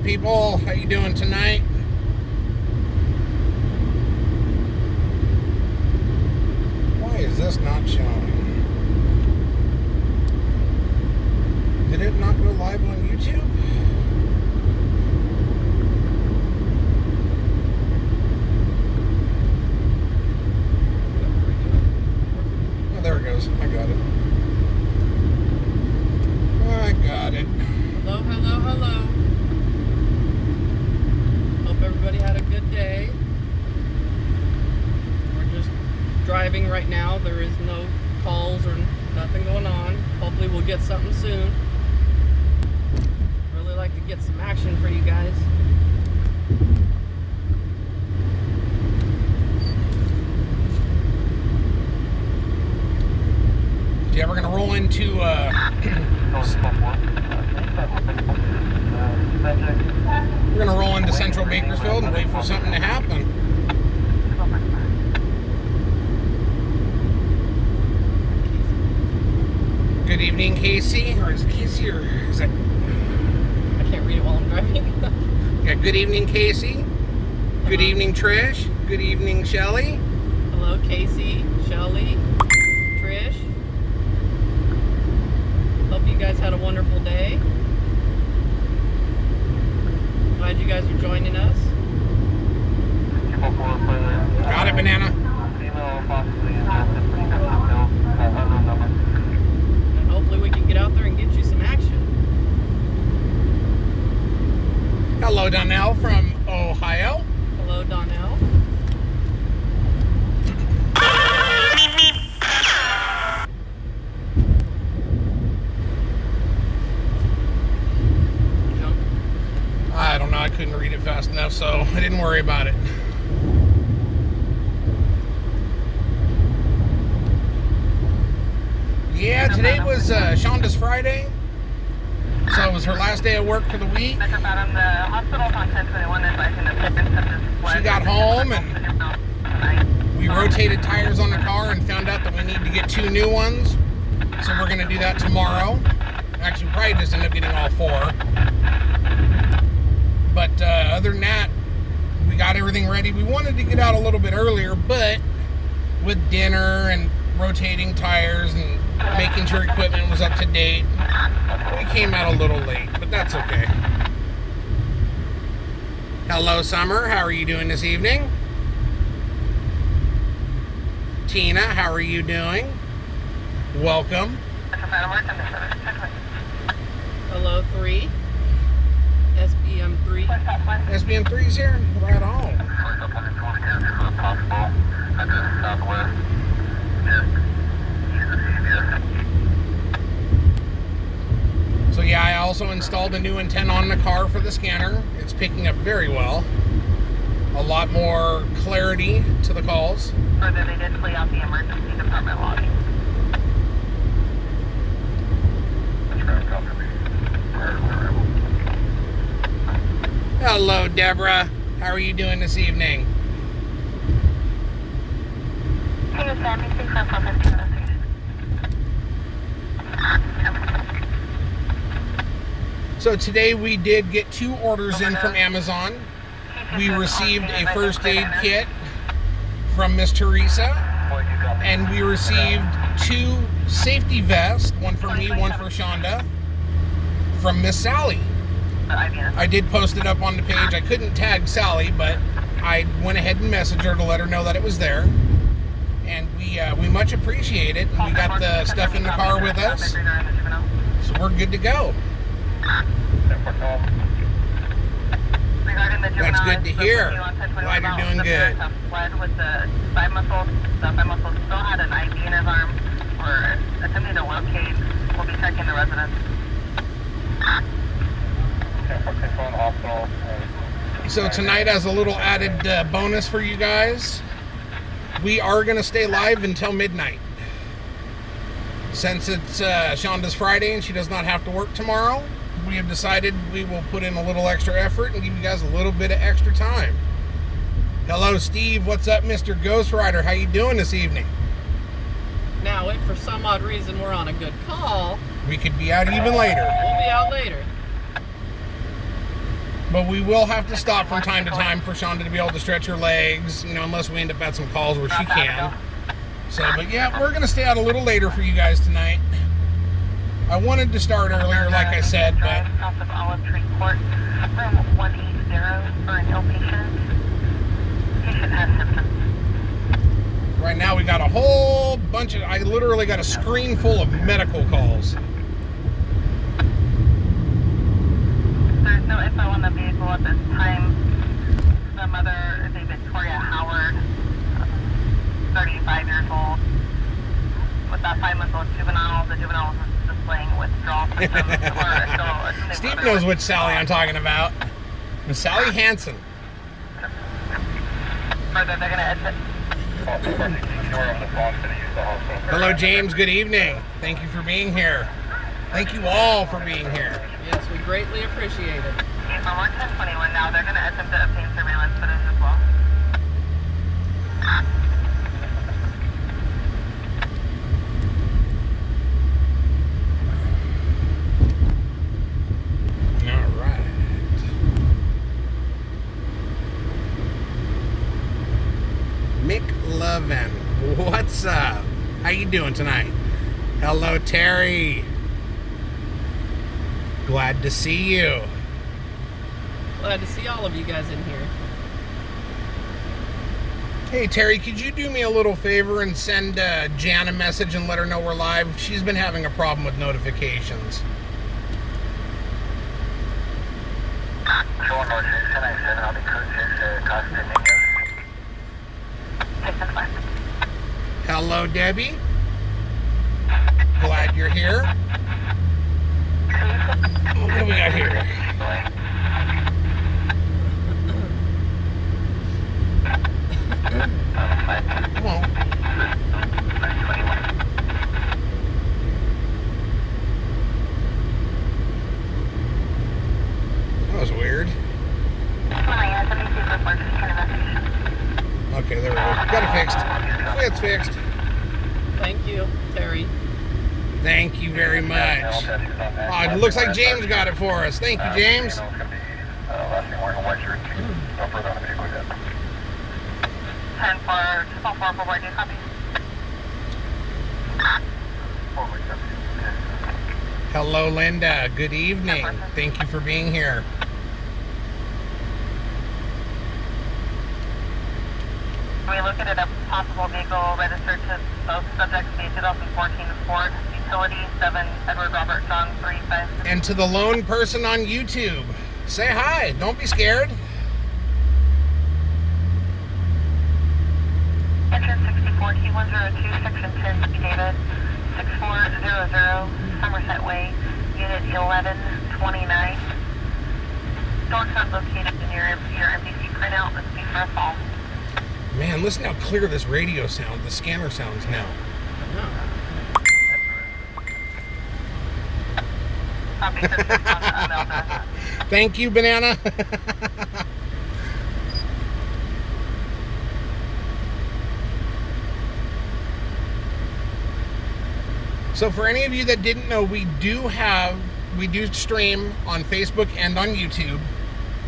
up, people? How you doing tonight? Why is this not showing? Did it not go live on YouTube? Oh, there it goes. I got it. I got it. Hello, hello, hello. Hope everybody had a good day. We're just driving right now. There is no calls or nothing going on. Hopefully we'll get something soon. Really like to get some action for you guys. Yeah, we're gonna roll into we're gonna roll into Central Bakersfield and wait for something to happen. Good evening, Casey. Or is it Casey or is that? I can't read it while I'm driving. Yeah. Good evening, Casey. Good evening, Trish. Good evening, Shelly. Hello, Casey, Shelly, Trish. Hope you guys had a wonderful day. Glad you guys are joining us. Got it, Banana. And hopefully we can get out there and get you some action. Hello, Donnell from Ohio. Hello, Donnell. Jump. I don't know. I couldn't read it fast enough, so I didn't worry about it. Yeah, today was Shonda's Friday, so it was her last day of work for the week. She got home and we rotated tires on the car and found out that we need to get 2 new ones. So we're going to do that tomorrow. Actually, we probably just end up getting all 4. But other than that, we got everything ready. We wanted to get out a little bit earlier, but with dinner and rotating tires and making sure equipment was up to date, we came out a little late, but that's okay. Hello, Summer. How are you doing this evening? Tina, how are you doing? Welcome. Hello, 3. SBM3. SBM3's here? Right on. So yeah, I also installed a new antenna on the car for the scanner. It's picking up very well. A lot more clarity to the calls. Further, they did play out the emergency department lobby. Hello, Deborah. How are you doing this evening? Hey, Sammy, 615. So today we did get 2 orders in from Amazon. We received a first aid kit from Miss Teresa, and we received 2 safety vests, one for me, one for Shonda, from Miss Sally. I did post it up on the page. I couldn't tag Sally, but I went ahead and messaged her to let her know that it was there. And we much appreciate it. And we got the stuff in the car with us, so we're good to go. That's good to hear. Glad you're doing good. With the 5-month-old, the 5-month-old still had an IV in his arm. We're attempting to locate. We'll be checking the residence. So tonight, as a little added bonus for you guys, we are going to stay live until midnight. Since it's Shonda's Friday and she does not have to work tomorrow, we have decided we will put in a little extra effort and give you guys a little bit of extra time. Hello, Steve. What's up, Mr. Ghost Rider? How you doing this evening? Now, if for some odd reason we're on a good call, We could be out even later. we'll be out later. But we will have to stop from time to time for Shonda to be able to stretch her legs, you know, unless we end up at some calls where she can. So, but yeah, we're going to stay out a little later for you guys tonight. I wanted to start earlier, like I said, but... South of Olive Tree Court, room 180 for an ill patient. Patient has symptoms. Right now we got a whole bunch of... I literally got a screen full of medical calls. There's no info on the vehicle at this time. The mother is a Victoria Howard, 35 years old. With that 5-month-old juvenile, the juvenile is displaying withdrawal symptoms. Steve knows which Sally I'm talking about. Miss Sally Hansen. Further, they're going to exit. Hello, James. Good evening. Thank you for being here. Thank you all for being here. Yes, we greatly appreciate it. Okay, for 1021 now, they're going to attempt to obtain surveillance footage as well. All right. McLovin, what's up? How you doing tonight? Hello, Terry. Glad to see you. Glad to see all of you guys in here. Hey, Terry, could you do me a little favor and send Jan a message and let her know we're live? She's been having a problem with notifications. Hello, Debbie. Glad you're here. What do we got here? Come on. That was weird. Okay, there we go. Got it fixed. It's fixed. Thank you, Terry. Thank you very much. Oh, it looks like James got it for us. Thank you, James. 10-4, do you copy? Hello, Linda. Good evening. Thank you for being here. We located a possible vehicle registered to both subjects, the 2014 Ford Utility, 7 Edward Robert John 35. And to the lone person on YouTube, say hi. Don't be scared. Entrance 64 T102, Section 10, David, 6400 Somerset Way, Unit 1129. Door code located in your MDC printout. This will be for a fall. Man, listen how clear this radio sounds, the scanner sounds now. Copy, sir. Thank you, Banana. So for any of you that didn't know, we do stream on Facebook and on YouTube.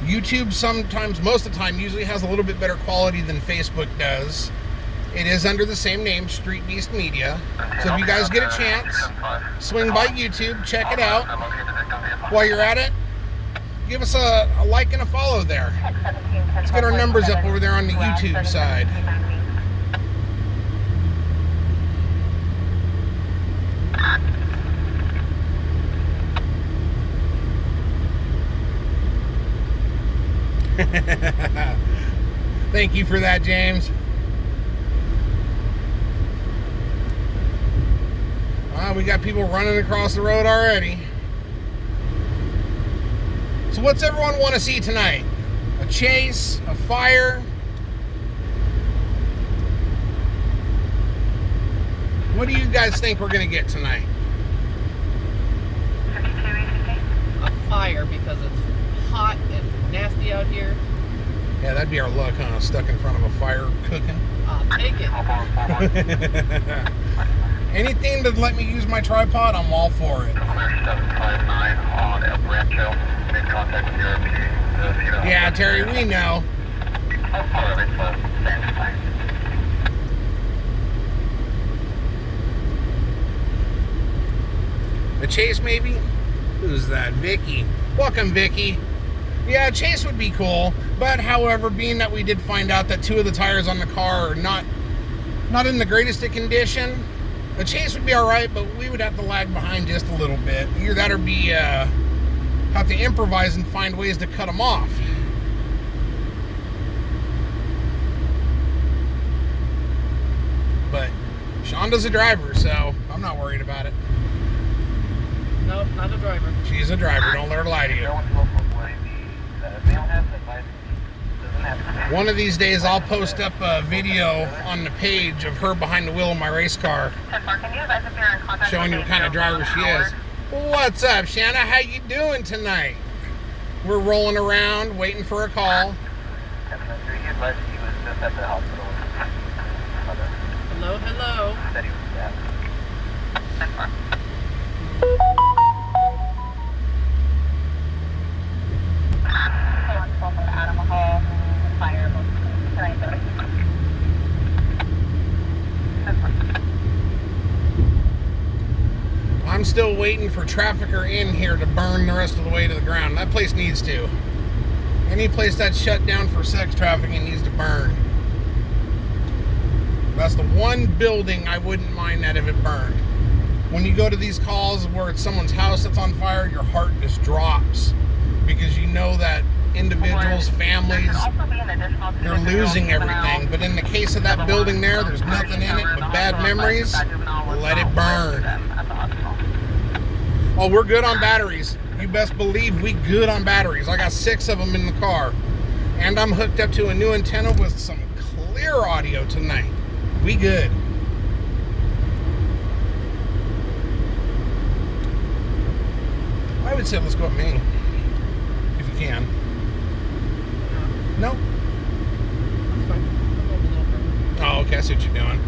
YouTube sometimes, most of the time, usually has a little bit better quality than Facebook does. It is under the same name, Street Beast Media. So if you guys get a chance, swing by YouTube, check it out. While you're at it, give us a like and a follow there. Let's get our numbers up over there on the YouTube side. Thank you for that, James. We got people running across the road already. So what's everyone want to see tonight? A chase? A fire? What do you guys think we're going to get tonight? A fire, because it's hot and nasty out here. Yeah, that'd be our luck, huh? Stuck in front of a fire cooking. I'll take it. Anything to let me use my tripod, I'm all for it. 759 on El Rancho. Made contact with your Yeah, Terry, we know. A Chase, maybe? Who's that? Vicky. Welcome, Vicky. Yeah, Chase would be cool, but however, being that we did find out that 2 of the tires on the car are not in the greatest of condition, a Chase would be all right, but we would have to lag behind just a little bit. Either that or be have to improvise and find ways to cut them off. But Shonda's a driver, so I'm not worried about it. Nope, not a driver. She's a driver. Don't let her lie to you. One of these days, I'll post up a video on the page of her behind the wheel of my race car, showing you what kind of driver she is. What's up, Shanna? How you doing tonight? We're rolling around, waiting for a call. Hello, hello. I'm still waiting for Trafficker in here to burn the rest of the way to the ground. That place needs to. Any place that's shut down for sex trafficking needs to burn. That's the one building I wouldn't mind that if it burned. When you go to these calls where it's someone's house that's on fire, your heart just drops. Because you know that individuals, families, they're losing everything. But in the case of that building there, there's nothing in it but bad memories. Let it burn. Oh, we're good on batteries. You best believe we good on batteries. I got 6 of them in the car. And I'm hooked up to a new antenna with some clear audio tonight. We good. I would say let's go up Main. If you can. No? Oh, okay, I see what you're doing.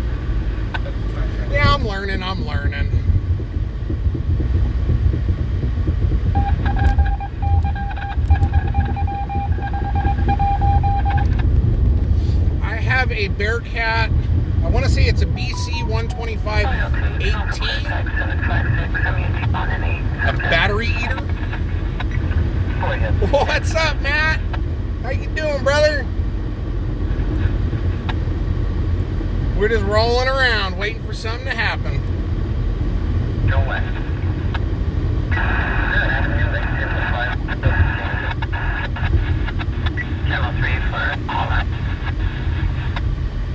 Yeah, I'm learning. I have a Bearcat. I want to say it's a BC 125 AT. A battery eater. What's up, Matt? How you doing, brother? We're just rolling around, waiting for something to happen. Go west. Channel 3 for all that.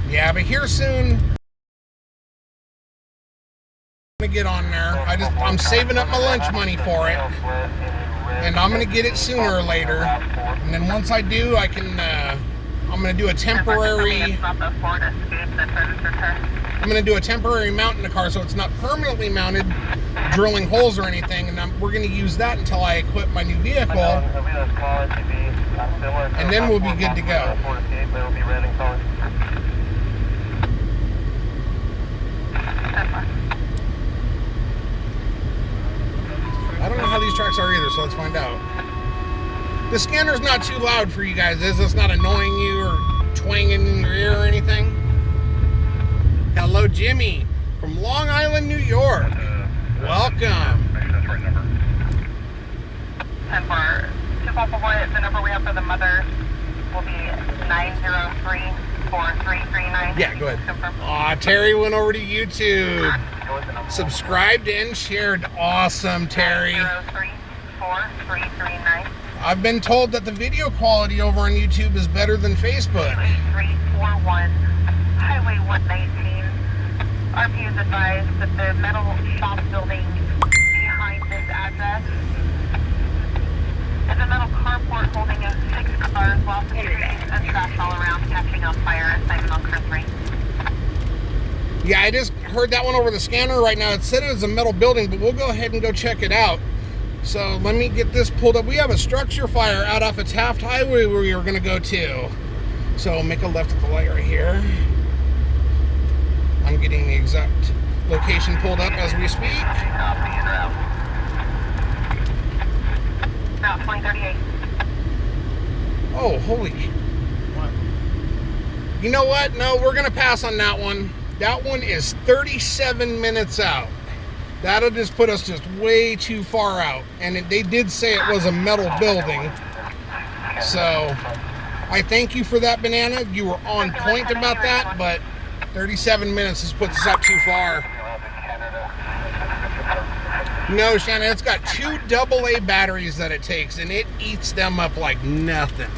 Yeah, but here soon. I'm gonna get on there. I'm saving up my lunch money for it, and I'm gonna get it sooner or later. And then once I do, I can. I'm gonna do a temporary. I'm gonna do a temporary mount in the car, so it's not permanently mounted, drilling holes or anything. And we're gonna use that until I equip my new vehicle, and then we'll be good to go. I don't know how these tracks are either, so let's find out. The scanner's not too loud for you guys, is it? It's not annoying you or twanging in your ear or anything? Hello, Jimmy from Long Island, New York. Welcome. And for 244, the number we have for the mother will be 903-4339. Yeah, go ahead. Aw, Terry went over to YouTube. Subscribed and shared. Awesome, Terry. 903-4339. I've been told that the video quality over on YouTube is better than Facebook. 8341 Highway 119. RP is advised that the metal shop building behind this address is a metal carport holding 6 cars, lots of trees and trash all around, catching on fire. Assignment on car 3. Yeah, I just heard that one over the scanner right now. It said it was a metal building, but we'll go ahead and go check it out. So let me get this pulled up. We have a structure fire out off of Taft Highway where we were going to go to. So make a left at the light right here. I'm getting the exact location pulled up as we speak. Now 2038. Oh, holy. What? You know what? No, we're going to pass on that one. That one is 37 minutes out. That'll just put us just way too far out. And they did say it was a metal building. So I thank you for that, Banana. You were on point about that, but 37 minutes just puts us up too far. No, Shannon, it's got 2 AA batteries that it takes, and it eats them up like nothing.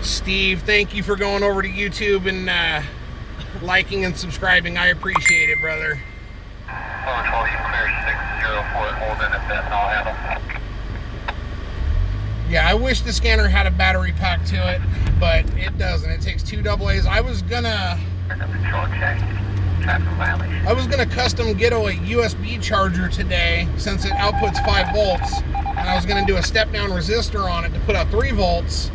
Steve, thank you for going over to YouTube and liking and subscribing. I appreciate it, brother. Yeah, I wish the scanner had a battery pack to it, but it doesn't. It takes 2 AA's. I was gonna custom get a USB charger today since it outputs 5 volts, and I was gonna do a step down resistor on it to put out 3 volts.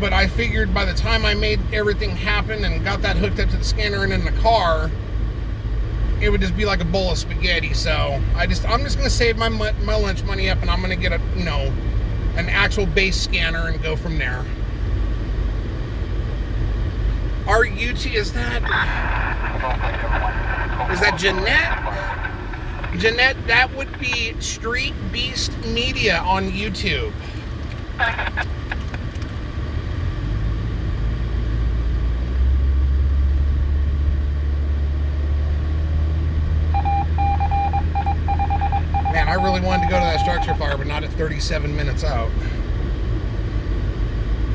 But I figured by the time I made everything happen and got that hooked up to the scanner and in the car, it would just be like a bowl of spaghetti. So I'm just gonna save my lunch money up, and I'm gonna get an actual base scanner and go from there. Our UT is that Jeanette? Jeanette, that would be Street Beast Media on YouTube. Man, I really wanted to go to that structure fire, but not at 37 minutes out.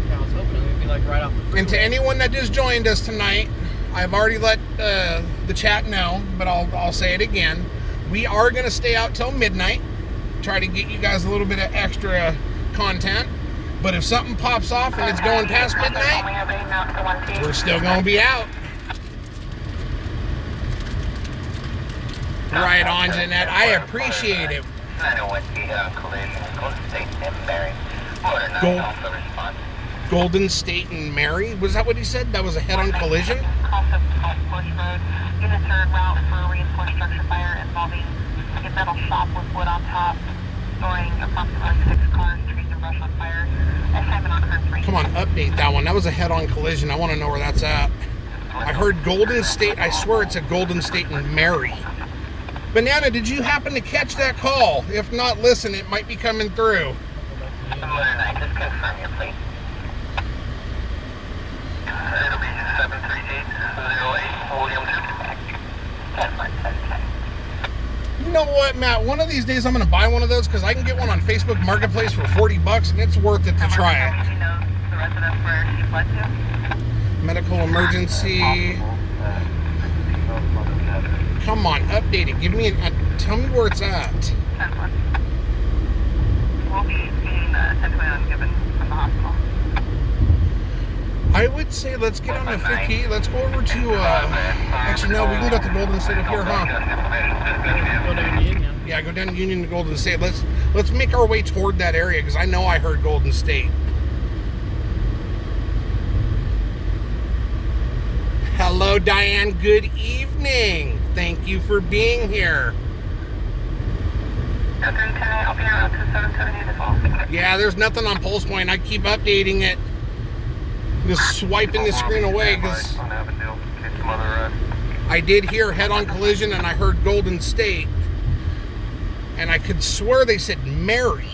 Yeah, I was hoping it would be like right off the freeway. And to anyone that just joined us tonight, I've already let the chat know, but I'll say it again. We are going to stay out till midnight, try to get you guys a little bit of extra content. But if something pops off and it's going past midnight, we're still going to be out. Right on, Jeanette. I appreciate it. Golden State and Mary? Was that what he said? That was a head-on collision? Units are en route for a reinforced structure fire involving a metal shop with wood on top, storing approximately 6 cars, trees and brush on fire. Assignment on current 3. Come on, update that one. That was a head-on collision. I want to know where that's at. I heard Golden State. I swear it's a Golden State and Mary. Banana, did you happen to catch that call? If not, listen, it might be coming through. Just confirm your plate. It'll be 73808 William. You know what, Matt? One of these days I'm going to buy one of those because I can get one on Facebook Marketplace for $40 and it's worth it to try it. Do you know the residence where she fled to? Medical emergency. Come on, update it. Give me tell me where it's at. 10-1. We'll be being essentially ungiven from the hospital. I would say let's get on a 50. Let's go over to, actually no, we can go to Golden State up here, huh? Go down Union. Yeah, go down Union to Golden State. Let's make our way toward that area because I know I heard Golden State. Hello, Diane. Good evening. Thank you for being here. Yeah, there's nothing on Pulse Point. I keep updating it. Just swiping the screen away because I did hear head-on collision and I heard Golden State. And I could swear they said Mary.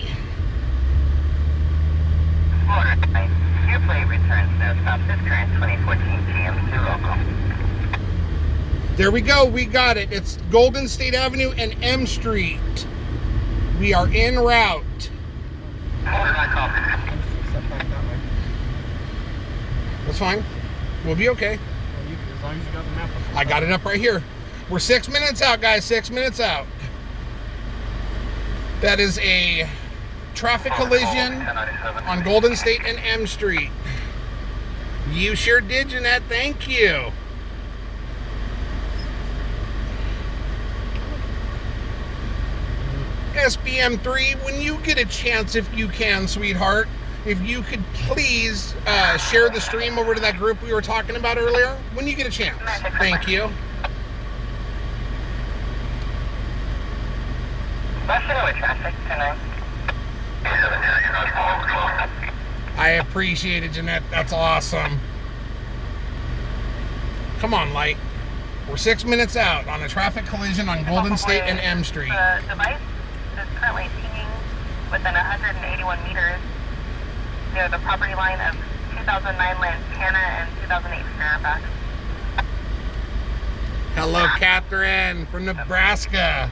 Your plate returns no stop. This current 2014 TM2 local. There we go. We got it. It's Golden State Avenue and M Street. We are en route. That's fine. We'll be okay. As long as you got the map up. I got it up right here. We're 6 minutes out, guys. 6 minutes out. That is a traffic collision on Golden State and M Street. You sure did, Jeanette. Thank you. SBM3, when you get a chance, if you can, sweetheart, if you could please share the stream over to that group we were talking about earlier, when you get a chance. Thank you. Rushing with traffic tonight. I appreciate it, Jeanette. That's awesome. Come on, Light. We're 6 minutes out on a traffic collision on Golden State and M Street. The device is currently pinging within 181 meters near the property line of 2009 Lantana and 2008 Fairfax. Hello, Catherine from Nebraska.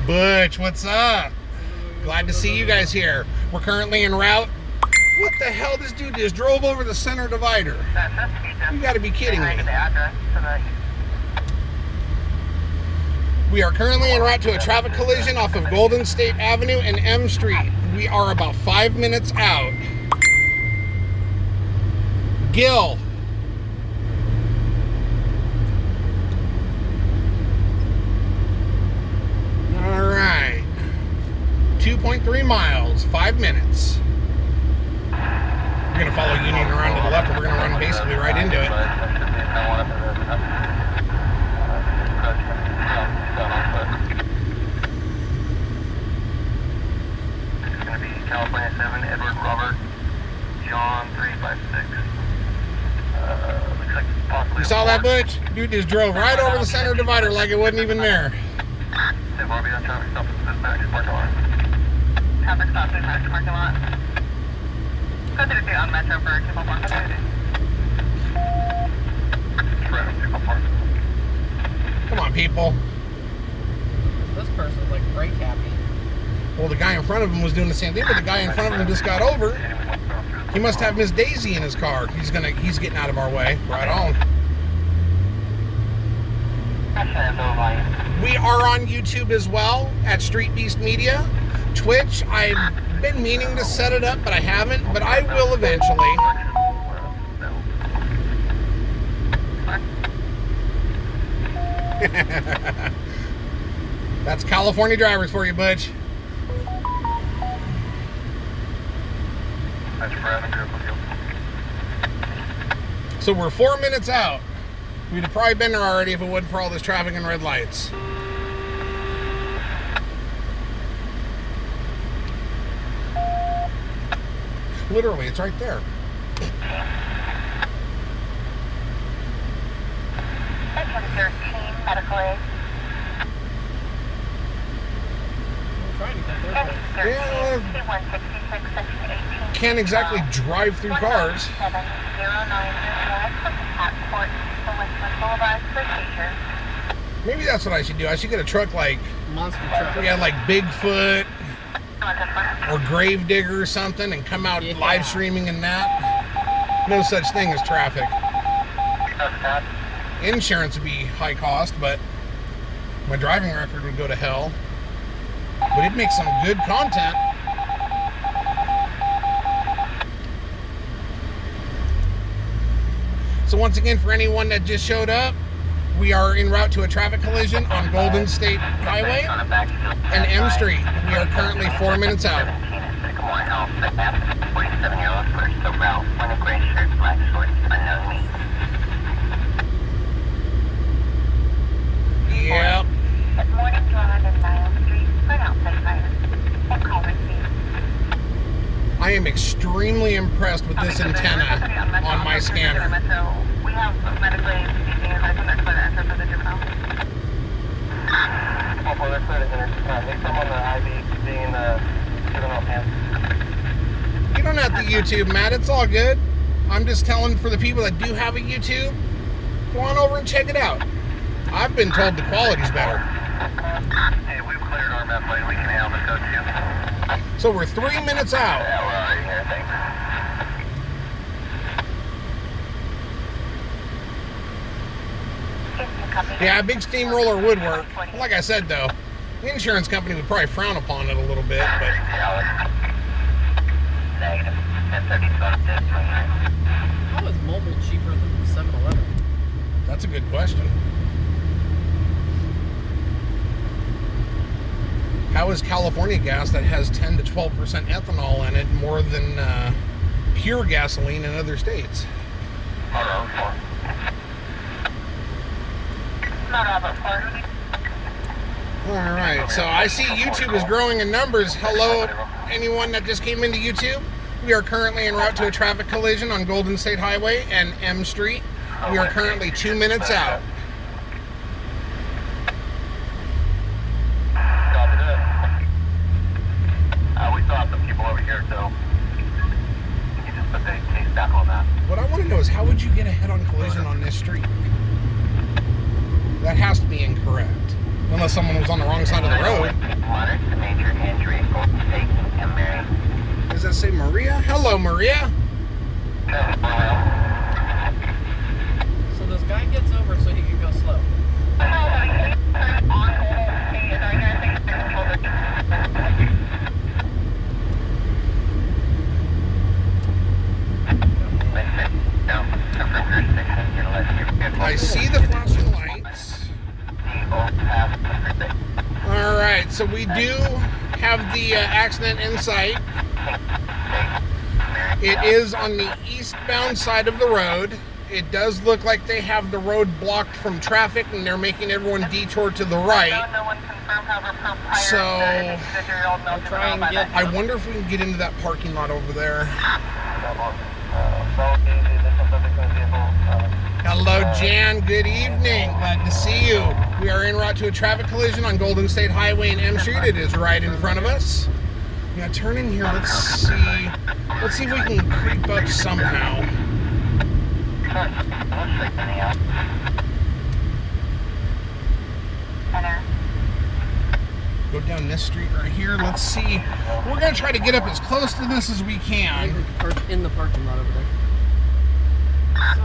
Butch, what's up? Glad to see you guys here. We're currently en route. What the hell? This dude just drove over the center divider. You gotta be kidding me. We are currently en route to a traffic collision off of Golden State Avenue and M Street. We are about 5 minutes out. Gil. All right. 2.3 miles, 5 minutes. We're going to follow Union around to the left, and we're going to run basically right into it. It's going to be California 7, Edward Robert, John 356. Looks like possibly. You saw that, Butch? Dude just drove right over the center divider like it wasn't even there. Traffic stop at this parking lot. Traffic stop in the parking lot. Go through the on Metro for 2.1. Come on, people. This person's like brake happy. Well, the guy in front of him was doing the same thing, but the guy in front of him just got over. He must have Miss Daisy in his car. He's getting out of our way. Right on. We are on YouTube as well at Street Beast Media. Twitch, I've been meaning to set it up, but I haven't, but I will eventually. That's California drivers for you, Butch. That's Brad. So we're 4 minutes out. We'd have probably been there already if it wasn't for all this traffic and red lights. Literally, it's right there. Medical aid. I'm trying to get there. but- Yeah, 166, section 18. can't exactly drive through cars. 7909 Maybe that's what I should do. I should get a truck like, Monster truck. yeah, like Bigfoot or Gravedigger or something and come out Yeah. live streaming in that. No such thing as traffic. Insurance would be high cost, but my driving record would go to hell. But it'd make some good content. So once again, for anyone that just showed up, we are en route to a traffic collision on Golden State Highway and M Street. We are currently 4 minutes out. Yep. Good morning, 200 Miles Street. Burn outside fire. Phone call received. I am extremely impressed with this antenna on my scanner. We have medically speaking as I can expert answer for the juvenile. I'm on the IV being the juvenile pen. You don't have to YouTube, Matt. It's all good. I'm just telling for the people that do have a YouTube, go on over and check it out. I've been told the quality's better. Hey, we've cleared our meth lane. We can handle the code to you. So we're 3 minutes out. Yeah, we're already here, thanks. Yeah, a big steamroller would work. Like I said, though, the insurance company would probably frown upon it a little bit, but Negative. 1032. How is mobile cheaper than 7-Eleven? that's a good question. How is California gas that has 10 to 12% ethanol in it more than pure gasoline in other states? All right, so I see YouTube is growing in numbers. Hello, anyone that just came into YouTube. We are currently en route to a traffic collision on Golden State Highway and M Street. We are currently 2 minutes out. Copy that. We still have some people over here, so you just put the case back on that. What I want to know is how would you get a head-on collision on this street? That has to be incorrect. Unless someone was on the wrong side of the road. Moderate to major injury, Golden State and Mary. Does that say Maria? Hello, Maria. So this guy gets over so he can go slow. I see the flashing lights. All right, so we do have the accident in sight. It is on the eastbound side of the road. It does look like they have the road blocked from traffic and they're making everyone detour to the right. So I'll try and get. I wonder if we can get into that parking lot over there. Hello, Jan. Good evening. Glad to see you. We are en route to a traffic collision on Golden State Highway and M Street. It is right in front of us. Yeah, turn in here. Let's see. Let's see if we can creep up somehow. Go down this street right here. Let's see. We're gonna try to get up as close to this as we I can. think we can park in the parking lot over there. So,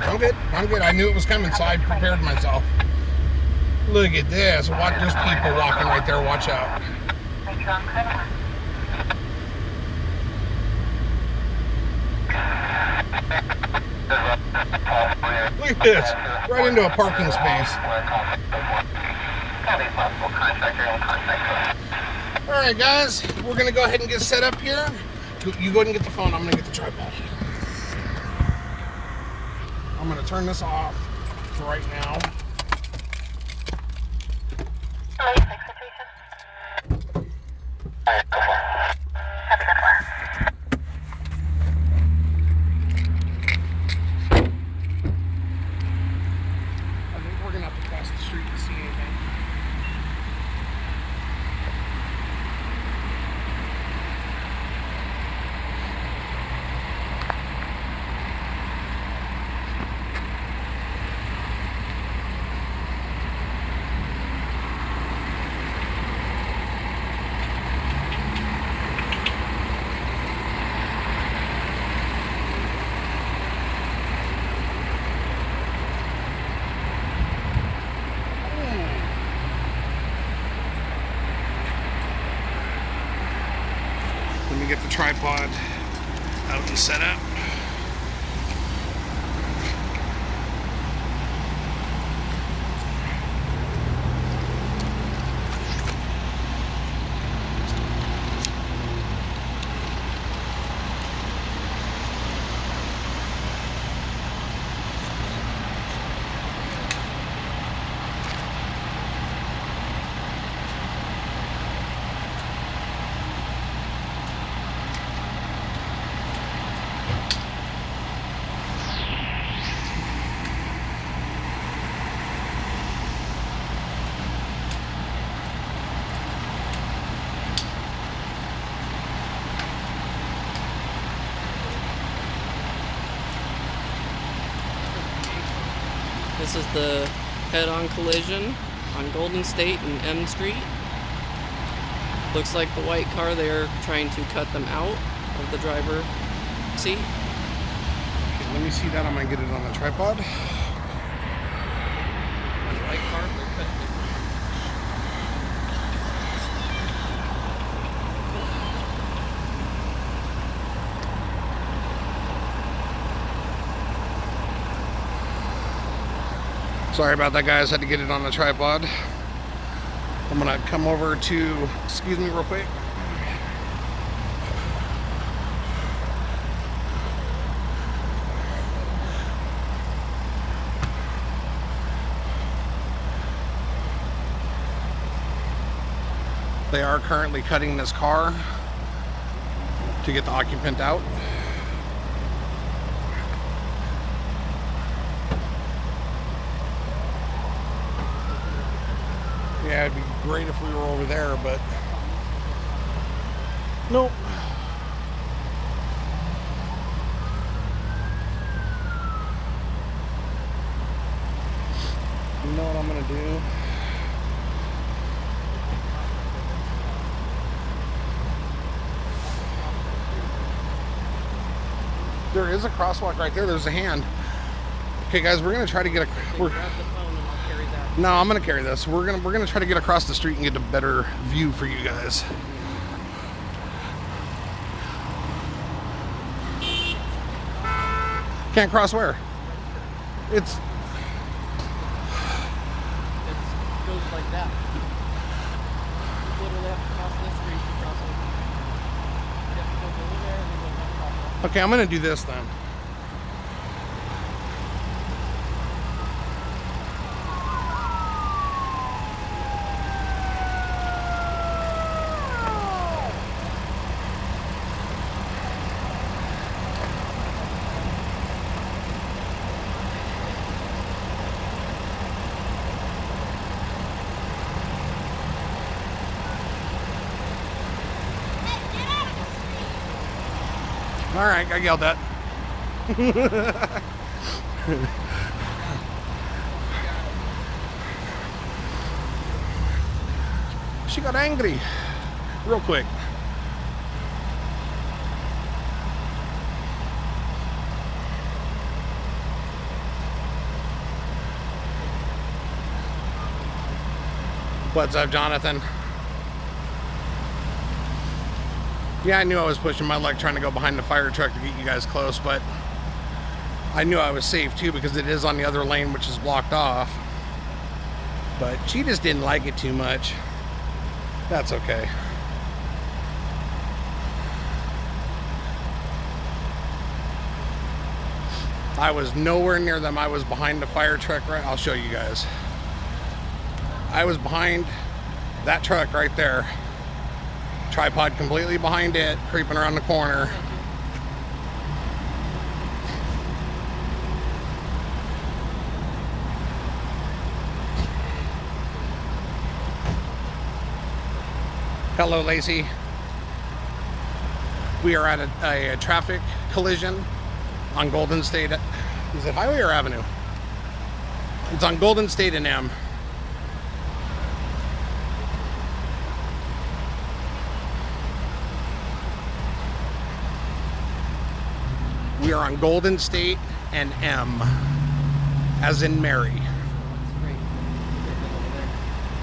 I'm good. I'm good. I knew it was coming, so I prepared myself. Look at this. Watch, there's people walking right there. Watch out. Look at this. Right into a parking space. All right, guys. We're going to go ahead and get set up here. You go ahead and get the phone. I'm going to get the tripod. I'm going to turn this off for right now. I think we're going to have to cross the street to see anything. Let me get the tripod out and set up. this is the head-on collision on Golden State and M Street. Looks like the white car, they're trying to cut them out of the driver seat. Okay, let me see that. I'm going to get it on the tripod. The white car, they're cutting it. Sorry about that, guys. Had to get it on the tripod. I'm gonna come over to, excuse me real quick. They are currently cutting this car to get the occupant out. Yeah, it'd be great if we were over there, but nope. You know what I'm gonna do? There is a crosswalk right there. There's a hand. Okay, guys, we're gonna try to get a. Grab the phone and I'll carry that. No, I'm gonna carry this. We're gonna try to get across the street and get a better view for you guys. Can't cross where? It goes like that. You literally have to cross this street to cross over. You have to go over there and then go across. Okay, I'm gonna do this then. All right, got yelled at. She got angry real quick. What's up, Jonathan? Yeah, I knew I was pushing my luck trying to go behind the fire truck to get you guys close, but I knew I was safe too because it is on the other lane, which is blocked off. But she just didn't like it too much. That's okay. I was nowhere near them. I was behind the fire truck, right? I'll show you guys. I was behind that truck right there. Tripod completely behind it, creeping around the corner. Hello, Lacey. We are at a traffic collision on Golden State. Is it Highway or Avenue? It's on Golden State and M. We are on Golden State and M, as in Mary.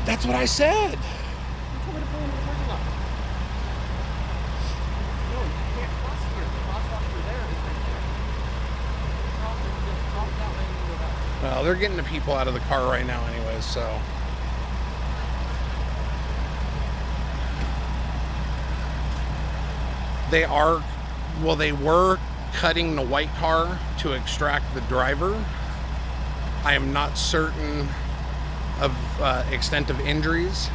That's what I said. Well, they're getting the people out of the car right now anyways, so. They were cutting the white car to extract the driver. I am not certain of extent of injuries.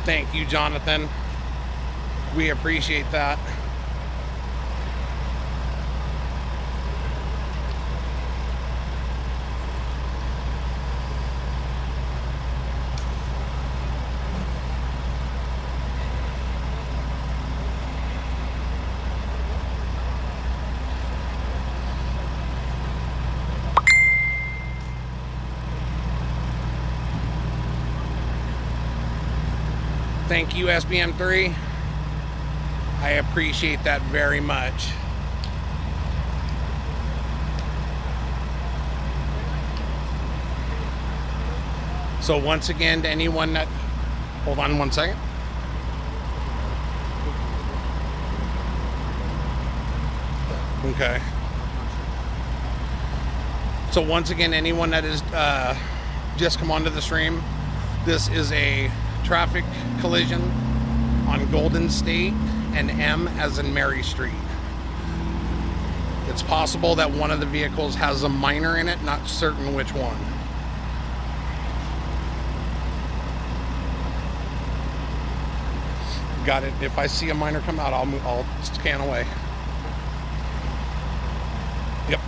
Thank you, Jonathan. We appreciate that. Thank you, SBM3. I appreciate that very much. So once again, to anyone that... Hold on one second. Okay. So once again, anyone that is just come onto the stream, this is a traffic collision on Golden State and M as in Mary Street. It's possible that one of the vehicles has a minor in it, not certain which one. Got it. If I see a minor come out, I'll scan away. Yep.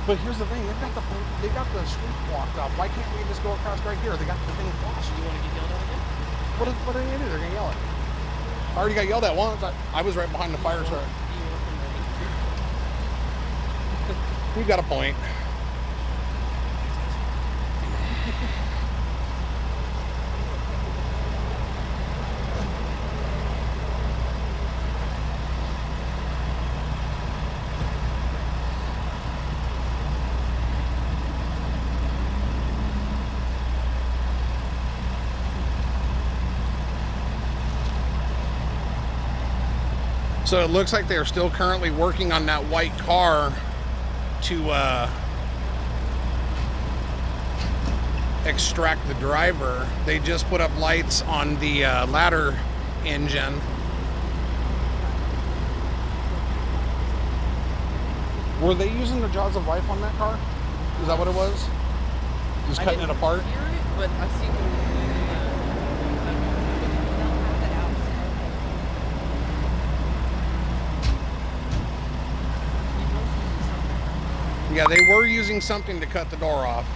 But here's the thing, they got the street blocked off. Why can't we just go across right here? They got the thing flashed. You want to get yelled at again? What are they gonna do? They're gonna yell at me. I already got yelled at once. I was right behind the fire truck. You got a point. So it looks like they are still currently working on that white car to extract the driver. They just put up lights on the ladder engine. Were they using the jaws of life on that car? Is that what it was? Just cutting it apart? Hear it, but I see them. Yeah, they were using something to cut the door off.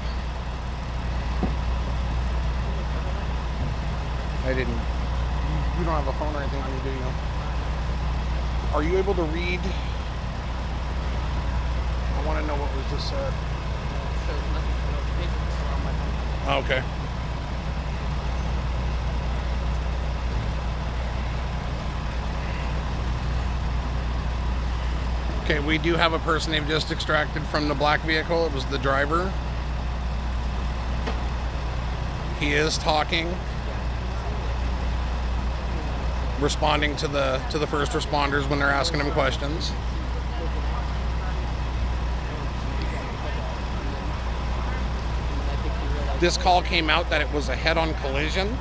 I didn't. You don't have a phone or anything on you, do you? Are you able to read? I want to know what was just said. Okay. Okay, we do have a person they've just extracted from the black vehicle. It was the driver. He is talking, responding to the first responders when they're asking him questions. This call came out that it was a head-on collision.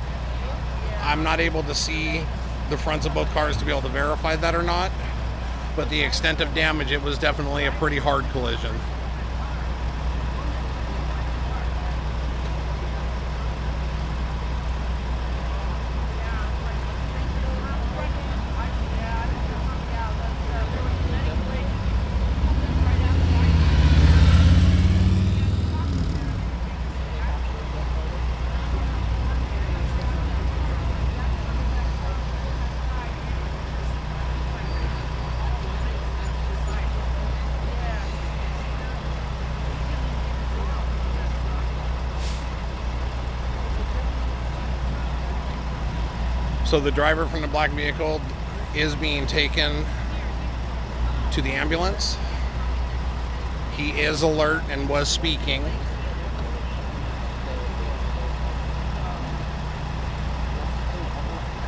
I'm not able to see the fronts of both cars to be able to verify that or not. But the extent of damage, it was definitely a pretty hard collision. So the driver from the black vehicle is being taken to the ambulance. He is alert and was speaking.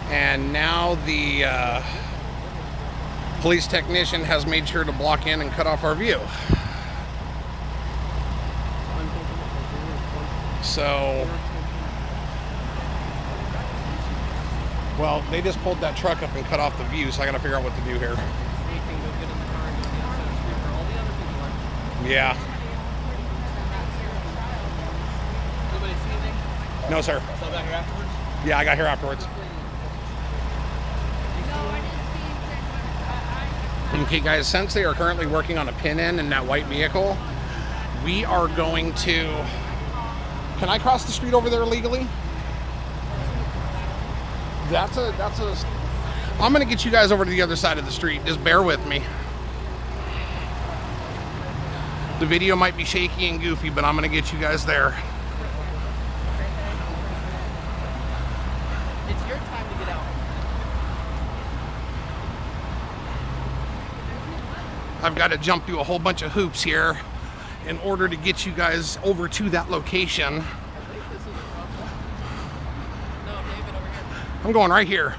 And now the police technician has made sure to block in and cut off our view. So, well, they just pulled that truck up and cut off the view, so I gotta figure out what to do here. Yeah. Anybody see anything? No, sir. So got here afterwards? Yeah, I got here afterwards. Okay, guys, since they are currently working on a pin-in in that white vehicle, we are going to... Can I cross the street over there legally? I'm gonna get you guys over to the other side of the street. Just bear with me. The video might be shaky and goofy, but I'm gonna get you guys there. It's your time to get out. I've got to jump through a whole bunch of hoops here in order to get you guys over to that location. No, David, over here. I'm going right here.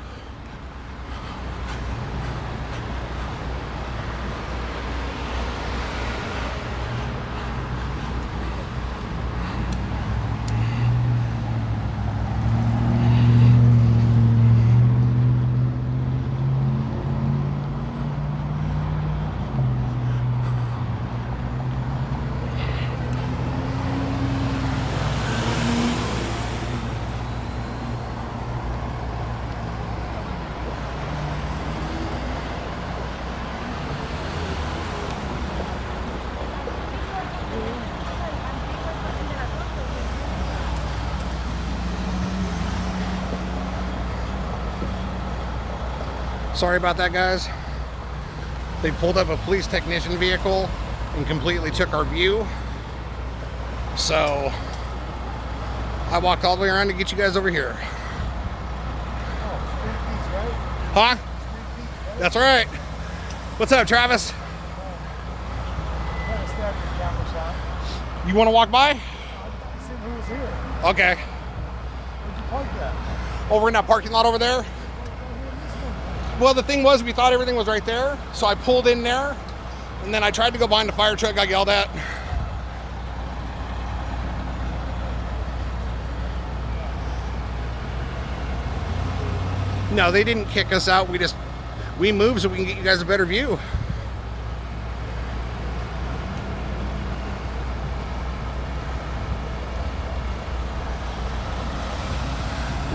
Sorry about that, guys. They pulled up a police technician vehicle and completely took our view. So I walked all the way around to get you guys over here. Huh? That's right. What's up, Travis? You want to walk by? Okay. Over in that parking lot over there? Well, the thing was, we thought everything was right there, so I pulled in there, and then I tried to go behind the fire truck, got yelled at. No, they didn't kick us out. We moved so we can get you guys a better view.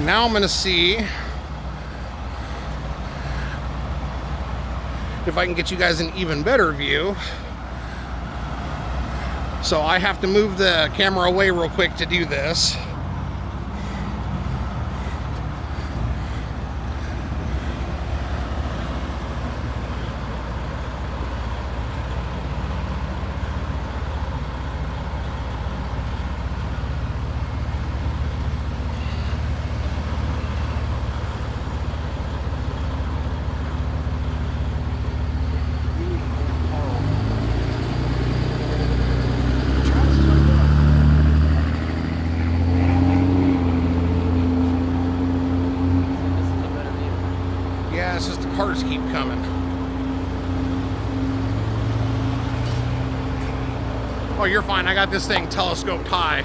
Now I'm going to see if I can get you guys an even better view. So I have to move the camera away real quick to do this. Yeah, it's just the cars keep coming. Oh, you're fine. I got this thing telescoped high.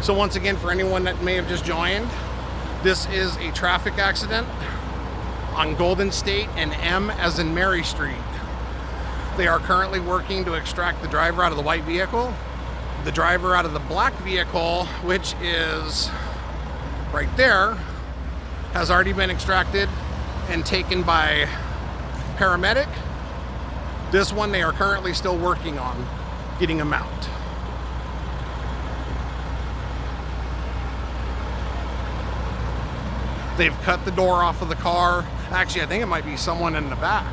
So once again, for anyone that may have just joined, this is a traffic accident on Golden State and M as in Mary Street. They are currently working to extract the driver out of the white vehicle. The driver out of the black vehicle, which is right there, has already been extracted and taken by paramedic. This one they are currently still working on getting him out. They've cut the door off of the car. Actually, I think it might be someone in the back.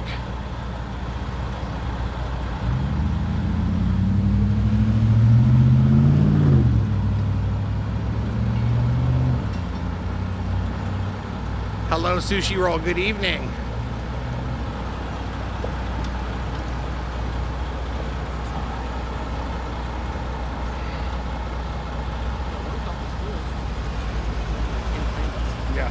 Hello, Sushi Roll. Good evening. Yeah.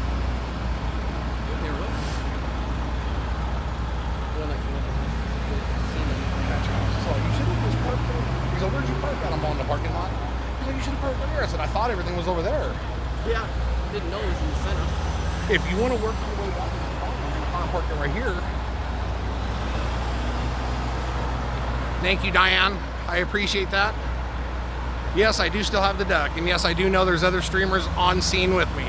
So you should have just parked there. He's like, where'd you park at? I'm on the parking lot. He's like, you should have parked there. I said, I thought everything was over there. Yeah, didn't know it was in the center. If you want to work your way back to the car, I'm going to park it right here. Thank you, Diane. I appreciate that. Yes, I do still have the duck. And yes, I do know there's other streamers on scene with me.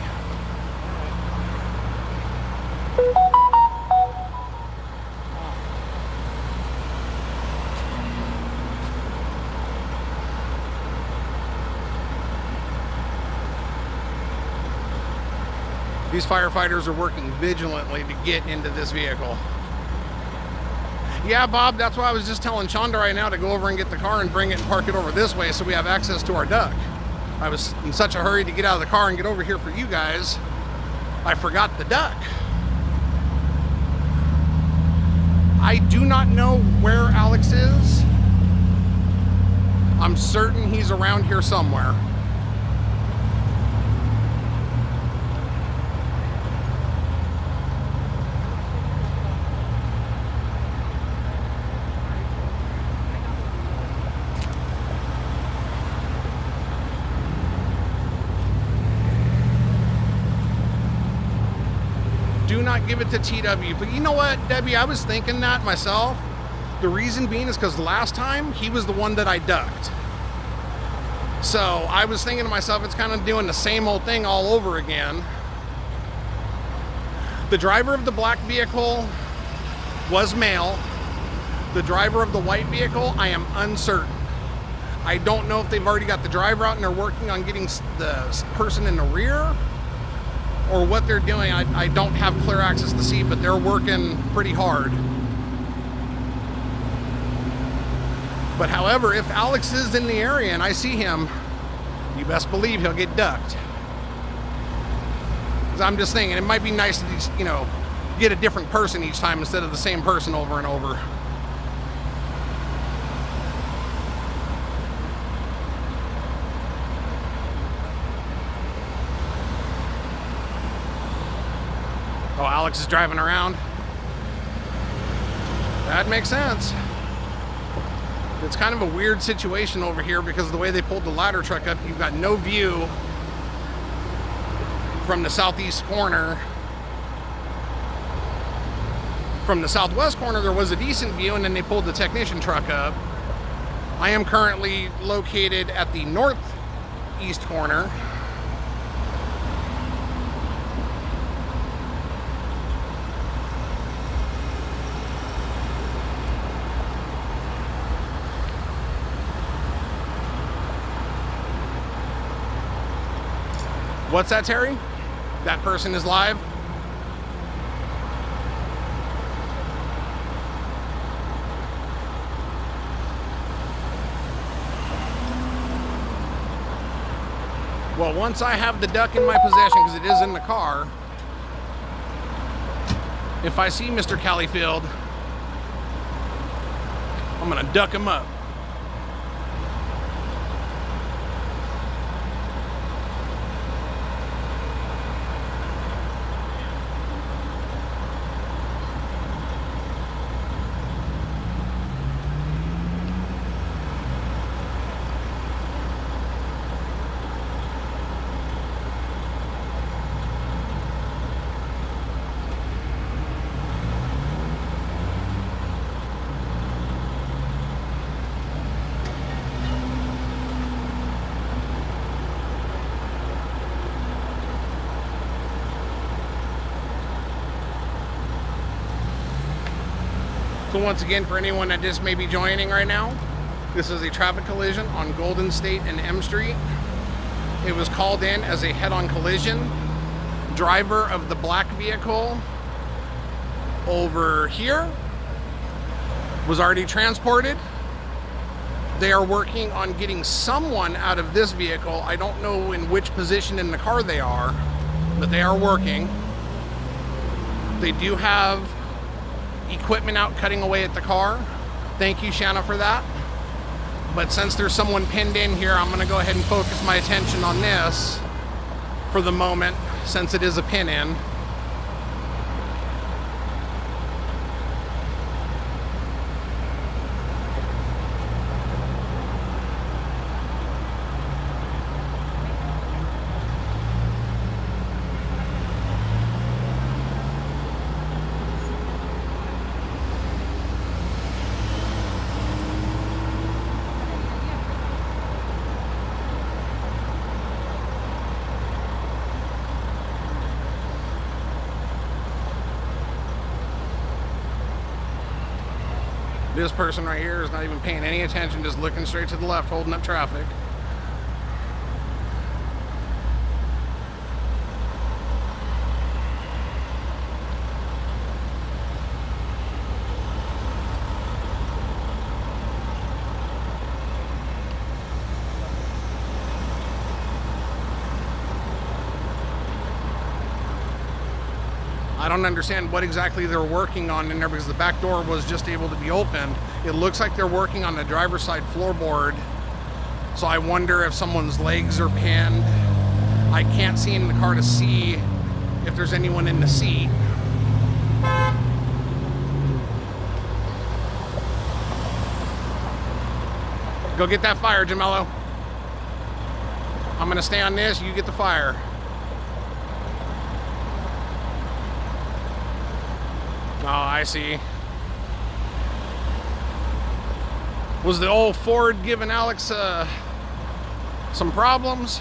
These firefighters are working vigilantly to get into this vehicle. Yeah, Bob, that's why I was just telling Chonda right now to go over and get the car and bring it and park it over this way so we have access to our duck. I was in such a hurry to get out of the car and get over here for you guys, I forgot the duck. I do not know where Alex is. I'm certain he's around here somewhere. Do not give it to TW. But you know what, Debbie, I was thinking that myself. The reason being is because last time he was the one that I ducked. So I was thinking to myself, it's kind of doing the same old thing all over again. The driver of the black vehicle was male. The driver of the white vehicle, I am uncertain. I don't know if they've already got the driver out and they're working on getting the person in the rear, or what they're doing, I don't have clear access to see, but they're working pretty hard. But however, if Alex is in the area and I see him, you best believe he'll get ducked. Because I'm just thinking, it might be nice to just, get a different person each time instead of the same person over and over. Oh, Alex is driving around. That makes sense. It's kind of a weird situation over here because of the way they pulled the ladder truck up. You've got no view from the southeast corner. From the southwest corner, there was a decent view, and then they pulled the technician truck up. I am currently located at the northeast corner. What's that, Terry? That person is live? Well, once I have the duck in my possession, because it is in the car, if I see Mr. Calleyfield, I'm gonna duck him up. So once again, for anyone that just may be joining right now, this is a traffic collision on Golden State and M Street. It was called in as a head-on collision. Driver of the black vehicle over here was already transported. They are working on getting someone out of this vehicle. I don't know in which position in the car they are, but they are working. They do have equipment out cutting away at the car. Thank you, Shanna, for that. But since there's someone pinned in here, I'm gonna go ahead and focus my attention on this for the moment, since it is a pin in. This person right here is not even paying any attention, just looking straight to the left, holding up traffic. I don't understand what exactly they're working on in there because the back door was just able to be opened. It looks like they're working on the driver's side floorboard. So I wonder if someone's legs are pinned. I can't see in the car to see if there's anyone in the seat. Go get that fire, Jamello. I'm gonna stay on this, you get the fire. Oh, I see. Was the old Ford giving Alex some problems?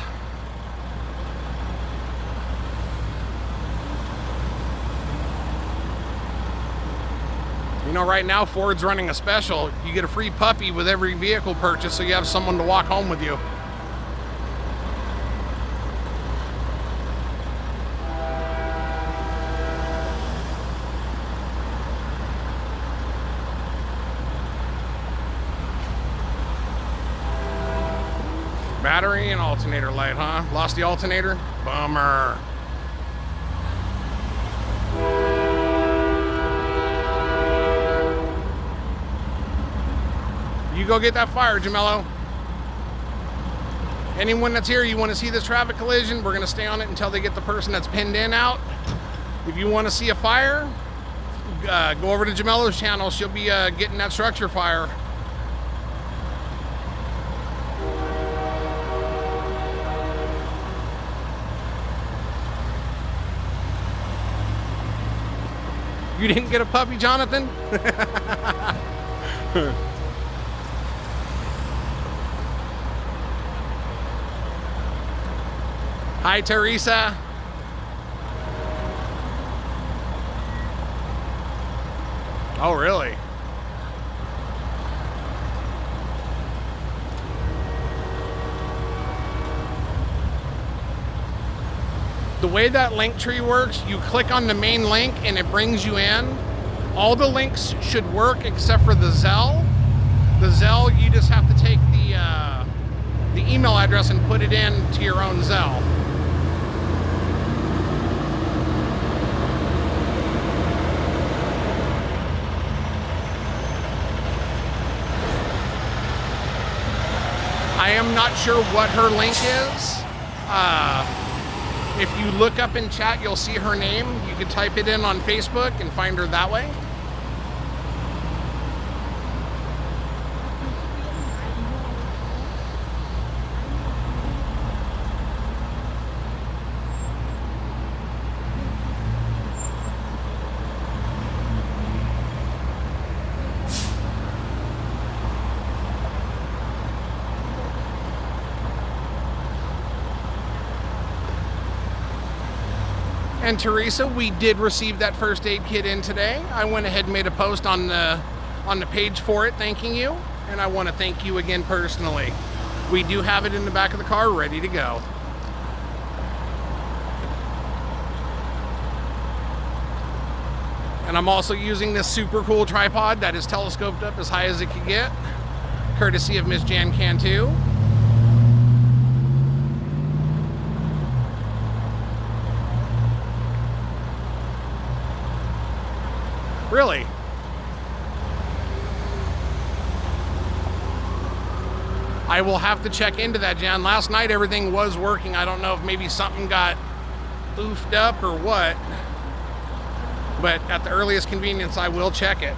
You know, right now Ford's running a special. You get a free puppy with every vehicle purchase, so you have someone to walk home with you. Battery and alternator light, huh? Lost the alternator? Bummer. You go get that fire, Jamello. Anyone that's here, you want to see this traffic collision, we're going to stay on it until they get the person that's pinned in out. If you want to see a fire, go over to Jamello's channel. She'll be getting that structure fire. You didn't get a puppy, Jonathan? Hi, Teresa. Oh, really? The way that link tree works, you click on the main link and it brings you in. All the links should work except for the Zelle. The Zelle, you just have to take the email address and put it in to your own Zelle. I am not sure what her link is. If you look up in chat, you'll see her name. You can type it in on Facebook and find her that way. And Teresa, we did receive that first aid kit in today. I went ahead and made a post on the page for it, thanking you. And I want to thank you again personally. We do have it in the back of the car, ready to go. And I'm also using this super cool tripod that is telescoped up as high as it can get, courtesy of Miss Jan Cantu. Really? I will have to check into that, Jan. Last night everything was working. I don't know if maybe something got oofed up or what. But at the earliest convenience, I will check it.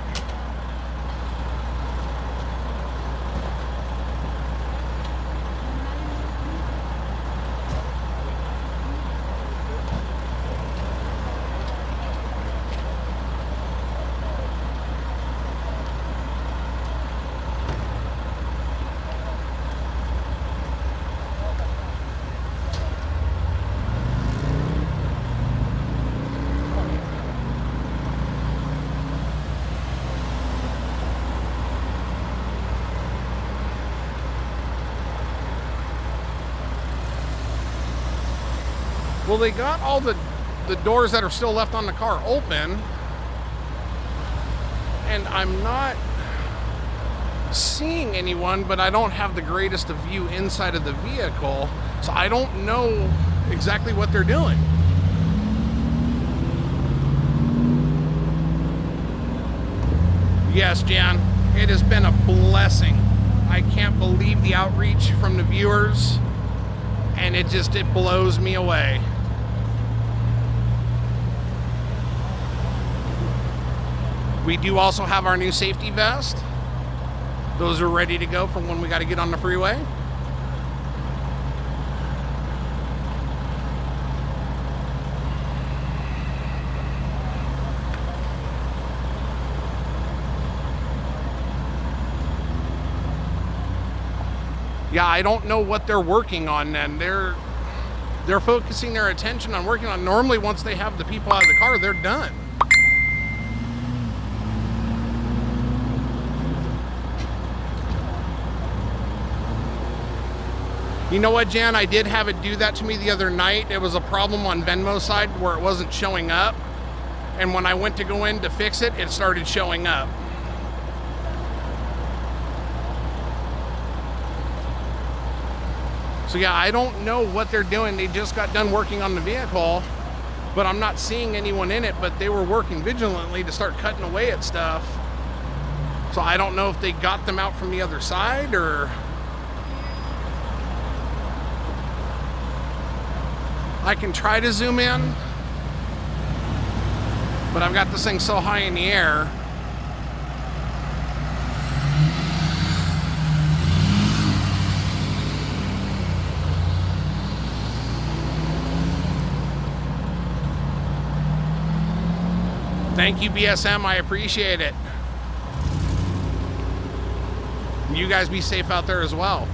Well, they got all the doors that are still left on the car open, and I'm not seeing anyone, but I don't have the greatest of view inside of the vehicle, so I don't know exactly what they're doing. Yes, Jan, it has been a blessing. I can't believe the outreach from the viewers, and it blows me away. We do also have our new safety vest. Those are ready to go for when we got to get on the freeway. Yeah, I don't know what they're working on then. They're focusing their attention on working on. Normally once they have the people out of the car, they're done. You know what, Jan? I did have it do that to me the other night. It was a problem on Venmo's side where it wasn't showing up. And when I went to go in to fix it, it started showing up. So yeah, I don't know what they're doing. They just got done working on the vehicle, but I'm not seeing anyone in it, but they were working vigilantly to start cutting away at stuff. So I don't know if they got them out from the other side or... I can try to zoom in, but I've got this thing so high in the air. Thank you, BSM. I appreciate it. You guys be safe out there as well.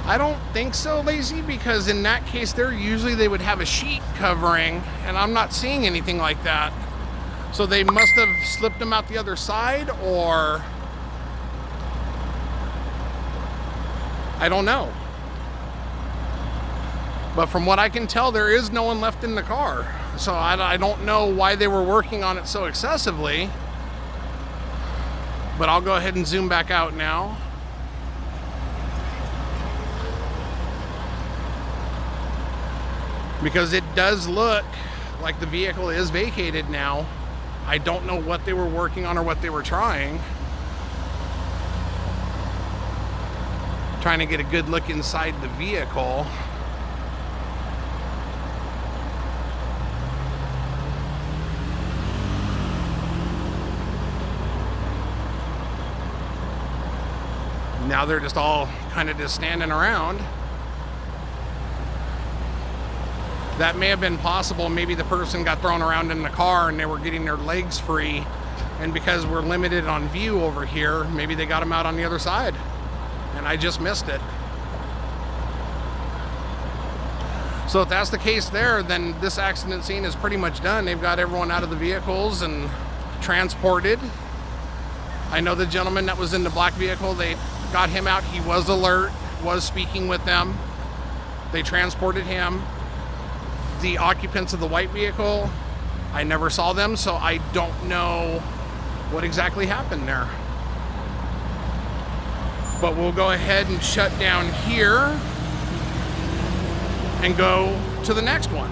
I don't think so, Lazy, because in that case, they would have a sheet covering, and I'm not seeing anything like that. So they must have slipped them out the other side, or I don't know. But from what I can tell, there is no one left in the car. So I don't know why they were working on it so excessively. But I'll go ahead and zoom back out now. Because it does look like the vehicle is vacated now. I don't know what they were working on or what they were trying. Trying to get a good look inside the vehicle. Now they're just all kind of just standing around. That may have been possible. Maybe the person got thrown around in the car and they were getting their legs free. And because we're limited on view over here, maybe they got them out on the other side. And I just missed it. So if that's the case there, then this accident scene is pretty much done. They've got everyone out of the vehicles and transported. I know the gentleman that was in the black vehicle, they got him out. He was alert, was speaking with them. They transported him. The occupants of the white vehicle, I never saw them, so I don't know what exactly happened there. But we'll go ahead and shut down here and go to the next one.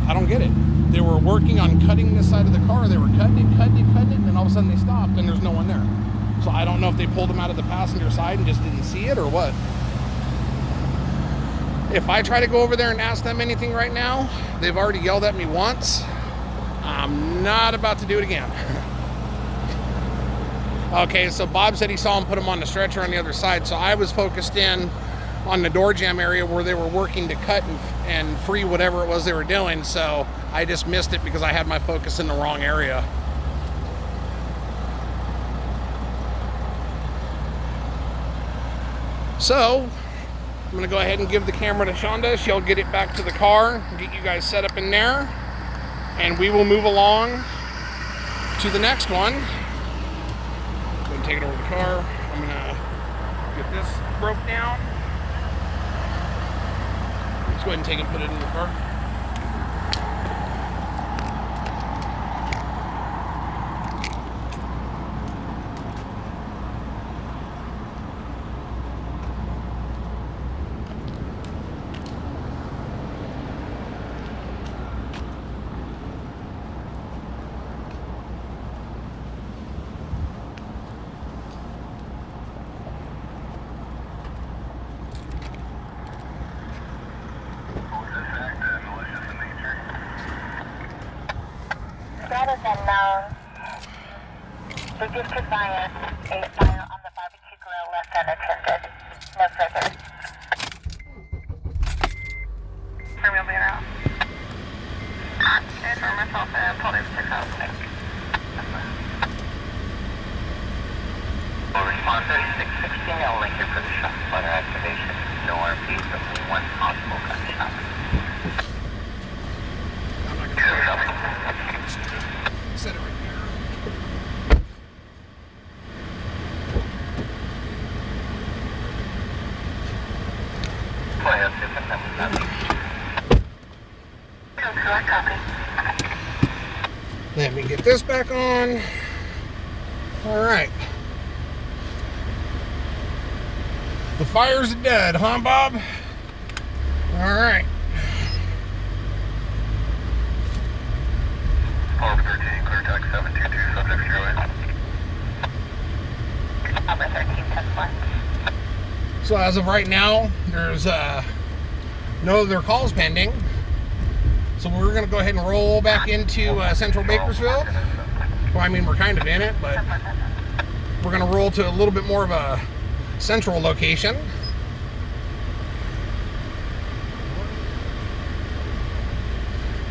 I don't get it. They were working on cutting this side of the car. They were cutting it, and then all of a sudden they stopped and there's no one there. So I don't know if they pulled them out of the passenger side and just didn't see it or what. If I try to go over there and ask them anything right now, they've already yelled at me once. I'm not about to do it again. Okay, so Bob said he saw him put him on the stretcher on the other side. So I was focused in on the door jam area where they were working to cut and free whatever it was they were doing. So I just missed it because I had my focus in the wrong area. So I'm gonna go ahead and give the camera to Shonda. She'll get it back to the car, get you guys set up in there, and we will move along to the next one. Go and take it over to the car. I'm gonna get this broke down. Let's go ahead and take it and put it in the car. Status unknown. Registered via a fire on the barbecue grill left unattended. No further. Terminal man out. Okay, for myself and told him to check out. Response 3616, I'll link you for the shot splitter activation. No RPs, only one possible gunshot. I'm not gonna set it right here. Let me get this back on. All right. The fire's dead, huh, Bob? All right. 1213, clear tax 722, subject 08. Number 13, So as of right now, there's no other calls pending. So we're going to go ahead and roll back into central Bakersfield. Well, I mean, we're kind of in it, but we're going to roll to a little bit more of a central location.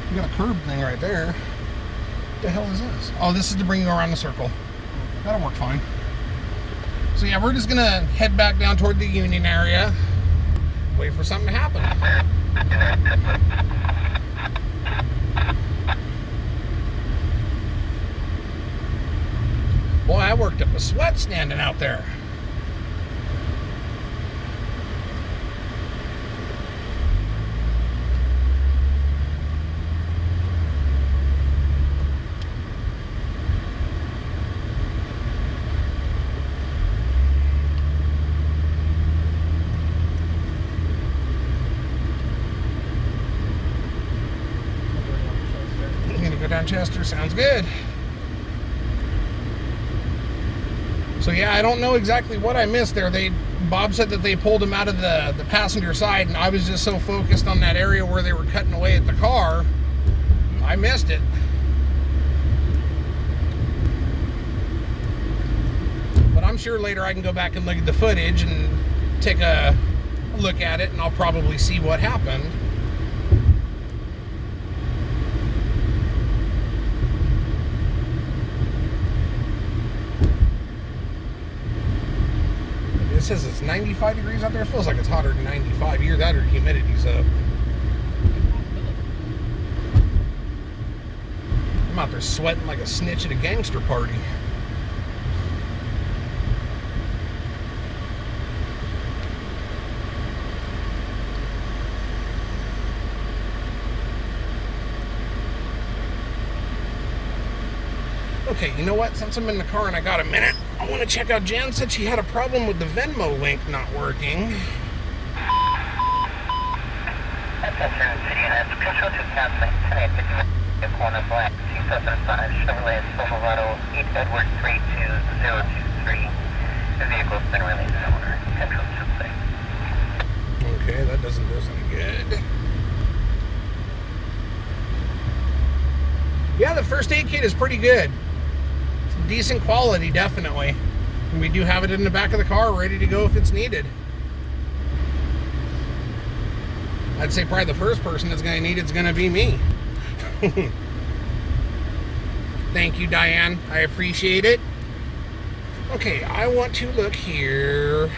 You got a curb thing right there. What the hell is this? Oh, this is to bring you around the circle. That'll work fine. So yeah, we're just going to head back down toward the Union area. Wait for something to happen. Boy, I worked up a sweat standing out there. I'm gonna go down Chester, sounds good. So yeah, I don't know exactly what I missed there. Bob said that they pulled him out of the passenger side, and I was just so focused on that area where they were cutting away at the car, I missed it. But I'm sure later I can go back and look at the footage and take a look at it, and I'll probably see what happened. It says it's 95 degrees out there. It feels like it's hotter than 95. Either that or humidity's up. I'm out there sweating like a snitch at a gangster party. Okay, you know what? Since I'm in the car and I got a minute, I want to check out. Jan said she had a problem with the Venmo link not working. Attention, City has Patrol to canceling tonight, picking up corner black 2005 Chevrolet Silverado 8 Edward 32023. The vehicle's been released to owner. Patrol should say. Okay, that doesn't do us any good. Yeah, the first aid kit is pretty good. It's decent quality, definitely. And we do have it in the back of the car, ready to go if it's needed. I'd say probably the first person that's going to need it's going to be me. Thank you, Diane. I appreciate it. Okay, I want to look here.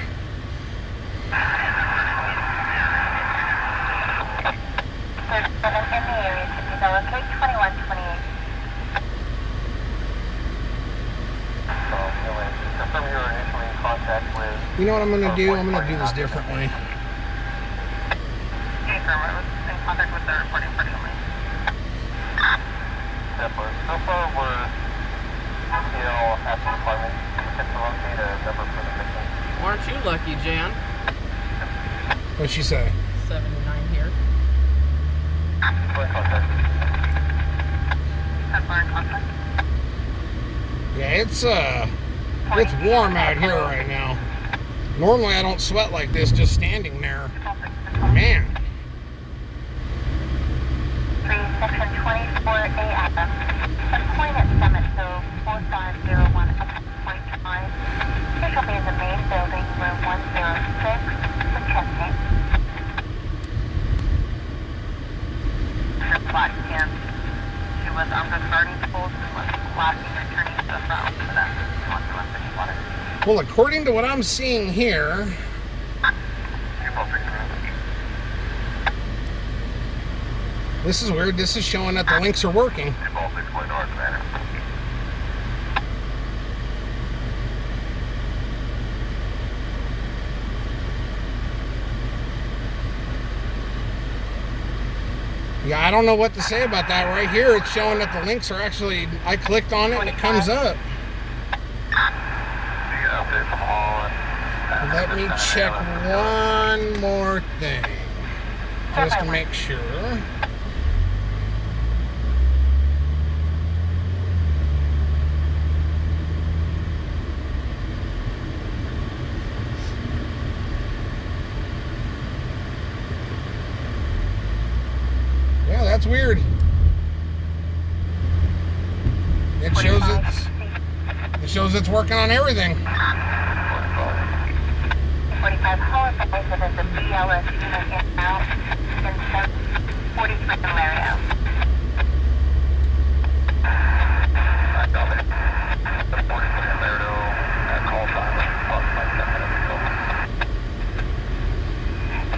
There's in the area to develop 2128. Confirm you were initially in contact with... You know what I'm going to do? I'm going to do this differently. Confirm in contact with the reporting personally. So far, we're still at the department. It's to locate a number for the victim. Aren't you lucky, Jan? What'd she say? 79 here. We're in contact. We're in contact. Yeah, it's warm out here right now. Normally I don't sweat like this just standing there. Man. 3 section 24 AM. Point at Summit, so 4501 up to point 5. This will be in the main building, room 106, for testing. Reply, Kim. She was on the starting post and was locking and turning stuff around for that. Well, according to what I'm seeing here, this is weird. This is showing that the links are working. Yeah, I don't know what to say about that. Right here, it's showing that the links are actually, I clicked on it and it comes up. Let me check one more thing, just to make sure. Yeah, that's weird. It shows it's working on everything. 45 Holland, so there's a BLS unit in now, in 43 in Lario. I got it. The 43 in Lario, at call time, about 5 minutes ago.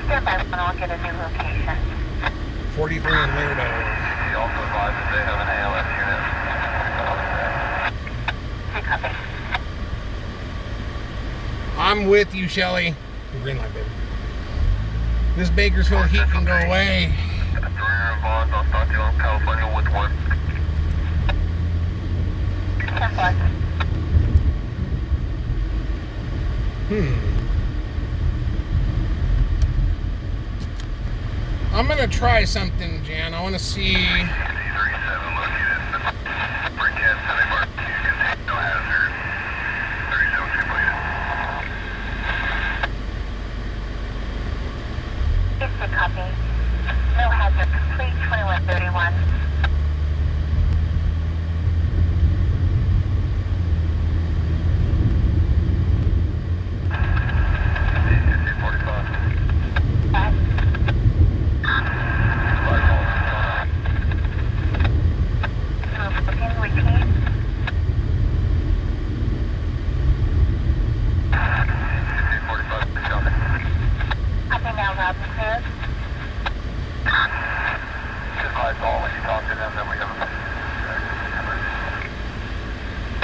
Stand by when I'll get a new location. 43 in Laredo. He also advised that they have an ALS unit. Hey, copy. I'm with you, Shelly. Green light, baby. This Bakersfield heat can go away. I'll start you on California with 1. 10+. I'm gonna try something, Jan. I want to see. 37 located. Breakcast, Sunday Mark. Contain no hazard. 37 completed. It's a copy. No hazard complete, 2131.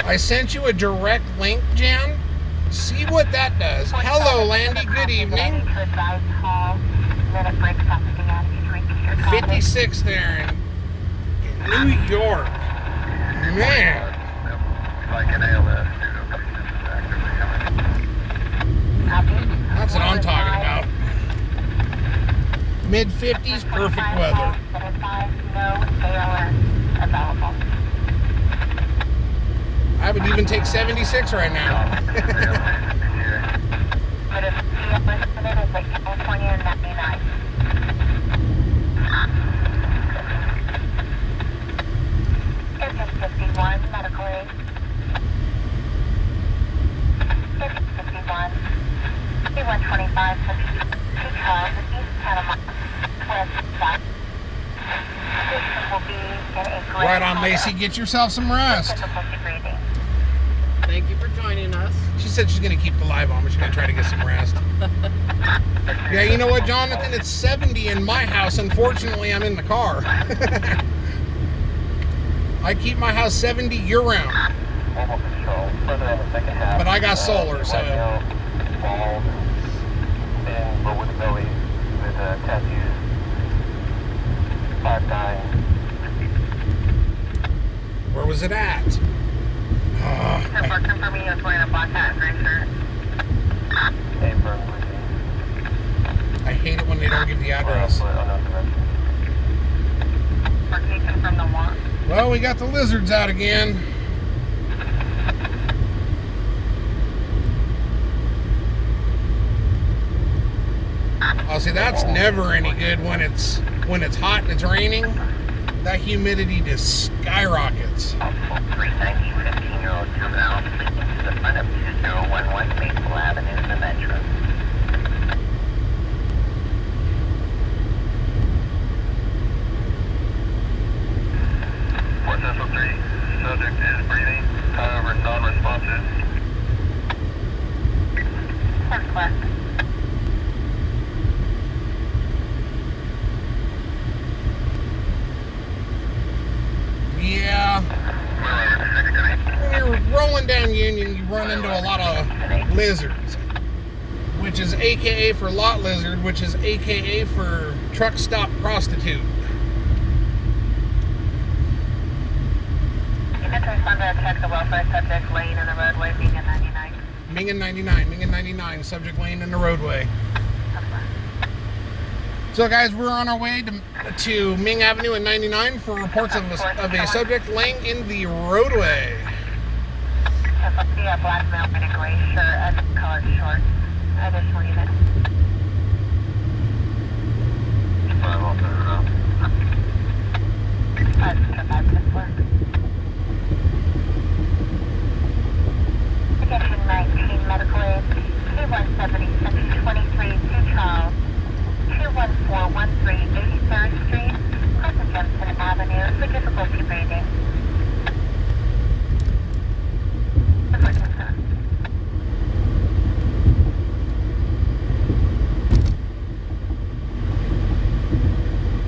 I sent you a direct link, Jan. See what that does. Hello, Landy. Good evening. 56 there in New York. Man. That's what I'm talking about. Mid-50s, perfect weather. I would even take 76 right now. But if the estimate is like California and 99. It's 51, medical aid. It's 51. C-125, 2 cars, East Panama, West Side. Station will be in a gray Right on, color. Lacey. Get yourself some rest. Difficulty breathing. Thank you for joining us. She said she's going to keep the live on, but she's going to try to get some rest. Yeah, you know what, Jonathan? It's 70 in my house. Unfortunately, I'm in the car. I keep my house 70 year-round. But I got solar, so... Bald, and but with belly, with tattoos, 5'9". Where was it at? Confirming he was wearing a black hat and gray shirt. I hate it when they don't give the address. Location from the one. Well, we got the lizards out again. Oh, see, that's never any good when it's hot and it's raining. That humidity just skyrockets. 390, 15-year-old juvenile speaking to the front of 2011 Maple Avenue in the Metro. Port Central 3, subject is breathing, however non-responsive. First class. Yeah. When you're rolling down Union, you run into a lot of lizards, which is AKA for lot lizard, which is AKA for truck stop prostitute. gonna check the welfare subject lane in the roadway, being in 99. Ming and 99, Ming and 99, subject lane in the roadway. So guys, we're on our way to Ming Avenue and 99 for reports of a subject laying in the roadway. So let's see a black male in a gray shirt and colored shorts. Additional unit. Section 19 medical aid, 2170, section 23, 2 Charles, 21413 83rd Street, close to Jefferson Avenue, for difficulty breathing.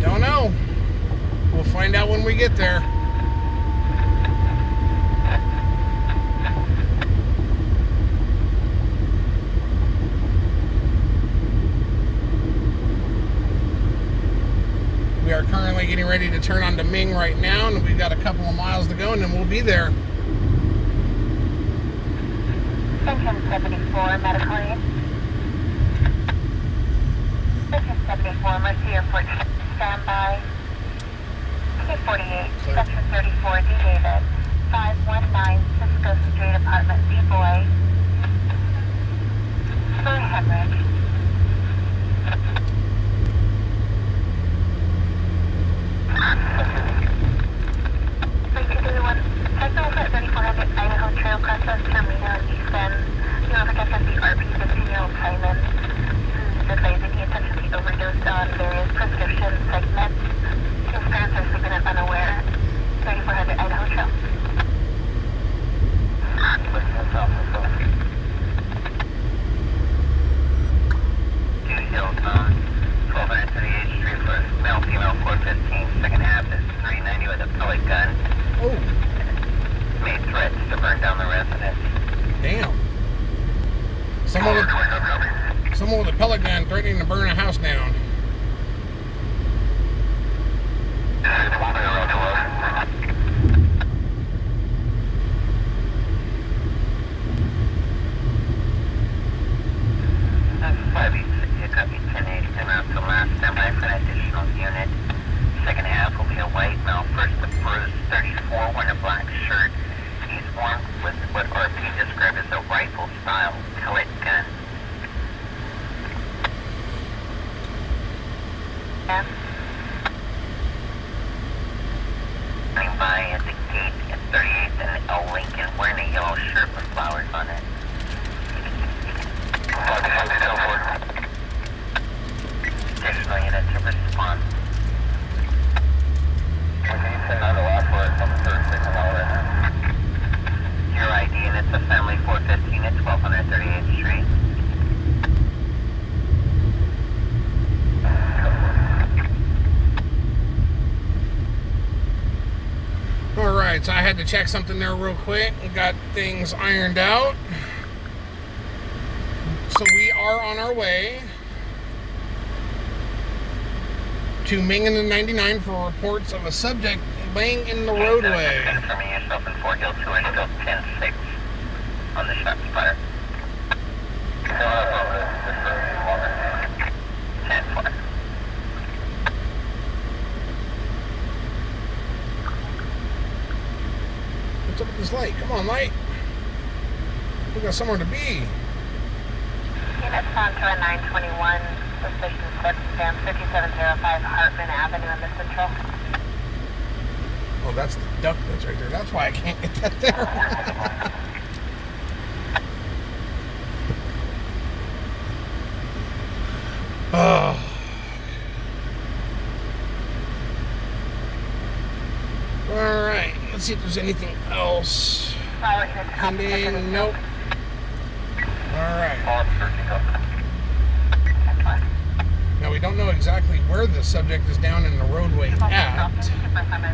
Don't know. We'll find out when we get there. We are currently getting ready to turn onto Ming right now, and we've got a couple of miles to go, and then we'll be there. Section 74 medical aid. Section 74 Mercy Airport, standby. T48, section 34 D David, 519 Cisco Street, apartment B Boy, for hemorrhage. Technical at 3400 Idaho Trail, Process Termina, East Bend. You have a guest at the RP 15-year-old Simon, who's advising he essentially overdosed on various prescription segments. His parents are sleeping and unaware. 3400 Idaho Trail. Two Hills on 1238th Street, first male, female, 415, second half is 390 with a pellet gun. Oh, Made threats to burn down the residence. damn. Someone with a pellet gun threatening to burn a house down. Second half will be a white male, first the bruised 34, wearing a black shirt. He's armed with what RP described as a rifle-style pellet gun. Running by at the gate at 38th and L Lincoln, wearing a yellow shirt with flowers on it. Additional units to respond. Your ID and it's a family 415 at 1238th Street. Alright, so I had to check something there real quick. We got things ironed out. So we are on our way to Ming and the 99 for reports of a subject laying in the roadway. Confirming yourself in Fort Hill 2 are still 10-6 on the shots fired. 10-4. What's up with this light? Come on, light. We got somewhere to be. Units on to a 921, suspicion circumstance 5705 Hartman Avenue in the Central. Oh, that's the duck that's right there. That's why I can't get that there. Oh. Alright, let's see if there's anything else. Pending, nope. Alright. Now we don't know exactly where the subject is down in the roadway at.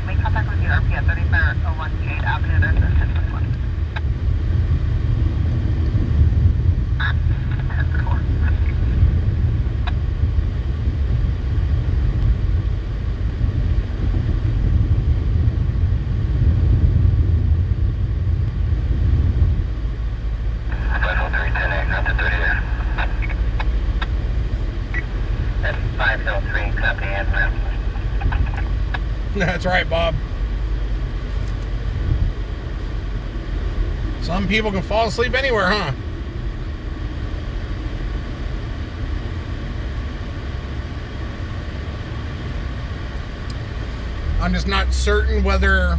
Make contact with the RP at 3501 Jade Avenue. There's a 1021. That's right, Bob. Some people can fall asleep anywhere, huh? I'm just not certain whether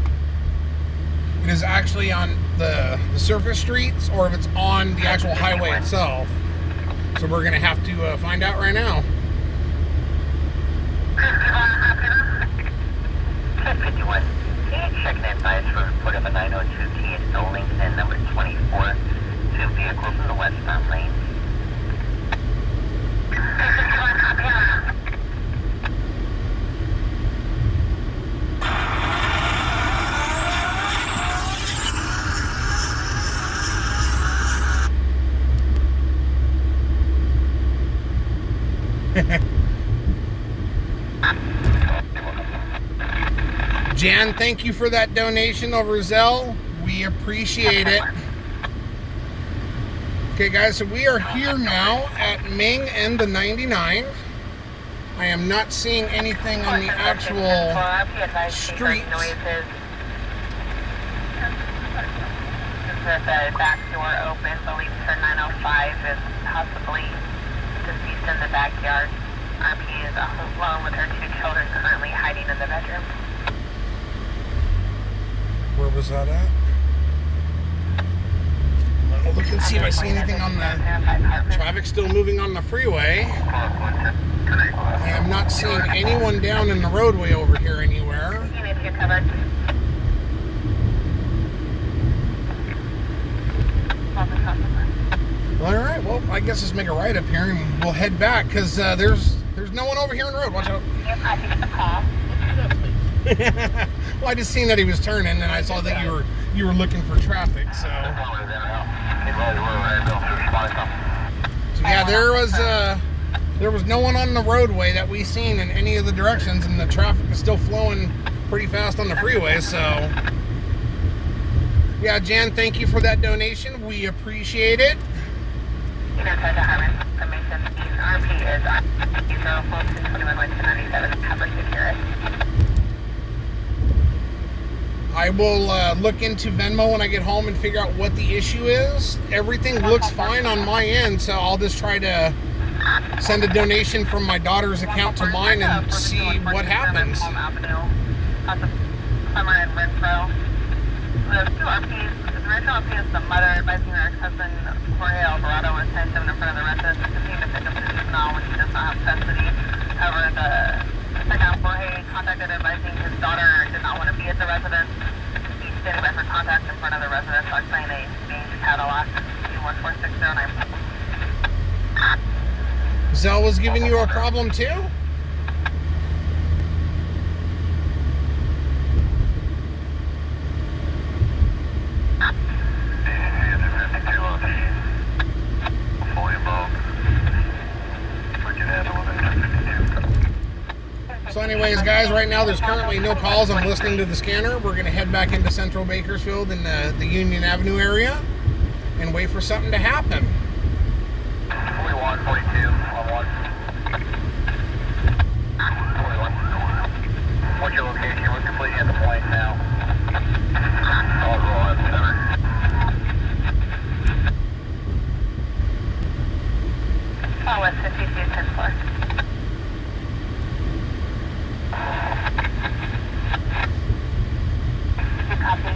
it is actually on the surface streets or if it's on the actual highway itself. So we're gonna have to find out right now. 1051. Check and advise for report of a 902 Kia Snow Lincoln number 24. Two vehicles in the westbound lane. Jan, thank you for that donation over Zelle. We appreciate it. Okay, guys, so we are here now at Ming and the 99. I am not seeing anything on the actual streets. The back door open, believe turn 905 is possibly deceased in the backyard. RP is alone with her two children currently hiding in the bedroom. Where was that at? I'm gonna look and see if I see anything on the traffic still moving on the freeway. I am not seeing anyone down in the roadway over here anywhere. If you're covered. All right, well, I guess let's make a right up here and we'll head back because there's no one over here on the road. Watch out. Yep, I think it's a call. Well, I just seen that he was turning, and I saw that you were looking for traffic. So yeah, there was no one on the roadway that we seen in any of the directions, and the traffic is still flowing pretty fast on the freeway. So yeah, Jan, thank you for that donation. We appreciate it. I will look into Venmo when I get home and figure out what the issue is. Everything looks fine on my end, so I'll just try to send a donation from my daughter's account to mine and see what happens. The two RPs, the original RP is the mother advising her ex-husband, Jorge Alvarado, was 10-7 in front of the residence to continue to pick up the juvenile when she does not have custody. However, the second Jorge contacted advising his daughter did not want to be at the residence. He standing by for contact in front of the residence, occupying a beige Cadillac 2146095. Zell was giving you a problem too? So anyways, guys, right now there's currently no calls. I'm listening to the scanner. We're going to head back into central Bakersfield in the Union Avenue area and wait for something to happen. 4142 on 1. 41. What's your location? We're completely at the point now. I'll roll at center. West 52-10-4. Copy.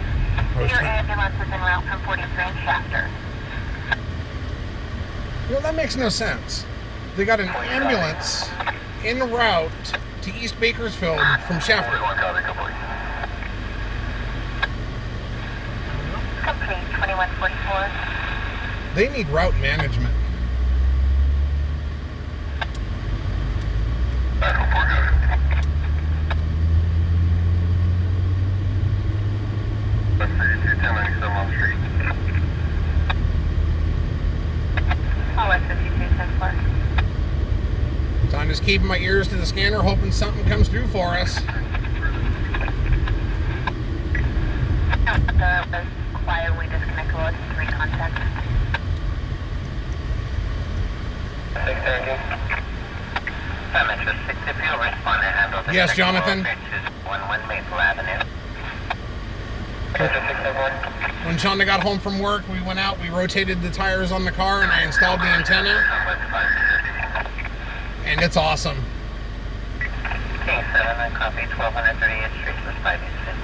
Your ambulance is en route from 43 and Shafter. You know, that makes no sense. They got an ambulance en route to East Bakersfield from Shafter. Complete 2144. They need route management. So I'm just keeping my ears to the scanner, hoping something comes through for us. The quietly disconnect will recontact. Yes, Jonathan. 11 Maple Avenue. When Shonda got home from work, we went out, we rotated the tires on the car, and I installed the antenna. And it's awesome. K7, I copy 1238th Street, was 586.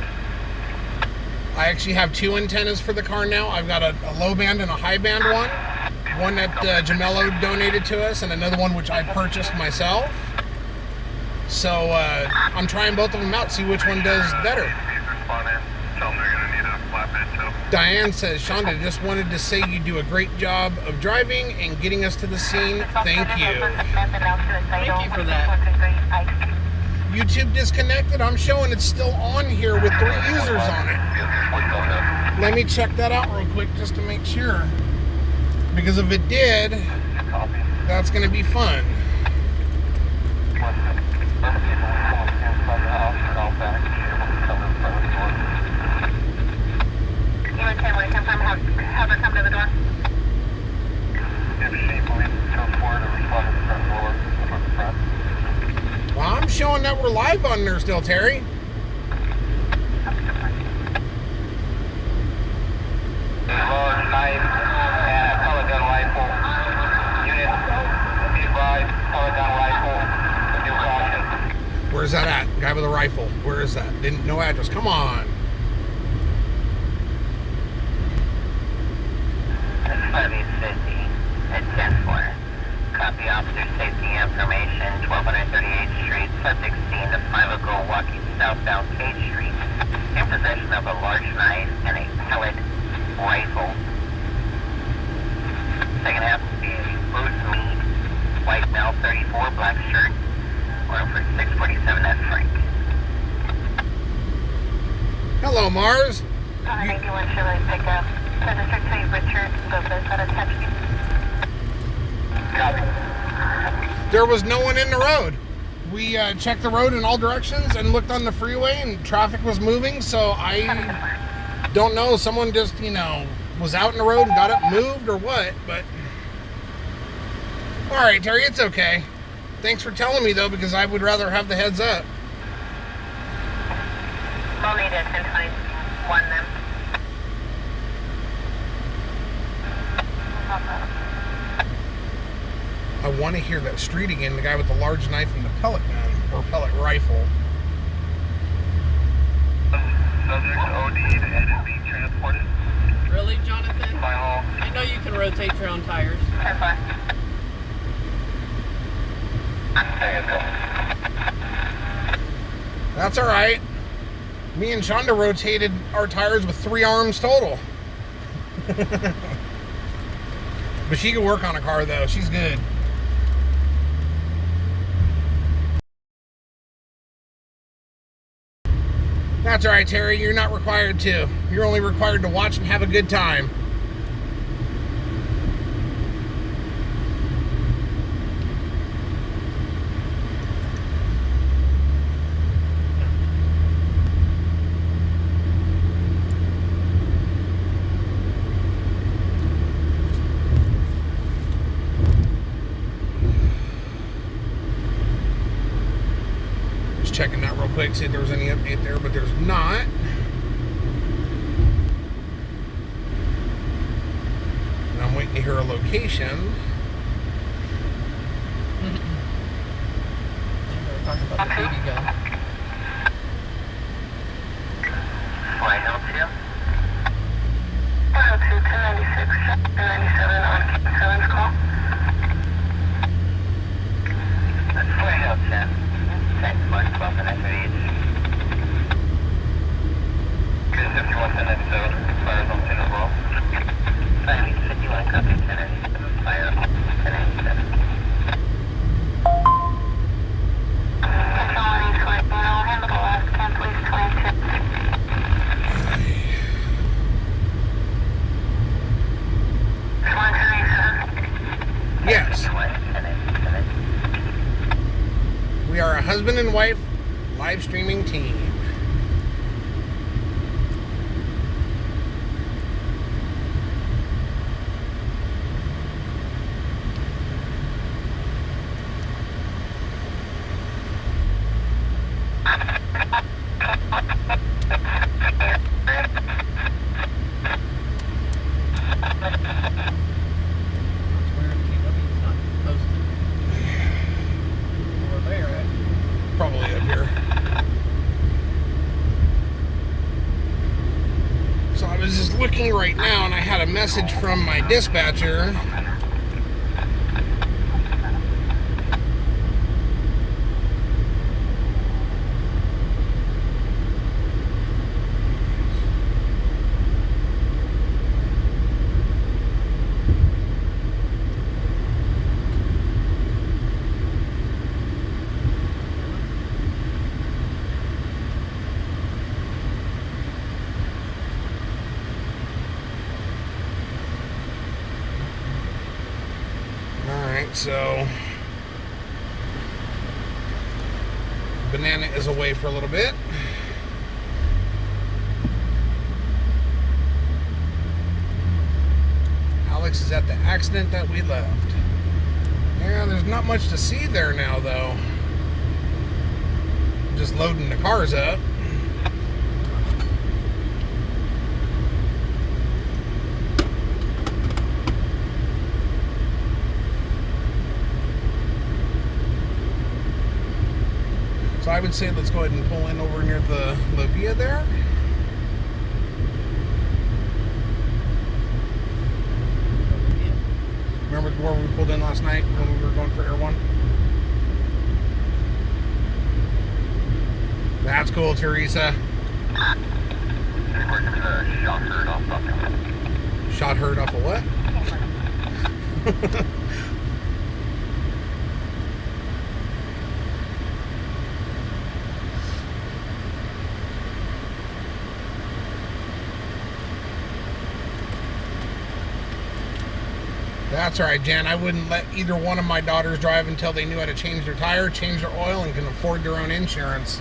I actually have two antennas for the car now. I've got a low band and a high band one. One that Jamello donated to us, and another one which I purchased myself. So I'm trying both of them out, see which one does better. Diane says, Shonda, just wanted to say you do a great job of driving and getting us to the scene. Thank you. Thank you for that. YouTube disconnected. I'm showing it's still on here with 3 users on it. Let me check that out real quick just to make sure. Because if it did, that's going to be fun. You and Tim, want to confirm have her come to the door? Well, I'm showing that we're live on there still, Terry. Large knife and pellet gun rifle. Unit, be advised, pellet gun rifle, due caution. Where's that at? Guy with a rifle. Where is that? No address. Come on. It's 550 at 10-4. Copy officer safety information, 1238th Street, subject seen to 5 ago walking southbound Cage Street in possession of a large knife and a pellet rifle. Second half will be Bruce Mead, white male, 34, black shirt, or for 647 F Frank. Hello, Mars. On an 81 Chevrolet pickup. For District 2, Richard, go for this out of touch. Copy. There was no one in the road. We checked the road in all directions and looked on the freeway, and traffic was moving, so I don't know. Someone just, was out in the road and got it moved or what, but... All right, Terry, it's okay. Thanks for telling me, though, because I would rather have the heads up. We'll need a 1021 then. I want to hear that street again, the guy with the large knife and the pellet gun, or pellet rifle. Subject OD'd and being transported. Really, Jonathan? By all. I know you can rotate your own tires. 10-5. That's all right. Me and Shonda rotated our tires with 3 arms total. But she can work on a car, though. She's good. That's all right, Terry. You're not required to. You're only required to watch and have a good time. Checking that real quick, see if there was any update there, but there's not. And I'm waiting to hear a location. Talk about the baby gun. Flight help you? 102 1096 97 on 7's call. That's flight help 10. Thanks, Mark. 12 and 38. Good 51 1097. Fires on 10 as well. 51 copy 1097. Fire on 1097. Facilities like no handle the last 10 please 22. Yes. We are a husband and wife live streaming team. was just looking right now, and I had a message from my dispatcher. So, Banana is away for a little bit. Alex is at the accident that we left. Yeah, there's not much to see there now, though. Just loading the cars up. So I would say let's go ahead and pull in over near the La Via there. Remember where we pulled in last night when we were going for Air One? That's cool, Teresa. Shot heard off of what? That's all right, Jan. I wouldn't let either one of my daughters drive until they knew how to change their tire, change their oil, and can afford their own insurance.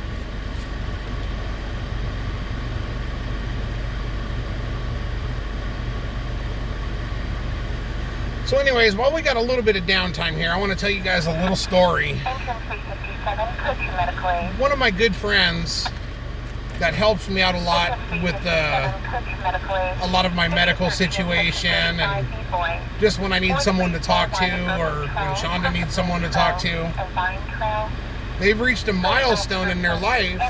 So anyways, while we got a little bit of downtime here, I want to tell you guys a little story. One of my good friends that helps me out a lot with a lot of my medical situation, and just when I need someone to talk to, or when Shonda needs someone to talk to. They've reached a milestone in their life,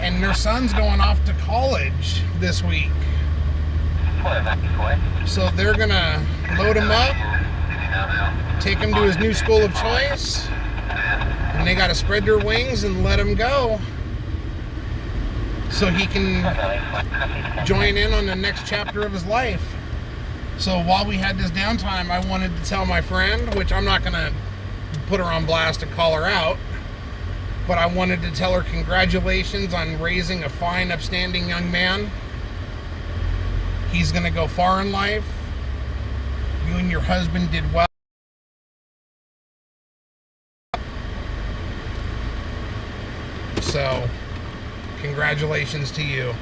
and their son's going off to college this week. So they're gonna load him up, take him to his new school of choice, and they gotta spread their wings and let him go, so he can join in on the next chapter of his life. So while we had this downtime, I wanted to tell my friend, which I'm not going to put her on blast and call her out, but I wanted to tell her congratulations on raising a fine, upstanding young man. He's going to go far in life. You and your husband did well. So, congratulations to you.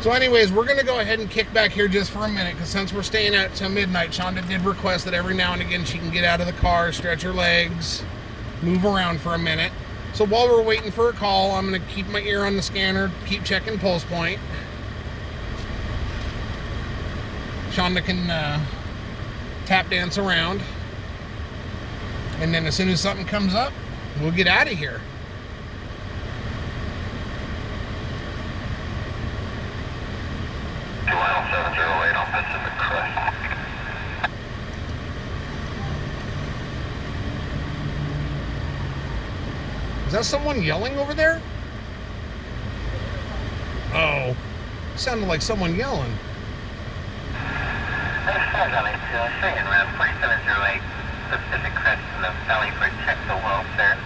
So anyways, we're going to go ahead and kick back here just for a minute, because since we're staying out till midnight, Shonda did request that every now and again she can get out of the car, stretch her legs, move around for a minute. So while we're waiting for a call, I'm going to keep my ear on the scanner, keep checking pulse point. Shonda can tap dance around. And then as soon as something comes up, we'll get out of here. Is that someone yelling over there? Oh, sounded like someone yelling. Pacific Crest in the Valley for check the well, sir.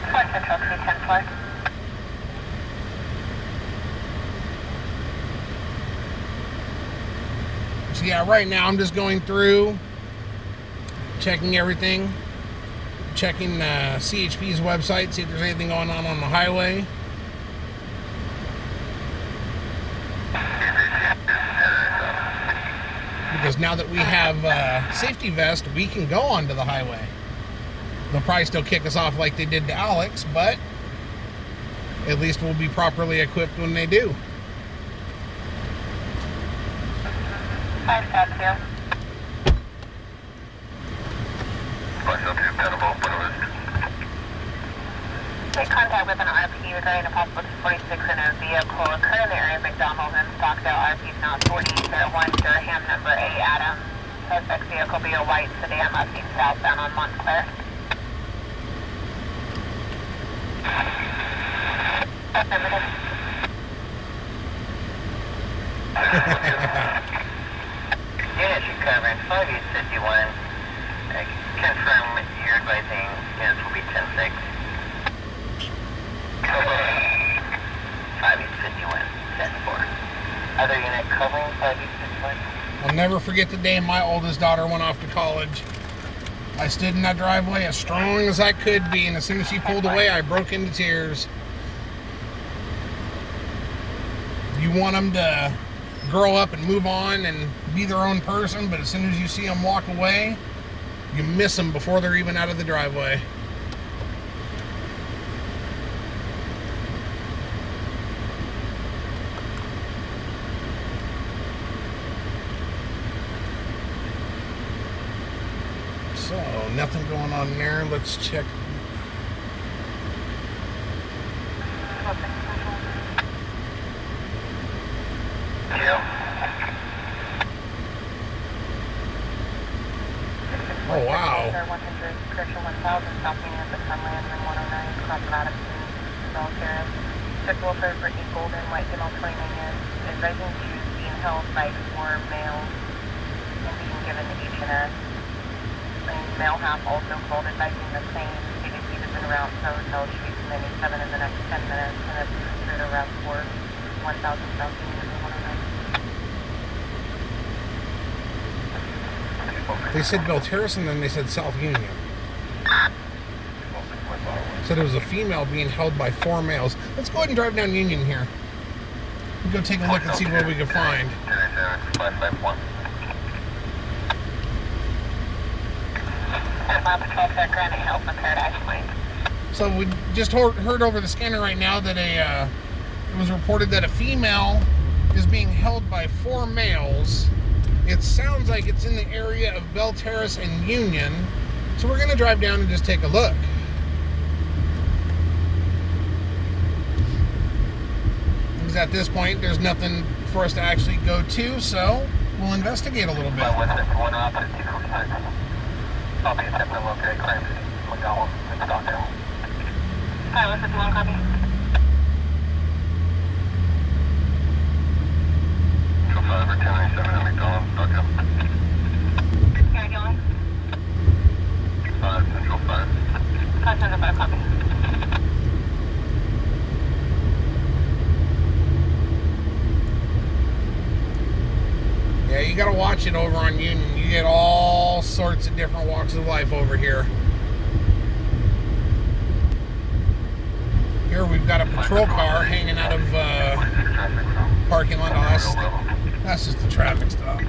Flight Central 310 Flight. So yeah, right now I'm just going through, checking everything, checking CHP's website, see if there's anything going on the highway. Because now that we have safety vest, we can go onto the highway. They'll probably still kick us off like they did to Alex, but at least we'll be properly equipped when they do. 5-2. regarding a possible 46 in a vehicle occurred in the area of McDonald's and Stockdale, RP not 4001 Durham, number 8 Adam. Suspect vehicle be a white sedan left southbound on Montclair. Affirmative. Unit should cover in 5 East 51. Confirm your advising units will be 10-6. 5 East 51, 10-4. Other unit covering 5 East 51. I'll never forget the day my oldest daughter went off to college. I stood in that driveway as strong as I could be, and as soon as she pulled away, I broke into tears. You want them to grow up and move on and be their own person, but as soon as you see them walk away, you miss them before they're even out of the driveway. So, nothing going on there. Let's check. Oh, wow. 100, Crucial 1000, stopping at the Sunland and 109, crossing out of Belterra. Check welfare for E Golden, white female 29 years. Advising shoes being held by 4 males and being given to each and a male half also called advising the same. Stated he is en route to Hotel Street 97 in the next 10 minutes and it's through the route for 1000 South Union and 109. They said Belterra, and then they said South Union. Said it was a female being held by 4 males. Let's go ahead and drive down Union here. We'll go take a look and see what we can find. So we just heard over the scanner right now that it was reported that a female is being held by 4 males. It sounds like it's in the area of Bell Terrace and Union. So we're going to drive down and just take a look. Because at this point, there's nothing for us to actually go to, so we'll investigate a little bit. I'll be attempting to locate crime scene, McDonald's, and Stockdale. Pilot 51, copy. Central 5 or 1097 at McDonald's, Stockdale. Here, Gilly. 5, Central 5. 5, Central 5, copy. Yeah, you gotta watch it over on Union. You get all sorts of different walks of life over here. Here we've got a patrol car hanging out of parking lot. Oh, that's just the traffic stop.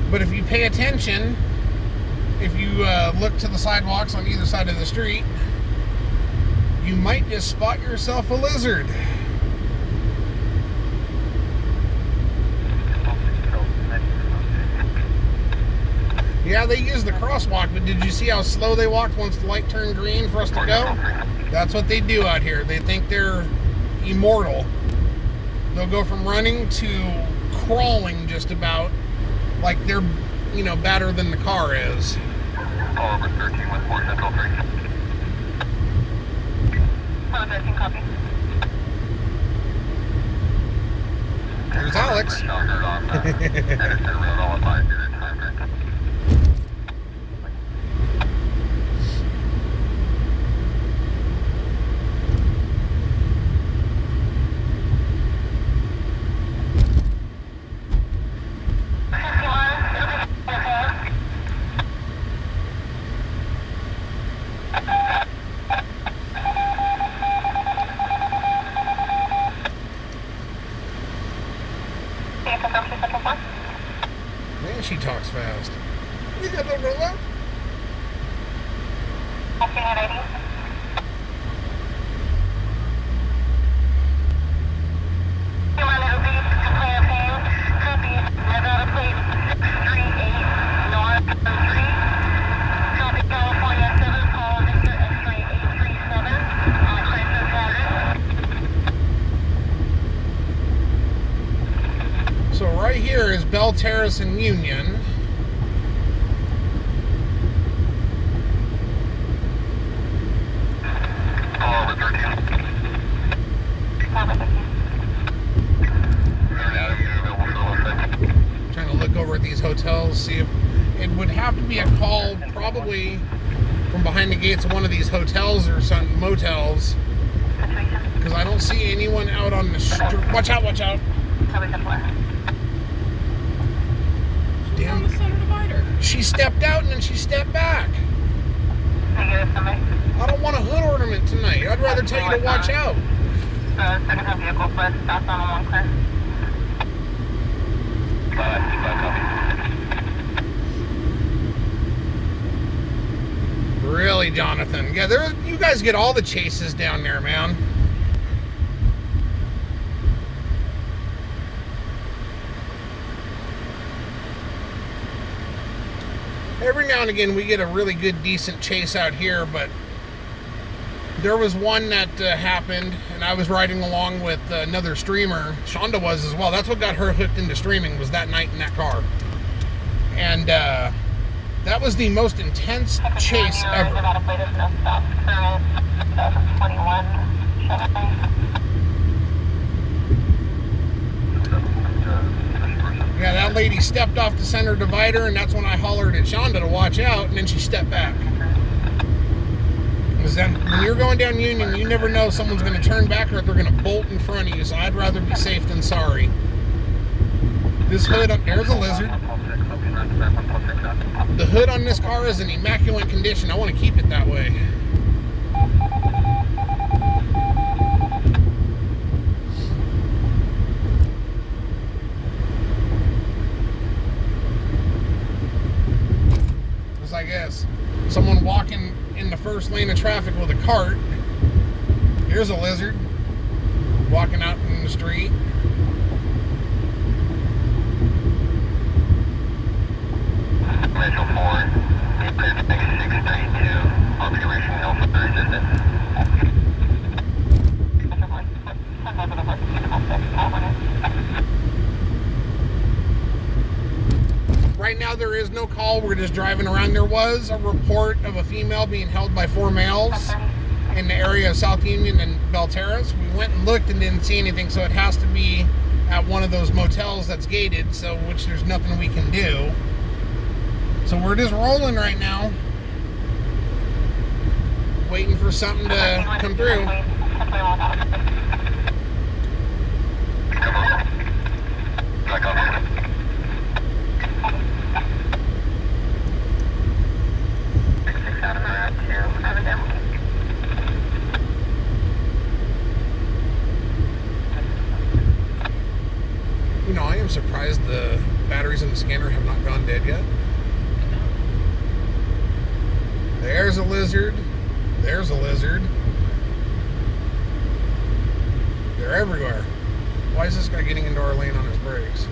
But if you pay attention, if you look to the sidewalks on either side of the street, you might just spot yourself a lizard. Yeah, they used the crosswalk, but did you see how slow they walked once the light turned green for us to go? That's what they do out here. They think they're immortal. They'll go from running to crawling just about like they're, you know, better than the car is. Call over 1314 Central 3. Hello, 13, copy. There's Alex. Man, she talks fast. You got that roll out? California Terrace and Union. Trying to look over at these hotels, see if it would have to be a call probably from behind the gates of one of these hotels or some motels, because I don't see anyone out on the street. Watch out, watch out. Damn. On the center divider. She stepped out and then she stepped back. I don't want a hood ornament tonight. I'd rather tell you to watch out. Really, Jonathan? Yeah, you guys get all the chases down there, man. Every now and again we get a really good, decent chase out here, but there was one that happened, and I was riding along with another streamer. Shonda was as well. That's what got her hooked into streaming, was that night in that car. And that was the most intense chase ever. Yeah, that lady stepped off the center divider, and that's when I hollered at Shonda to watch out, and then she stepped back. Because then, when you're going down Union, you never know if someone's going to turn back or if they're going to bolt in front of you, so I'd rather be safe than sorry. This hood, there's a lizard. The hood on this car is in immaculate condition. I want to keep it that way. I guess someone walking in the first lane of traffic with a cart. Here's a lizard walking out in the street. Metro 4, clear to 632, observation no further assistance. Right now there is no call, we're just driving around. There was a report of a female being held by 4 males in the area of South Union and Bell Terrace. We went and looked and didn't see anything, so it has to be at one of those motels that's gated, so which there's nothing we can do. So we're just rolling right now, waiting for something to come through. You know, I am surprised the batteries in the scanner have not gone dead yet. There's a lizard. There's a lizard. They're everywhere. Why is this guy getting into our lane on his brakes?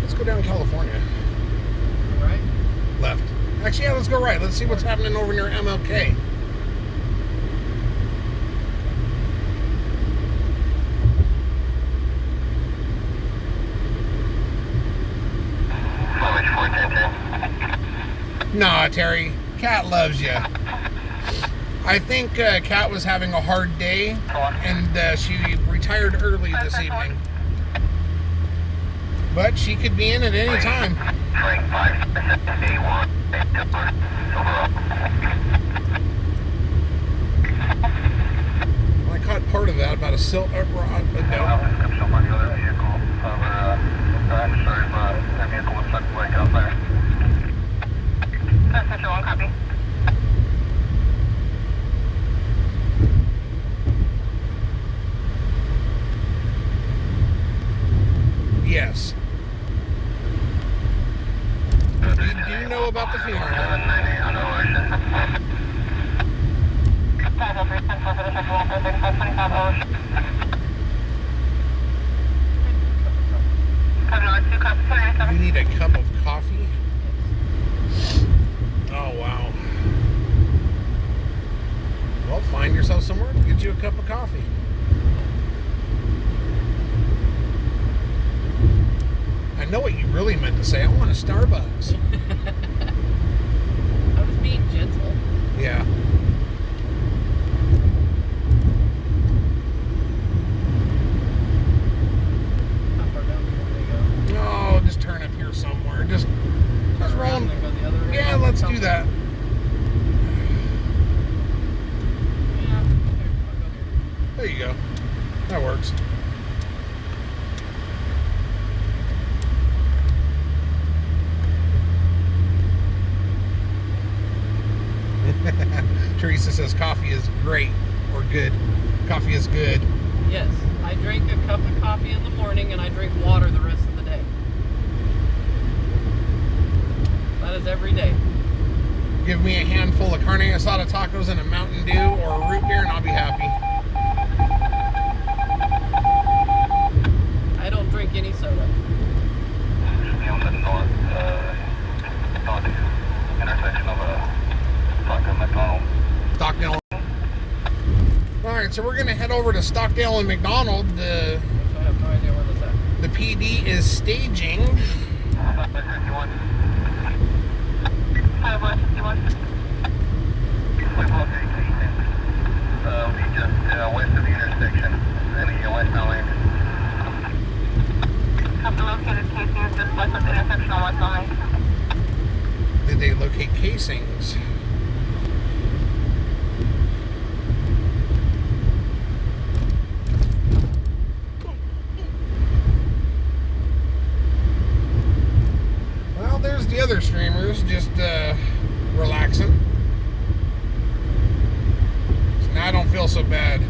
Let's go down California. Right? Left. Actually, yeah, let's go right. Let's see what's happening over near MLK. Nah, Terry. Kat loves you. I think Kat was having a hard day, and she retired early this evening. But she could be in at any time. Well, I caught part of that about a silver. Copy. Yes. We do know about the funeral. 2, copy, 1097. You need a cup of coffee? Oh, wow. Well, find yourself somewhere to get you a cup of coffee. I know what you really meant to say. I want a Starbucks. I was being gentle. Yeah. How far down do you want me to go? Oh, just turn up here somewhere. Just roll. And then go the other way? Yeah, let's do that. Yeah, here, I'll go here. There you go. That works. Teresa says coffee is great or good. Coffee is good. Yes, I drink a cup of coffee in the morning and I drink water the rest of the day. That is every day. Give me a handful of carne asada tacos and a Mountain Dew or a root beer and I'll be happy. I don't drink any soda. Should be on the north intersection of Stockton McDonald. Stockdale. Alright, so we're going to head over to Stockdale and McDonald. Which I have no idea where that's at. The PD is staging. 51. 51. We've located Casing. We'll be just west of the intersection. Any westbound lane. Copy, located casing is just west of the intersection on westbound lane. Did they locate casings? Well, there's the other streamers just relaxing. So now I don't feel so bad.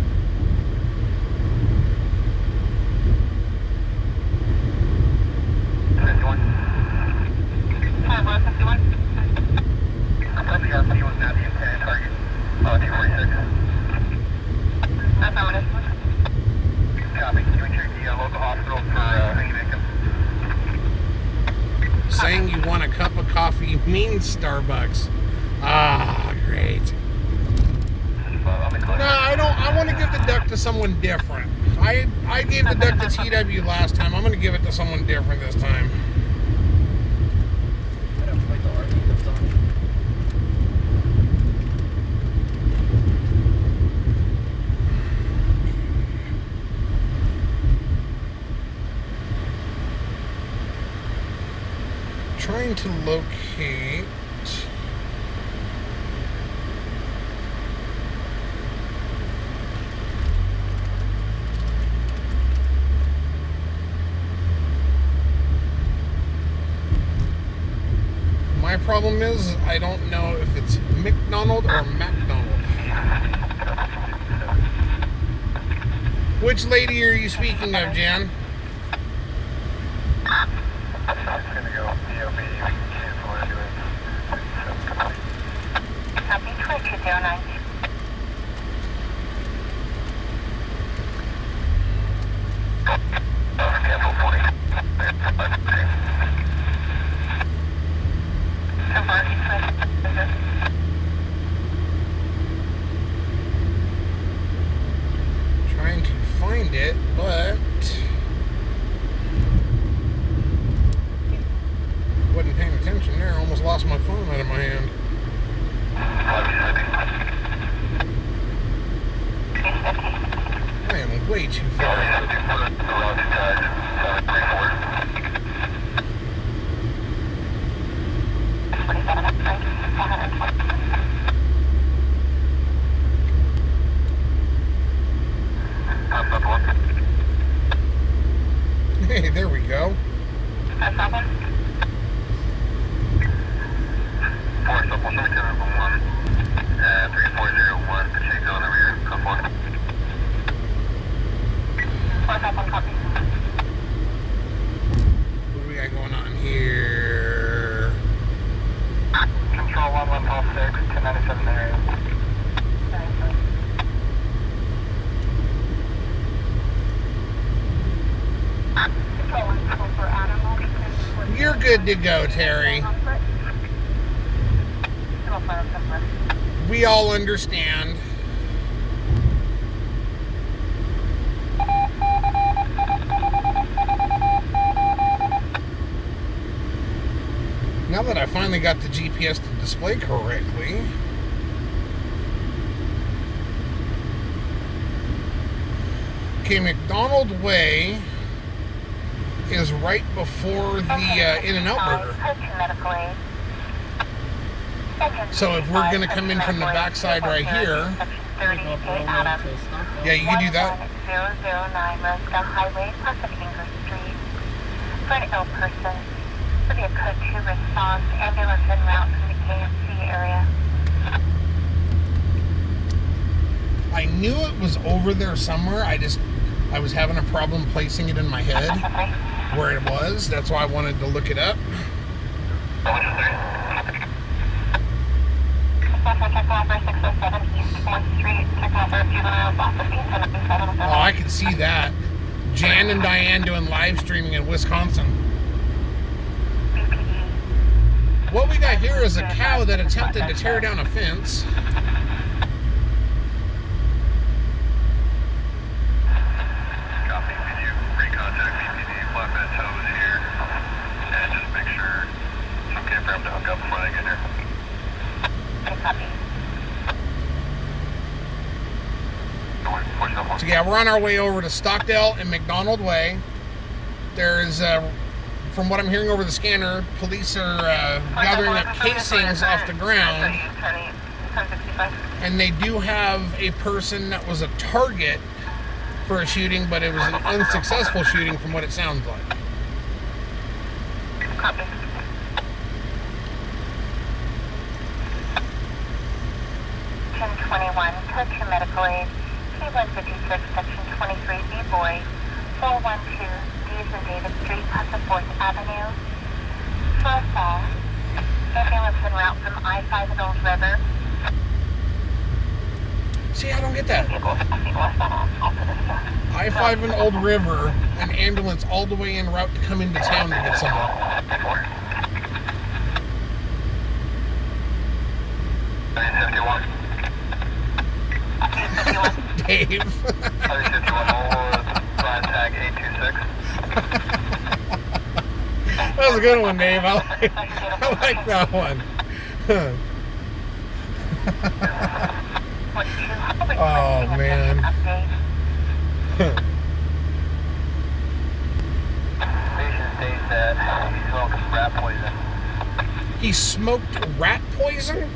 RP was not the intended target. 246. Affirmative. Copy. Can we check the local hospital for any victims? Saying you want a cup of coffee means Starbucks. Ah, great. No, I don't. I want to give the duck to someone different. I gave the duck to TW last time. I'm going to give it to someone different this time. I don't wait till RP comes on. Trying to locate. My problem is I don't know if it's McDonald or McDonald. Which lady are you speaking of, Jan? It's gonna go DOB, cancel ambulance. Copy, 2209. Cancel 40. Trying to find it, but wasn't paying attention there. Almost lost my phone out of my hand. I am way too far. Hey, there we go. No problem. Force up 13711, 3401, Pacheco in the rear, come on. Force up on copy. What do we got going on here? Control 1106, 1097 area. Control 1 for Adam, good to go, Terry. We all understand. Now that I finally got the GPS to display correctly. Okay, McDonald Way is right before the In-N-Out Burger. So if we're going to come in from the backside right here, yeah, you can do that. 009 Rosedale Highway, Pacifinger Street. For an ill person, will be a code 2 response, ambulance en route from the KFC area. I knew it was over there somewhere. I was having a problem placing it in my head where it was. That's why I wanted to look it up. Oh, I can see that. Jan and Diane doing live streaming in Wisconsin. What we got here is a cow that attempted to tear down a fence. Copy. Can you recontact BPD flatbed tows here and just make sure it's okay for him to hook up before they get here? So yeah, we're on our way over to Stockdale and McDonald Way. There's, from what I'm hearing over the scanner, police are gathering up casings off the ground. And they do have a person that was a target for a shooting, but it was an unsuccessful shooting from what it sounds like. Copy. Code 2 medical aid, P156, section 23B boy, 412 D's and David Street, Pacific Avenue. For a fall, ambulance en route from I-5 and Old River. See, I don't get that. I-5 and Old River, an ambulance all the way en route to come into town to get someone. Dave. That was a good one, Dave. I like that one. Oh, man. Patient states that he smoked rat poison. He smoked rat poison?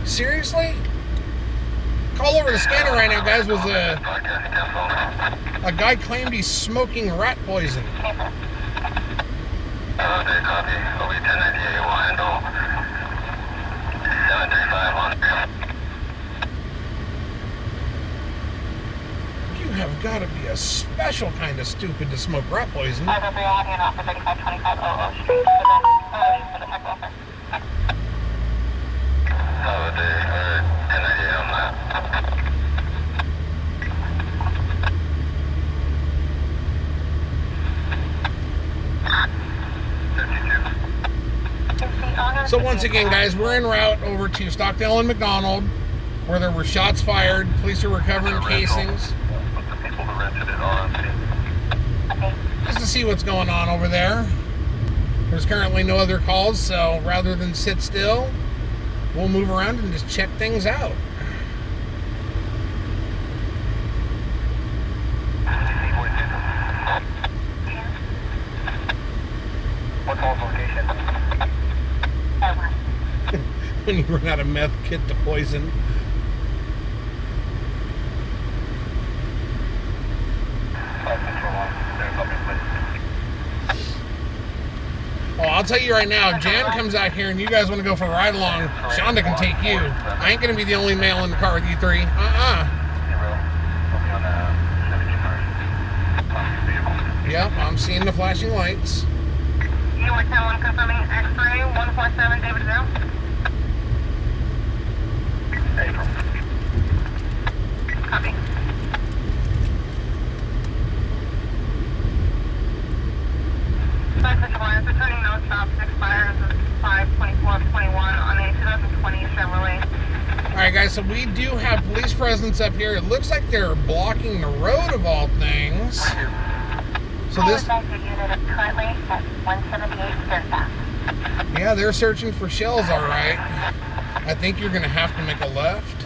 Seriously? Call over the scanner right now, guys. Was a guy claimed he's smoking rat poison. They copy. OB 1098 will handle 735 on. You have got to be a special kind of stupid to smoke rat poison. So once again, guys, we're en route over to Stockdale and McDonald, where there were shots fired. Police are recovering casings. The people who rented it are on scene. Just to see what's going on over there. There's currently no other calls, so rather than sit still, we'll move around and just check things out. What's all location? When you run out of meth kit to poison. Oh, I'll tell you right now, if Jan comes out here and you guys want to go for a ride along, Shonda can take you. I ain't going to be the only male in the car with you three. Yep, I'm seeing the flashing lights. You were telling confirming X-ray 147 David 0. April. Copy. so we do have police presence up here. It looks like they're blocking the road of all things. So this, currently at 178 Fairfax. yeah, they're searching for shells, all right. I think you're gonna have to make a left.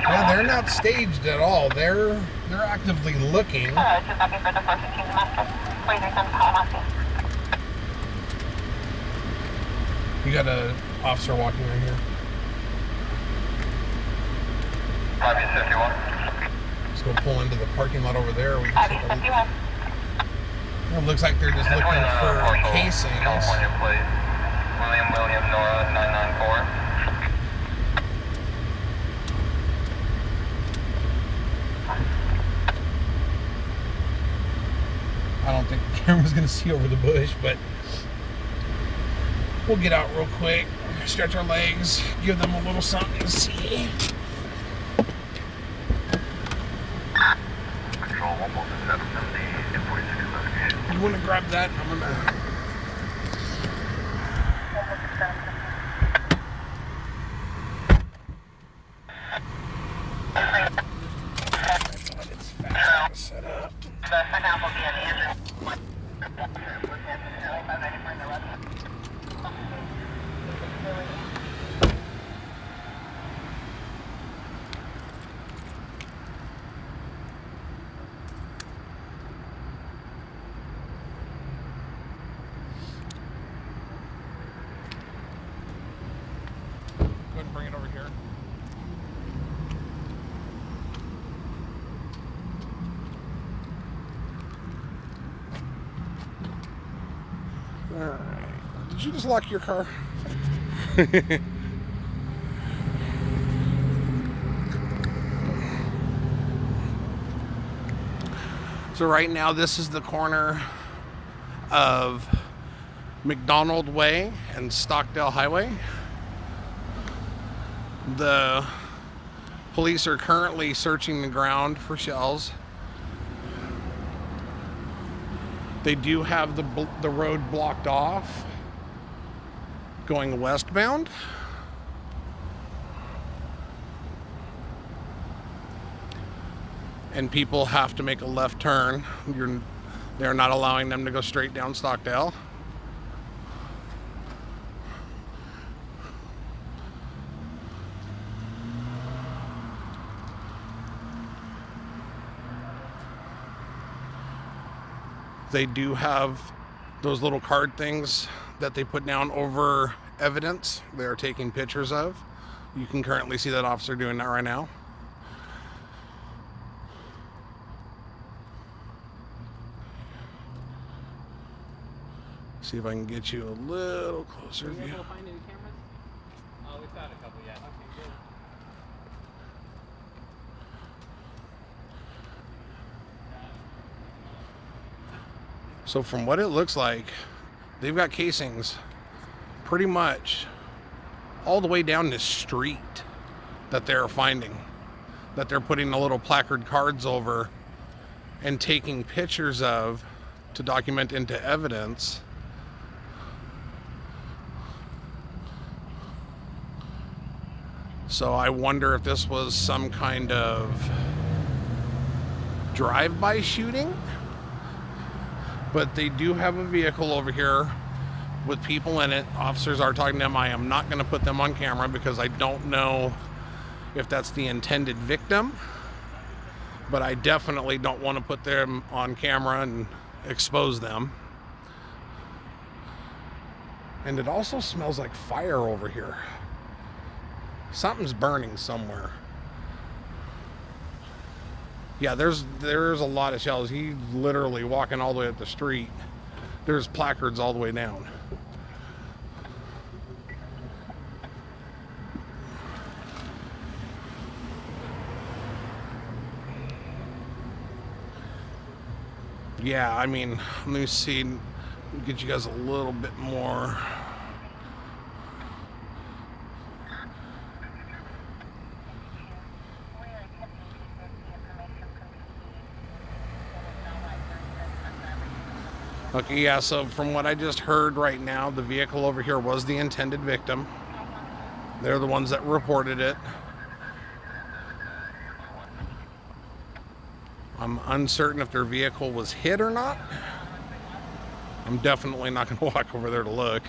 Yeah, they're not staged at all. They're actively looking. You got an officer walking right here. 51. Let's go pull into the parking lot over there. We can take a look. It looks like they're just looking for casings. California plate. William Nora 994. I don't think the camera's gonna see over the bush, but we'll get out real quick, stretch our legs, give them a little something to see. Control 117 from the 46 investigation. You wanna grab that? I'm gonna... It's fast to set up. The second half will be an Andrew. Go ahead and bring it over here. Alright. Did you just lock your car? So right now this is the corner of McDonald Way and Stockdale Highway. The police are currently searching the ground for shells. They do have the road blocked off going westbound. And people have to make a left turn. They're not allowing them to go straight down Stockdale. They do have those little card things that they put down over evidence they're taking pictures of. You can currently see that officer doing that right now. See if I can get you a little closer view. Find any cameras? Oh, we found a couple, yeah. Okay, good. So from what it looks like, they've got casings pretty much all the way down this street that they're finding, that they're putting the little placard cards over and taking pictures of to document into evidence. So I wonder if this was some kind of drive-by shooting. But they do have a vehicle over here with people in it. Officers are talking to them. I am not going to put them on camera because I don't know if that's the intended victim. But I definitely don't want to put them on camera and expose them. And it also smells like fire over here. Something's burning somewhere. Yeah, there's a lot of shells. He's literally walking all the way up the street. There's placards all the way down. Yeah, I mean, let me see, get you guys a little bit more. Okay, yeah, so from what I just heard right now, the vehicle over here was the intended victim. They're the ones that reported it. I'm uncertain if their vehicle was hit or not. I'm definitely not going to walk over there to look.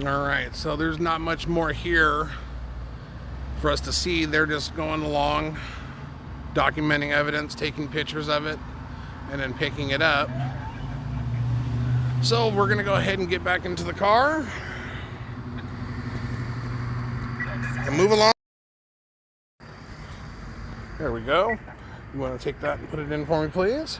All right, so there's not much more here for us to see. They're just going along, documenting evidence, taking pictures of it, and then picking it up. So we're gonna go ahead and get back into the car and move along. There we go. You want to take that and put it in for me, please?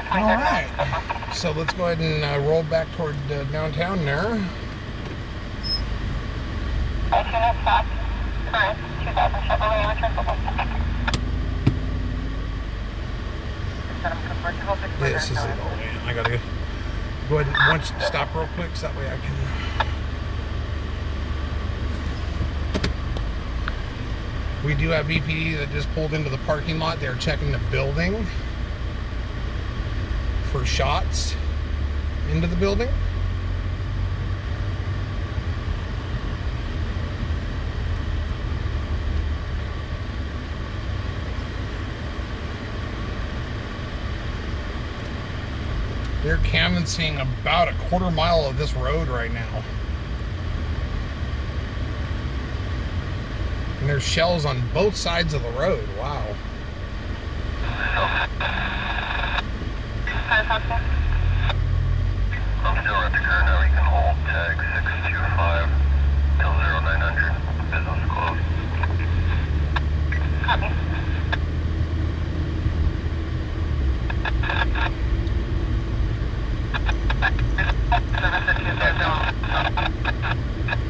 All right, so let's go ahead and roll back toward downtown there. This is it. Oh man, I gotta go ahead and once stop real quick so that way I can. We do have BPD that just pulled into the parking lot. They're checking the building for shots into the building. They're canvassing about a quarter mile of this road right now. And there's shells on both sides of the road. Wow. I'm still at the car now. You can hold tag 625 till 0900. Business closed. Copy.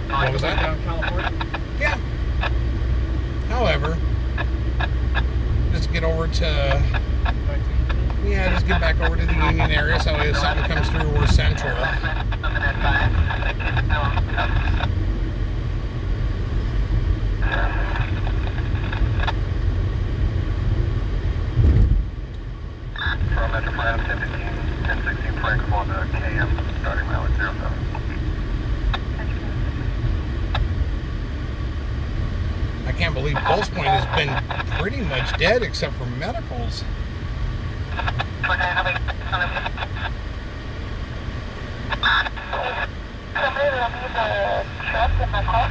What was that? Down California? Yeah. However, just get over to, yeah, just get back over to the Union area so if something comes through, we're central. From Metro Plan 1016 Frank on the KM, starting mileage 07. I can't believe Pulse Point has been pretty much dead except for medicals. Somebody will leave the truck in my car.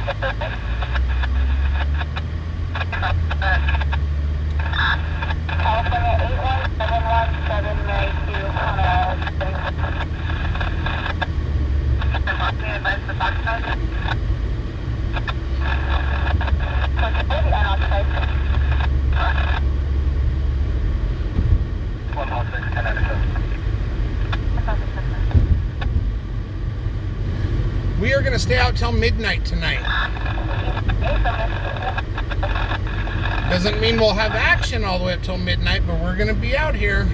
California 8171792 on a... Be advised the box code. So it's maybe unoccupied. 116 1097. We are going to stay out till midnight tonight. Doesn't mean we'll have action all the way up till midnight, but we're going to be out here.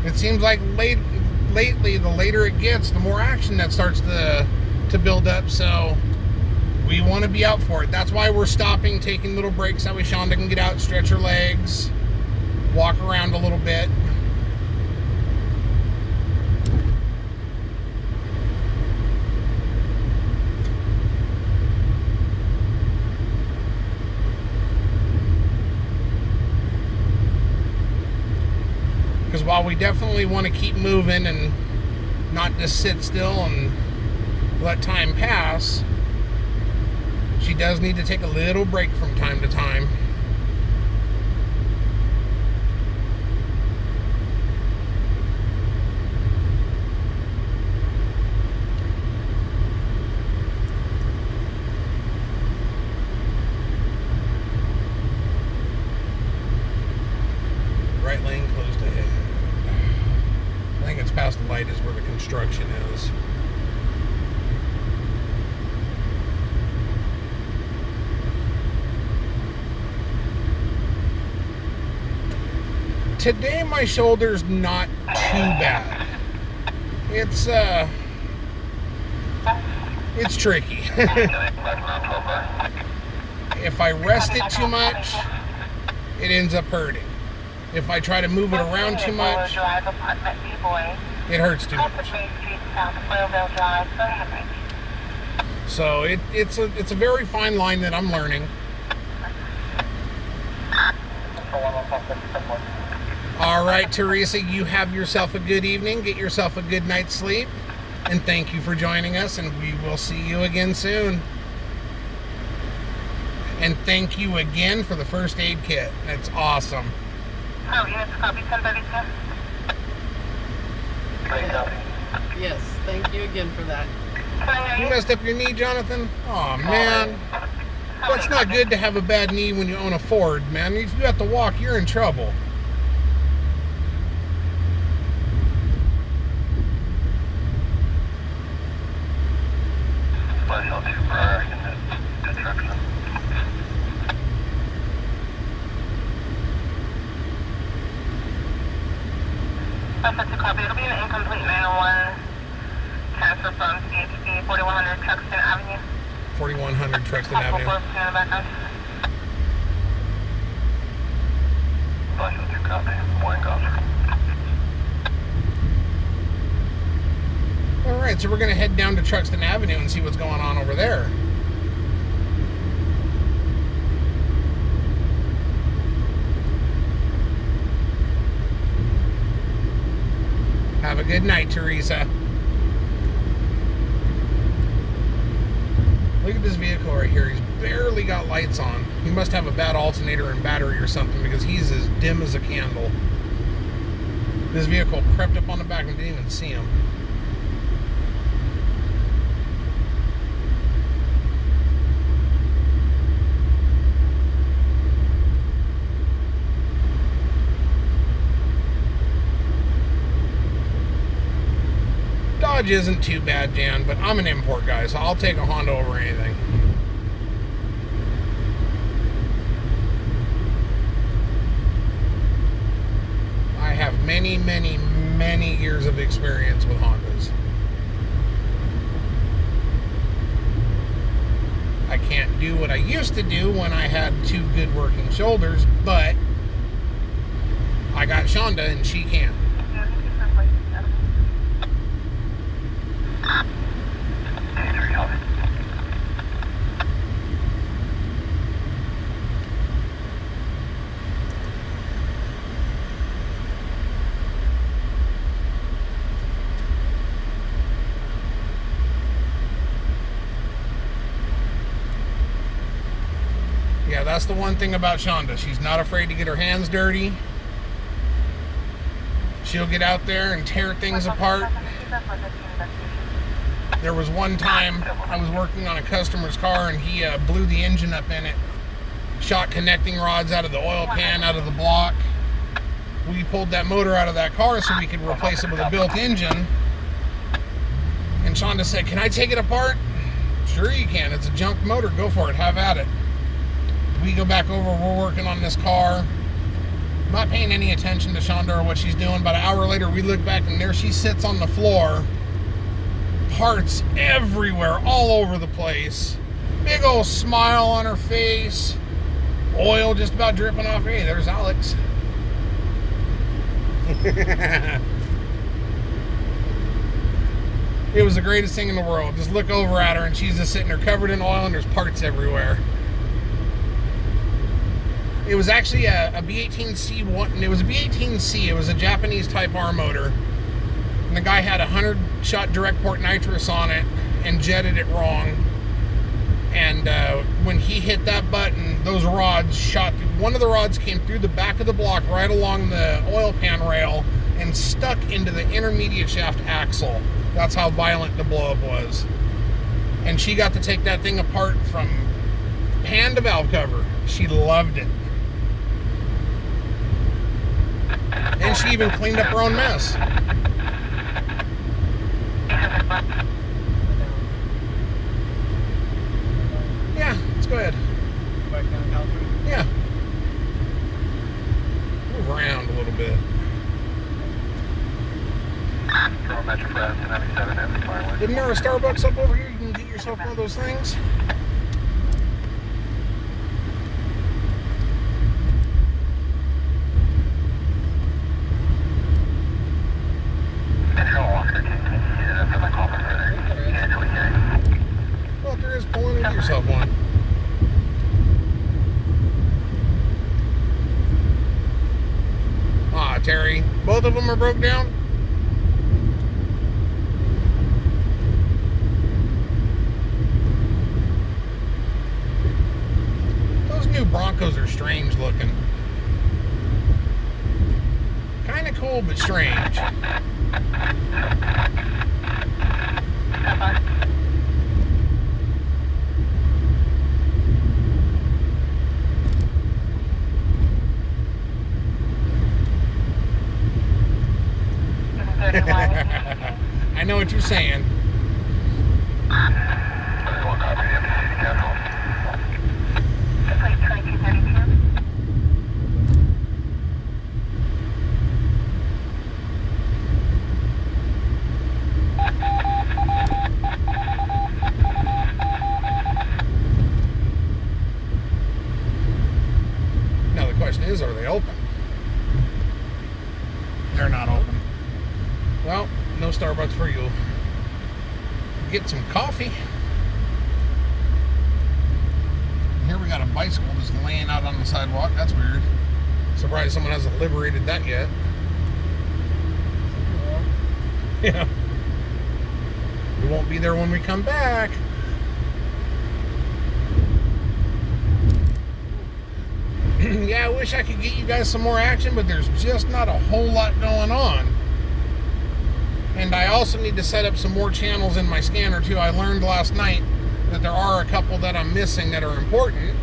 It seems like lately, the later it gets, the more action that starts to build up, so we want to be out for it. That's why we're stopping, taking little breaks. That way Shonda can get out, stretch her legs, walk around a little bit. while we definitely want to keep moving and not just sit still and let time pass, she does need to take a little break from time to time. Right lane closed ahead. I think it's past the light is where the construction is. Today my shoulder's not too bad. It's tricky. If I rest it too much, it ends up hurting. If I try to move it around too much, it hurts too much. So it's a very fine line that I'm learning. All right, Teresa, you have yourself a good evening. Get yourself a good night's sleep. And thank you for joining us, and we will see you again soon. And thank you again for the first aid kit. That's awesome. Oh, units copy 1032. Great copy. Yes, thank you again for that. Can I hear You you? messed up your knee, Jonathan? Oh, man. Well, it's not good to have a bad knee when you own a Ford, man. If you have to walk, you're in trouble. Special 2 prior unit construction. Special 2 copy. It'll be an incomplete 901 transfer from CHP 4100 Truxton Avenue. 4100 Truxton Avenue. In the background. Special 2 copy. Morning, officer. All right, so we're going to head down to Truxton Avenue and see what's going on over there. Have a good night, Teresa. Look at this vehicle right here. He's barely got lights on. He must have a bad alternator and battery or something because he's as dim as a candle. This vehicle crept up on the back and didn't even see him. Dodge isn't too bad, Jan, but I'm an import guy, so I'll take a Honda over anything. I have many, many, many years of experience with Hondas. I can't do what I used to do when I had 2 good working shoulders, but I got Shonda and she can. Yeah, that's the one thing about Shonda. She's not afraid to get her hands dirty. She'll get out there and tear things apart. There was one time I was working on a customer's car and he blew the engine up in it. Shot connecting rods out of the oil pan, out of the block. We pulled that motor out of that car so we could replace it with a built engine. And Shonda said, "Can I take it apart?" "Sure you can. It's a junk motor. Go for it. Have at it." We go back over. We're working on this car. Not paying any attention to Shonda or what she's doing. About an hour later, we look back and there she sits on the floor. Parts everywhere, all over the place. Big old smile on her face. Oil just about dripping off. Hey, there's Alex. It was the greatest thing in the world. Just look over at her and she's just sitting there covered in oil and there's parts everywhere. It was actually a B18C one. It was a B18C. It was a Japanese Type R motor. And the guy had a 100-shot direct port nitrous on it and jetted it wrong. And when he hit that button, those rods shot. One of the rods came through the back of the block right along the oil pan rail and stuck into the intermediate shaft axle. That's how violent the blowup was. And she got to take that thing apart from pan to valve cover. She loved it. And she even cleaned up her own mess. Yeah, let's go ahead. Back down Calgary. Yeah. Move around a little bit. From Metro France 97 and the Fireway. Isn't there a Starbucks up over here? You can get yourself one of those things. Control Oscar 2, can you see that from the call further? Yeah, 29. Well, if there is, pull in and get yourself one. Ah, Terry, both of them are broke down? Those new Broncos are strange looking. Kind of cool, but strange. I know what you're saying. 31 copy, MTC to Capital. Plate 2232. Now the question is, are they open? They're not open. Well, no Starbucks for you. Get some coffee. Here we got a bicycle just laying out on the sidewalk. That's weird. Surprised someone hasn't liberated that yet. Yeah. We won't be there when we come back. Yeah, I wish I could get you guys some more action, but there's just not a whole lot going on. And I also need to set up some more channels in my scanner too. I learned last night that there are a couple that I'm missing that are important.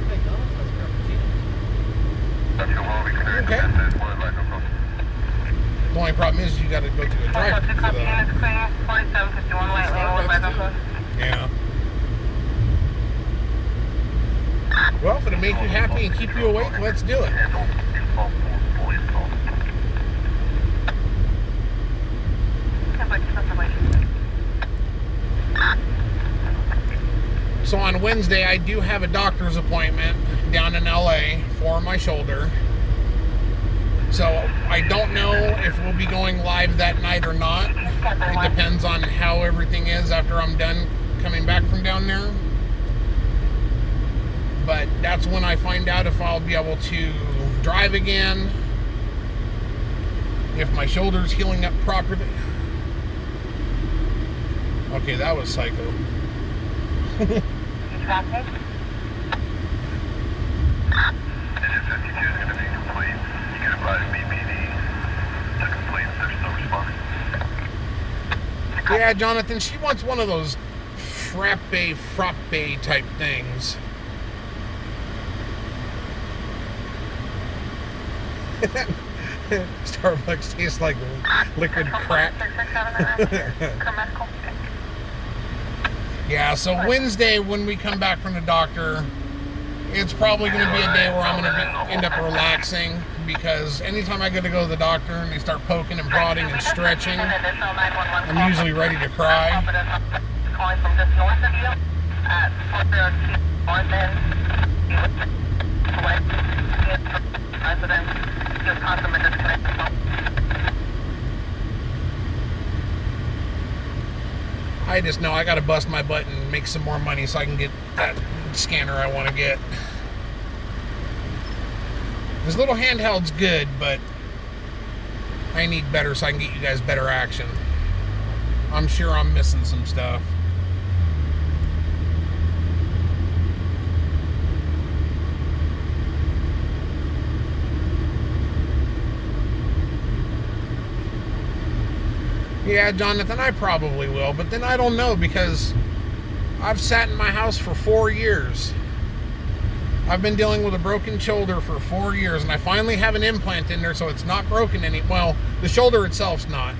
McDonald's has frappuccinos. That's your will be cleared. Okay. That's it. One microphone. The only problem is you got to go to the drive-thru for Copy, that. units clear. 4751 light label with microphone. Yeah. Well, if it'll make you happy and keep you awake, let's do it. Handle, install, fully installed. So on Wednesday, I do have a doctor's appointment down in LA for my shoulder. So I don't know if we'll be going live that night or not. It depends on how everything is after I'm done coming back from down there. But that's when I find out if I'll be able to drive again, if my shoulder's healing up properly. Okay, that was psycho. Engine 52 is going to be complete. You can advise BPD to complete if they're still responding. Yeah, Jonathan, she wants one of those frappe type things. Starbucks tastes like liquid crack. Yeah, so Wednesday when we come back from the doctor, it's probably going to be a day where I'm going to end up relaxing, because anytime I get to go to the doctor and they start poking and prodding and stretching, I'm usually ready to cry. Calling from just north of you at 402 north end. Residents. Just confirm a disconnect. I just know I got to bust my butt and make some more money so I can get that scanner I want to get. This little handheld's good, but I need better so I can get you guys better action. I'm sure I'm missing some stuff. Yeah, Jonathan, I probably will, but then I don't know because I've sat in my house for 4 years. I've been dealing with a broken shoulder for 4 years, and I finally have an implant in there, so it's not broken well, the shoulder itself's not.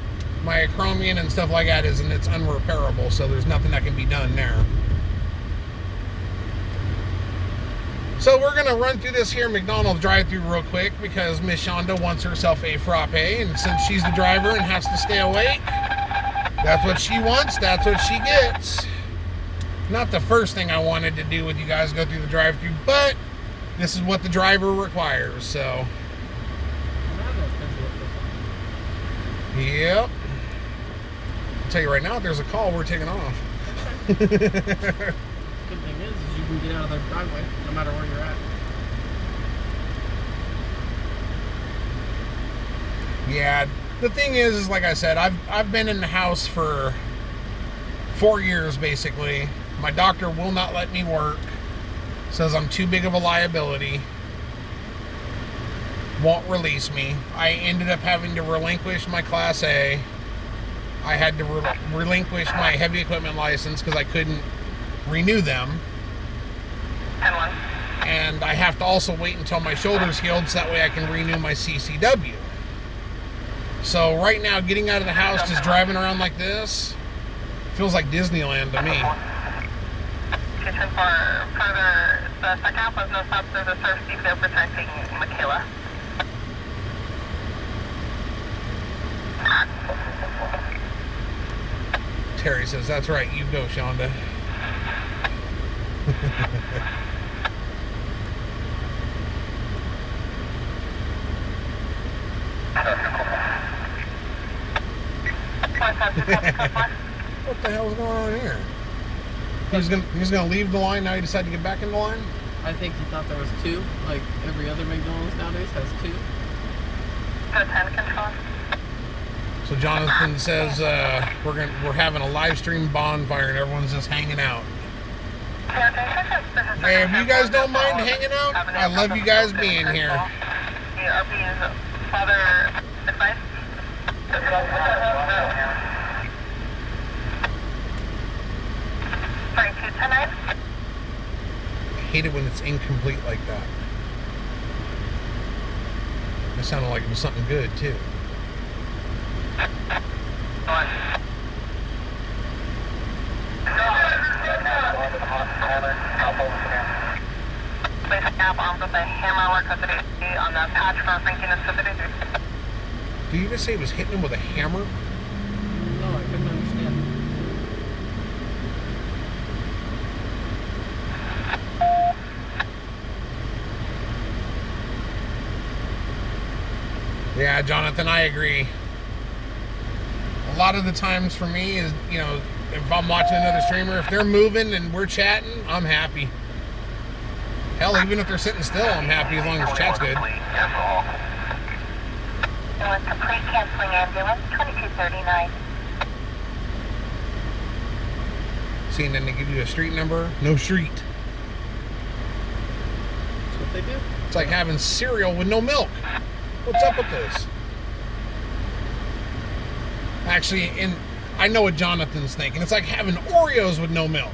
My acromion and stuff like that is, and it's unrepairable, so there's nothing that can be done there. So we're going to run through this here McDonald's drive-thru real quick because Miss Shonda wants herself a frappe, and since she's the driver and has to stay awake, that's what she wants, that's what she gets. Not the first thing I wanted to do with you guys, go through the drive-thru, but this is what the driver requires, so. Yep. I'll tell you right now, if there's a call, we're taking off. Good thing is you can get out of the driveway no matter where you're at. Yeah, the thing is like I said, I've been in the house for 4 years basically. My doctor will not let me work. Says I'm too big of a liability. Won't release me. I ended up having to relinquish my Class A. I had to relinquish my heavy equipment license because I couldn't renew them. And I have to also wait until my shoulder's healed so that way I can renew my CCW. So right now, getting out of the house, just driving around like this, feels like Disneyland to me. Kitchen for further, the second half was no stop through the surf deep there protecting Michaela. Terry says, that's right, you go, Shonda. What the hell's going on here? He's gonna leave the line, now he decided to get back in the line? I think he thought there was two, like every other McDonald's nowadays has two. Good 10 control. So Jonathan says we're having a live stream bonfire and everyone's just hanging out. Hey, if you guys don't mind hanging out, I love you guys being here. ERP's father advice. Sorry, 210. I hate it when it's incomplete like that. That sounded like it was something good too. Basic app armed with a hammer work on the patch for Frankie and City. Did you just say he was hitting him with a hammer? No, I couldn't understand. Yeah, Jonathan, I agree. A lot of the times for me is, you know, if I'm watching another streamer, if they're moving and we're chatting, I'm happy. Hell, even if they're sitting still, I'm happy as long as chat's good. It was a pre-canceling ambulance, 2239. See, and then they give you a street number. No street. That's what they do. It's like having cereal with no milk. What's up with this? Actually, I know what Jonathan's thinking. It's like having Oreos with no milk.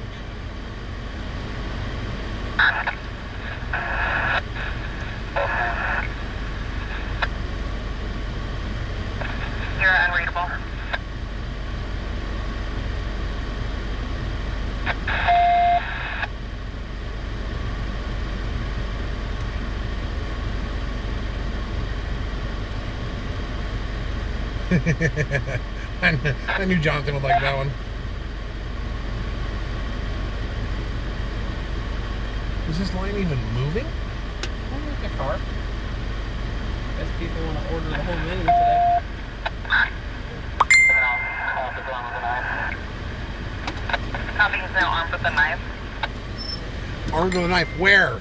You're unreadable. I knew Jonathan would like that one. Is this line even moving? I like the car. Guess people want to order the whole menu today. Copy is now armed with a knife. Armed with a knife. Where?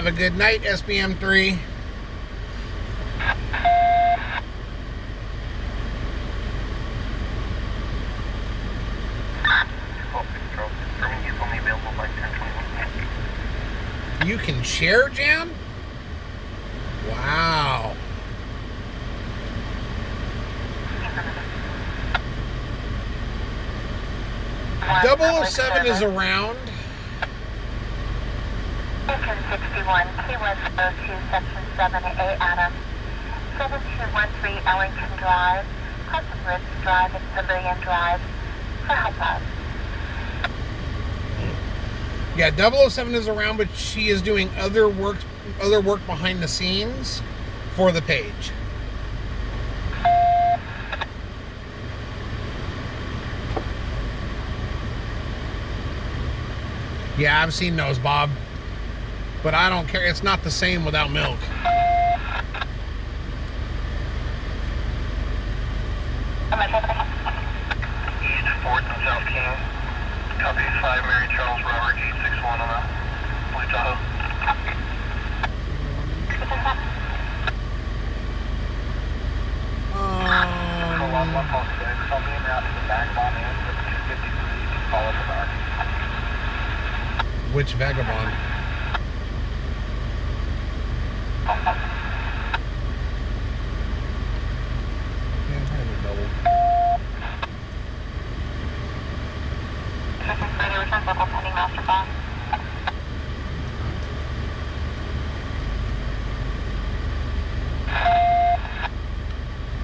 Have a good night, SBM3. You can share, Jan? Wow. 007 is around. Beacon 61, Key West 02, Section 7A, Adam. 7213 Ellington Drive, Pleasant Ridge Drive, and Pavilion Drive. For help us. Yeah, 007 is around, but she is doing other work behind the scenes for the page. Yeah, I've seen those, Bob. But I don't care. It's not the same without milk. East 4th and South King. Copy 5 Mary Charles Robert 861 on the Blue Tahoe. Along 106, I'll be en route to the Vagabond end with 253, follow the back. Which Vagabond? Yeah, probably double. Further return local pending master plan.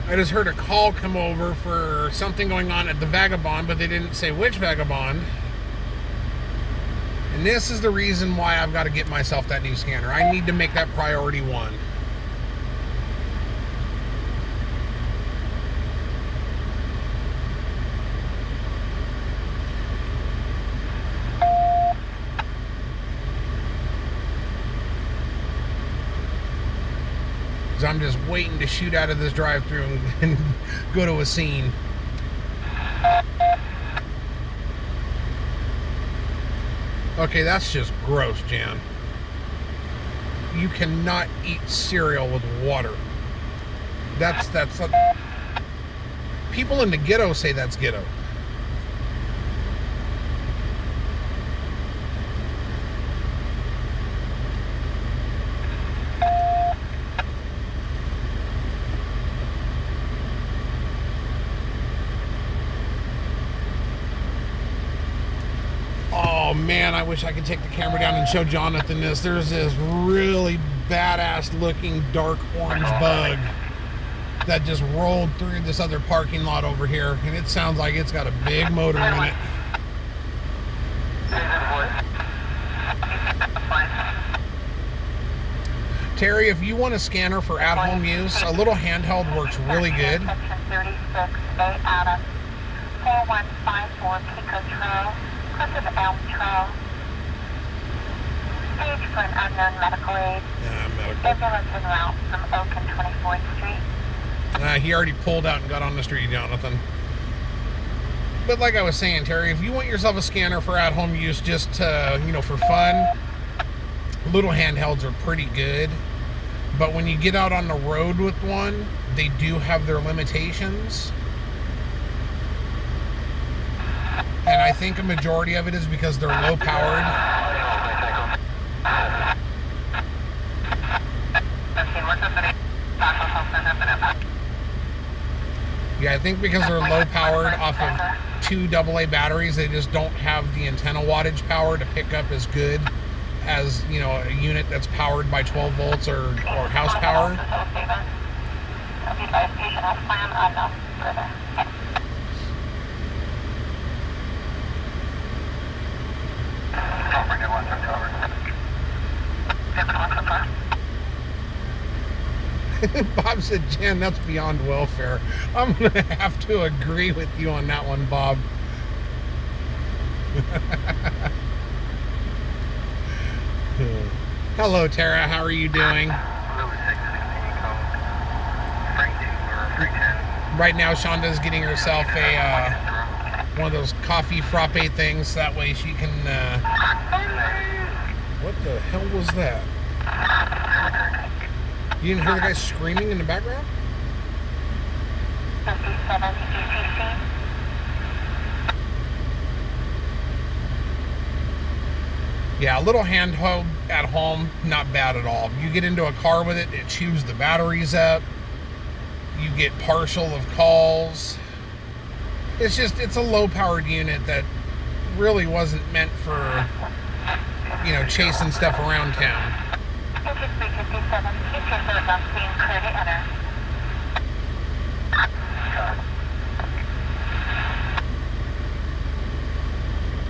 I just heard a call come over for something going on at the Vagabond, but they didn't say which Vagabond. And this is the reason why I've got to get myself that new scanner. I need to make that priority one. Because I'm just waiting to shoot out of this drive-thru and go to a scene. Okay, that's just gross, Jan. You cannot eat cereal with water. That's people in the ghetto say that's ghetto. Oh man, I wish I could take the camera down and show Jonathan this. There's this really badass looking dark orange bug that just rolled through this other parking lot over here, and it sounds like it's got a big motor in it. Terry, if you want a scanner for at-home use, a little handheld works really good. Section 36A, Adam. 4154 Pico Trail. Closer to Elm Trail. Stage for an unknown medical aid. Yeah, medical. Ambulance en route from Oak and 24th Street. He already pulled out and got on the street, Jonathan. But like I was saying, Terry, if you want yourself a scanner for at-home use, just to, for fun, little handhelds are pretty good. But when you get out on the road with one, they do have their limitations. And I think a majority of it is because they're low powered. Yeah, I think because they're low powered off of 2 AA batteries, they just don't have the antenna wattage power to pick up as good as, a unit that's powered by 12 volts or house power. Bob said, Jen, that's beyond welfare. I'm going to have to agree with you on that one, Bob. Hello, Tara. How are you doing? Right now, Shonda's getting herself one of those coffee frappe things. That way she can... What the hell was that? You didn't hear the guy screaming in the background? 57 ECC. Yeah, a little handheld at home, not bad at all. You get into a car with it, it chews the batteries up. You get partial of calls. It's a low-powered unit that really wasn't meant for, you know, chasing stuff around town. Engine 357, keep your third on scene, clear to enter.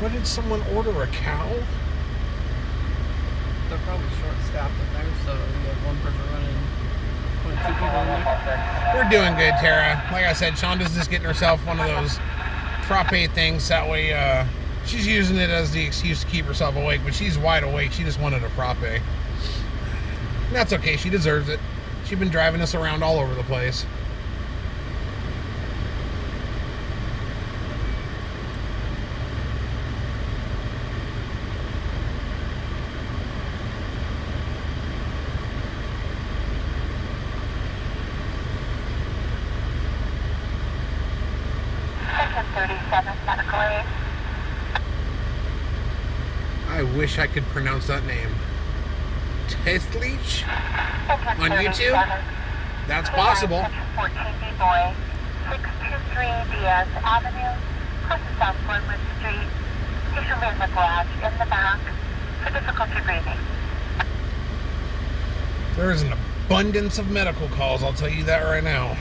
What did someone order, a cow? They're probably short-staffed in there, so you have one person running, 22 people in there. We're doing good, Tara. Like I said, Shonda's just getting herself one of those frappe things. That way, she's using it as the excuse to keep herself awake, but she's wide awake. She just wanted a frappe. And that's okay. She deserves it. She's been driving us around all over the place. Section 37, medical aid. I wish I could pronounce that name. Testleach? Engine On YouTube? 37. That's possible. Section 14B boy, 623 Diaz Avenue, across the South Woodwood Street. Station in the garage in the back for difficulty breathing. There is an abundance of medical calls, I'll tell you that right now.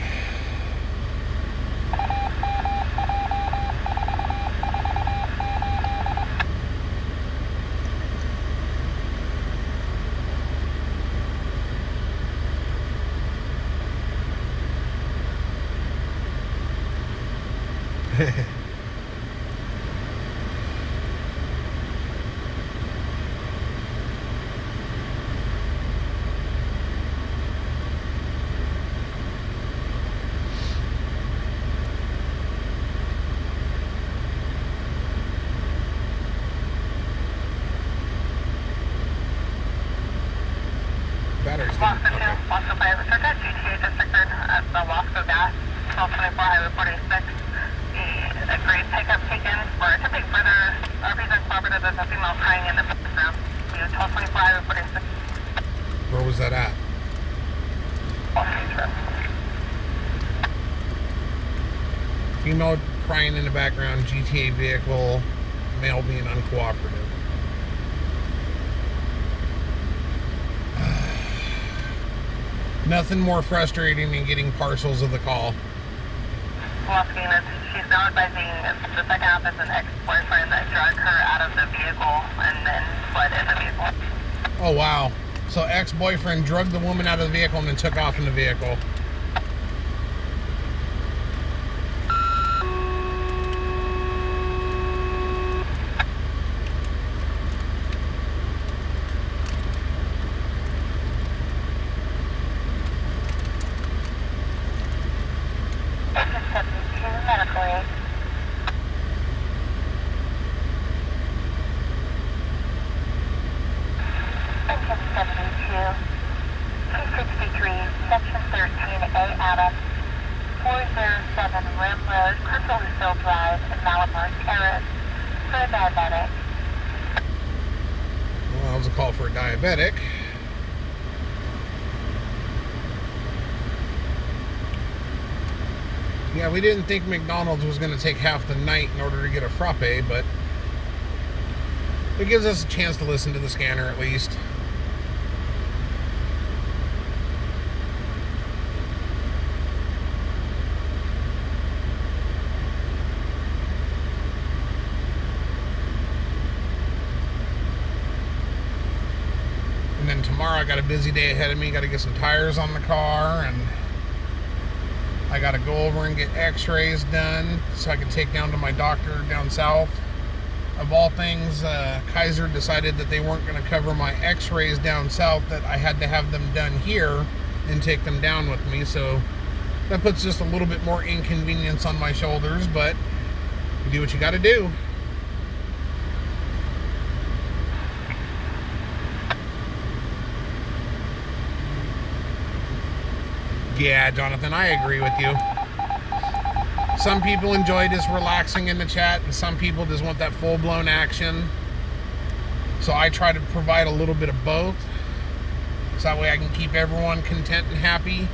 Batteries didn't. Wasco 2, Okay. Wasco Fire Researcher, GTA District at the Wasco Gas, 1224 Highway 46. A great pickup taken. We're attempting further reason cooperative as a female crying in the background. 1224 Highway 46. Where was that at? Female crying in the background, GTA vehicle, male being uncooperative. Nothing more frustrating than getting parcels of the call. Walking is she's now advising the second half is an ex-boyfriend that dragged her out of the vehicle and then fled in the vehicle. Oh, wow. So ex-boyfriend drugged the woman out of the vehicle and then took off in the vehicle. Engine 72, medical aid. Engine 72, 263, Section 13A Adam, 407 Rim Road, Crystal Drive, in Malamar Terrace, for a diabetic. Well, that was a call for a diabetic. Yeah, we didn't think McDonald's was going to take half the night in order to get a frappe, but it gives us a chance to listen to the scanner at least. And then tomorrow I got a busy day ahead of me. Got to get some tires on the car, and I got to go over and get x-rays done so I can take down to my doctor down south. Of all things, Kaiser decided that they weren't going to cover my x-rays down south, that I had to have them done here and take them down with me. So that puts just a little bit more inconvenience on my shoulders, but you do what you got to do. Yeah, Jonathan, I agree with you. Some people enjoy just relaxing in the chat, and some people just want that full-blown action. So I try to provide a little bit of both, so that way I can keep everyone content and happy.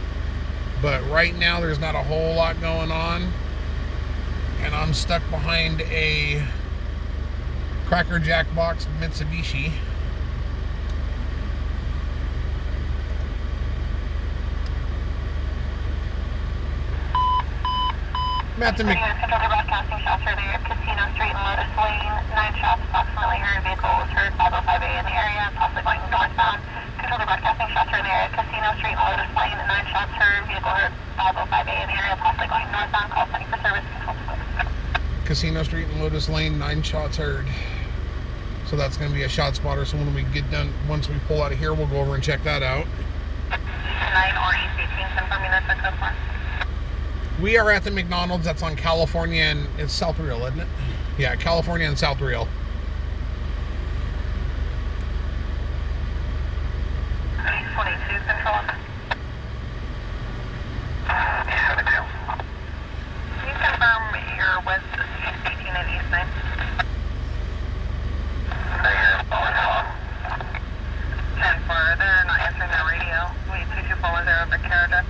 But right now, there's not a whole lot going on, and I'm stuck behind a Cracker Jack box Mitsubishi. At the broadcasting shots are there. Casino Street and Lotus Lane. 9 shots approximately. Your vehicle was heard 505A in the area, possibly going northbound. Control the broadcasting shots are there. Casino Street and Lotus Lane. 9 shots heard. Vehicle heard 505A in the area, possibly going northbound. Call 20 for service. Control. Casino Street and Lotus Lane. 9 shots heard. So that's going to be a shot spotter. So when we get done, once we pull out of here, we'll go over and check that out. 9 or East 18, confirming that's a code 4. We are at the McDonald's that's on California and it's South Real, isn't it? Yeah, California and South Real. East 22, control. Can you confirm you're west East 18 and East 9? 10-4, they're not answering their radio. We 2240 for Canada.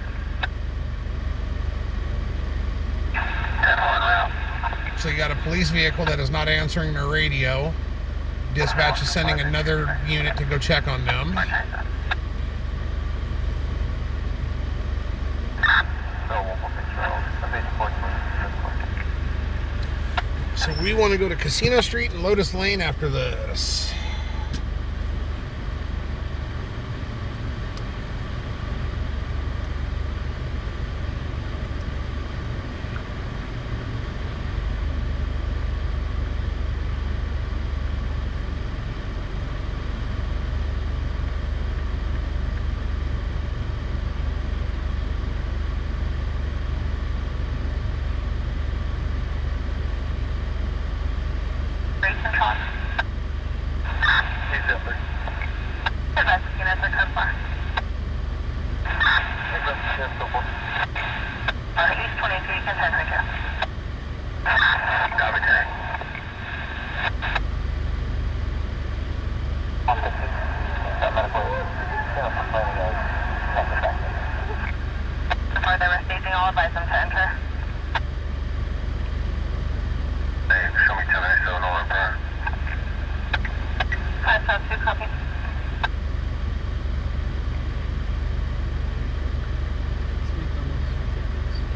So you got a police vehicle that is not answering their radio. Dispatch is sending another unit to go check on them. So we want to go to Casino Street and Lotus Lane after this.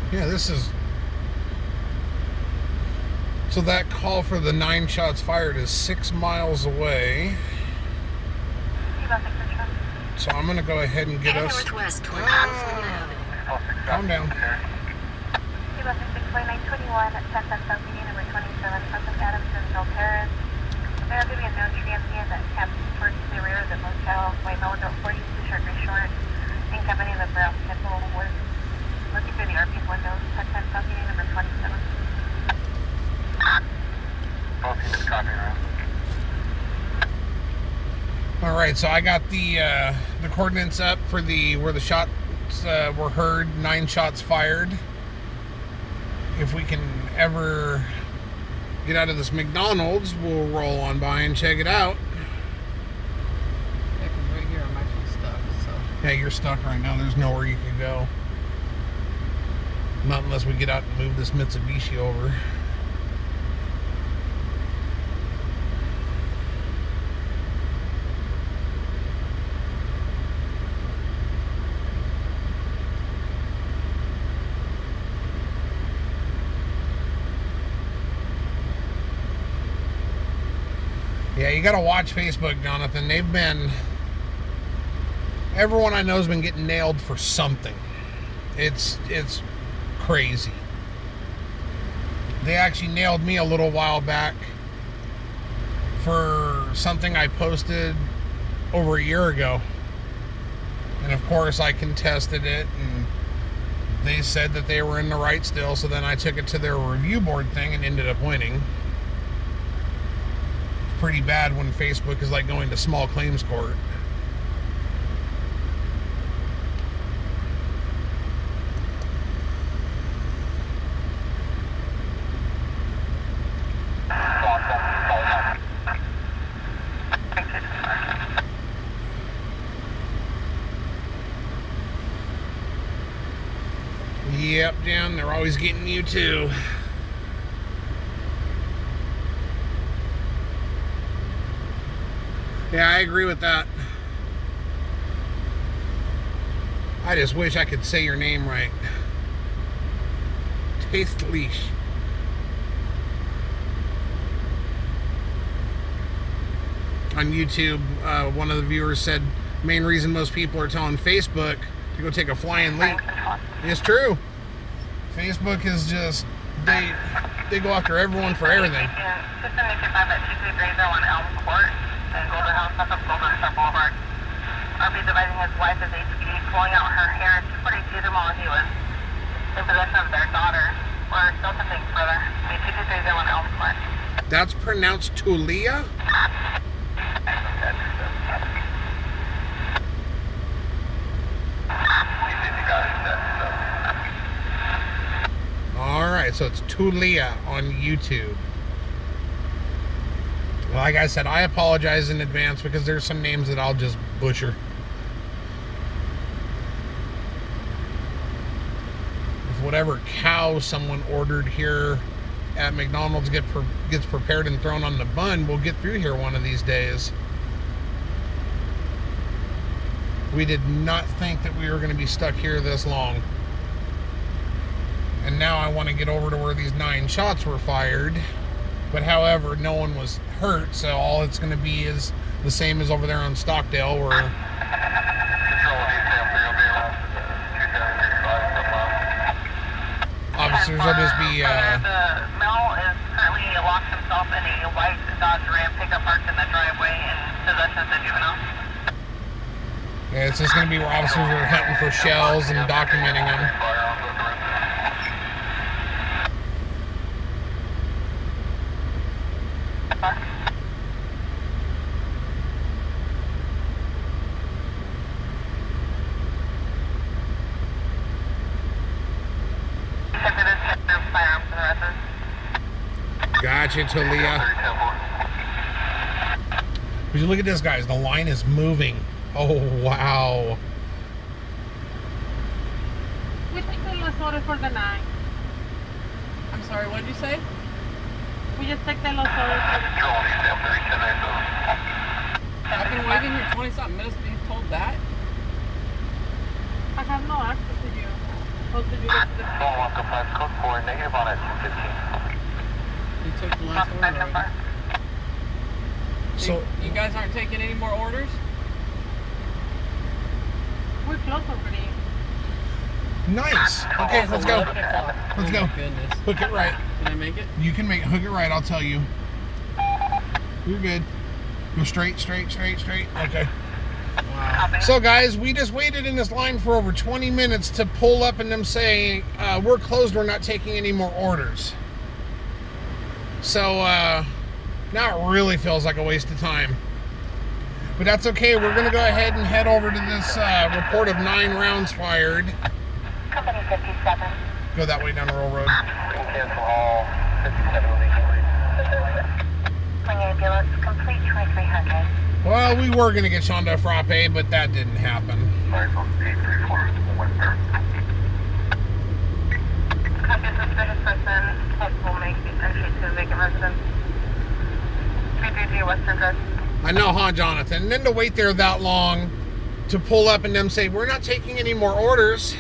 Yeah, this is... So that call for the 9 shots fired is 6 miles away. So I'm going to go ahead and get us... Northwest toward calm down. There will be a known transient that captures towards the rear of the motel. White Melody 42 short and short. In company of the Brown Temple was looking through the RP's windows. Touchdown South Union number 27. All right, so I got the coordinates up for where the shots were heard. 9 shots fired. If we can ever get out of this McDonald's, we'll roll on by and check it out. Yeah, 'cause right here I'm actually stuck, so. Yeah, you're stuck right now. There's nowhere you can go. Not unless we get out and move this Mitsubishi over. Yeah, you gotta watch Facebook, Jonathan. Everyone I know has been getting nailed for something. It's crazy. They actually nailed me a little while back for something I posted over a year ago. And of course I contested it, and they said that they were in the right still, so then I took it to their review board thing and ended up winning. Pretty bad when Facebook is like going to small claims court. Yep, Jen, they're always getting you too. Yeah, I agree with that. I just wish I could say your name right. Taste leash. On YouTube, one of the viewers said main reason most people are telling Facebook to go take a flying leap. It's true. Facebook is just, they go after everyone for everything. System 85 at 2330 on Elm Court and Golden House, south of Golden Star Boulevard. RB dividing his wife as HPD, pulling out her hair and supporting them while he was in possession of their daughter. Or still something further. 2230 on Elm Court. That's pronounced Tulia? Alright, so it's Tulia on YouTube. Like I said, I apologize in advance because there's some names that I'll just butcher. If whatever cow someone ordered here at McDonald's gets prepared and thrown on the bun, we'll get through here one of these days. We did not think that we were going to be stuck here this long. And now I want to get over to where these 9 shots were fired. But however, no one was hurt, so all it's going to be is the same as over there on Stockdale, where officers will just be The male is currently locked himself in a white Dodge Ram pickup parked in the driveway in possession of the juvenile. yeah, it's just going to be where officers are hunting for shells and documenting them. Gotcha, Talia. Would you look at this, guys? The line is moving. Oh, wow. We take the Los Oros for the 9. I'm sorry, what did you say? We just take the Los Oros for the 9. I've been waiting here 20-something minutes being told that. I have no access to you. How did you get to the Code 4, negative on at 215. You took the last order already. So, You guys aren't taking any more orders? We're close already. nice. Okay, let's go. 11 o'clock. Let's Oh go. my goodness. Hook it right. Can I make it? You can hook it right, I'll tell you. You're good. Go straight. Okay. Wow. So guys, we just waited in this line for over 20 minutes to pull up and them saying, we're closed, we're not taking any more orders. So, now it really feels like a waste of time. But that's okay, we're gonna go ahead and head over to this report of 9 rounds fired. Company 57. Go that way down the Roll Road. Cancel all 57 Bring ambulance, complete 2300. Well, we were gonna get Shonda a frappe, but that didn't happen. Sorry, from 834 Western. Copy suspicious person, possible make entry to vacant residence. 330 Western Drive. I know, huh, Jonathan? And then to wait there that long to pull up and them say, we're not taking any more orders.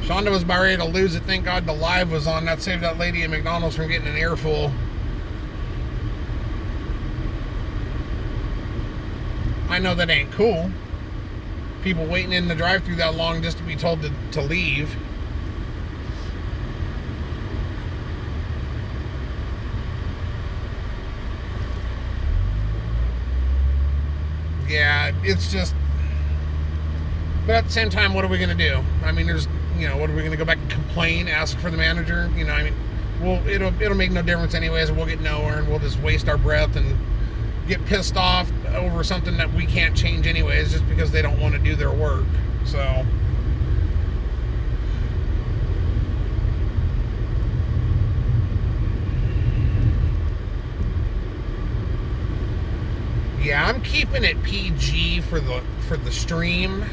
Shonda was about ready to lose it. Thank God the live was on. That saved that lady at McDonald's from getting an earful. I know that ain't cool. People waiting in the drive-thru that long just to be told to leave. Yeah, it's just... But at the same time, what are we going to do? I mean, there's, what are we going to go back and complain, ask for the manager? I mean, well, it'll make no difference anyways. We'll get nowhere, and we'll just waste our breath and get pissed off over something that we can't change anyways, just because they don't want to do their work. So, yeah, I'm keeping it PG for the stream.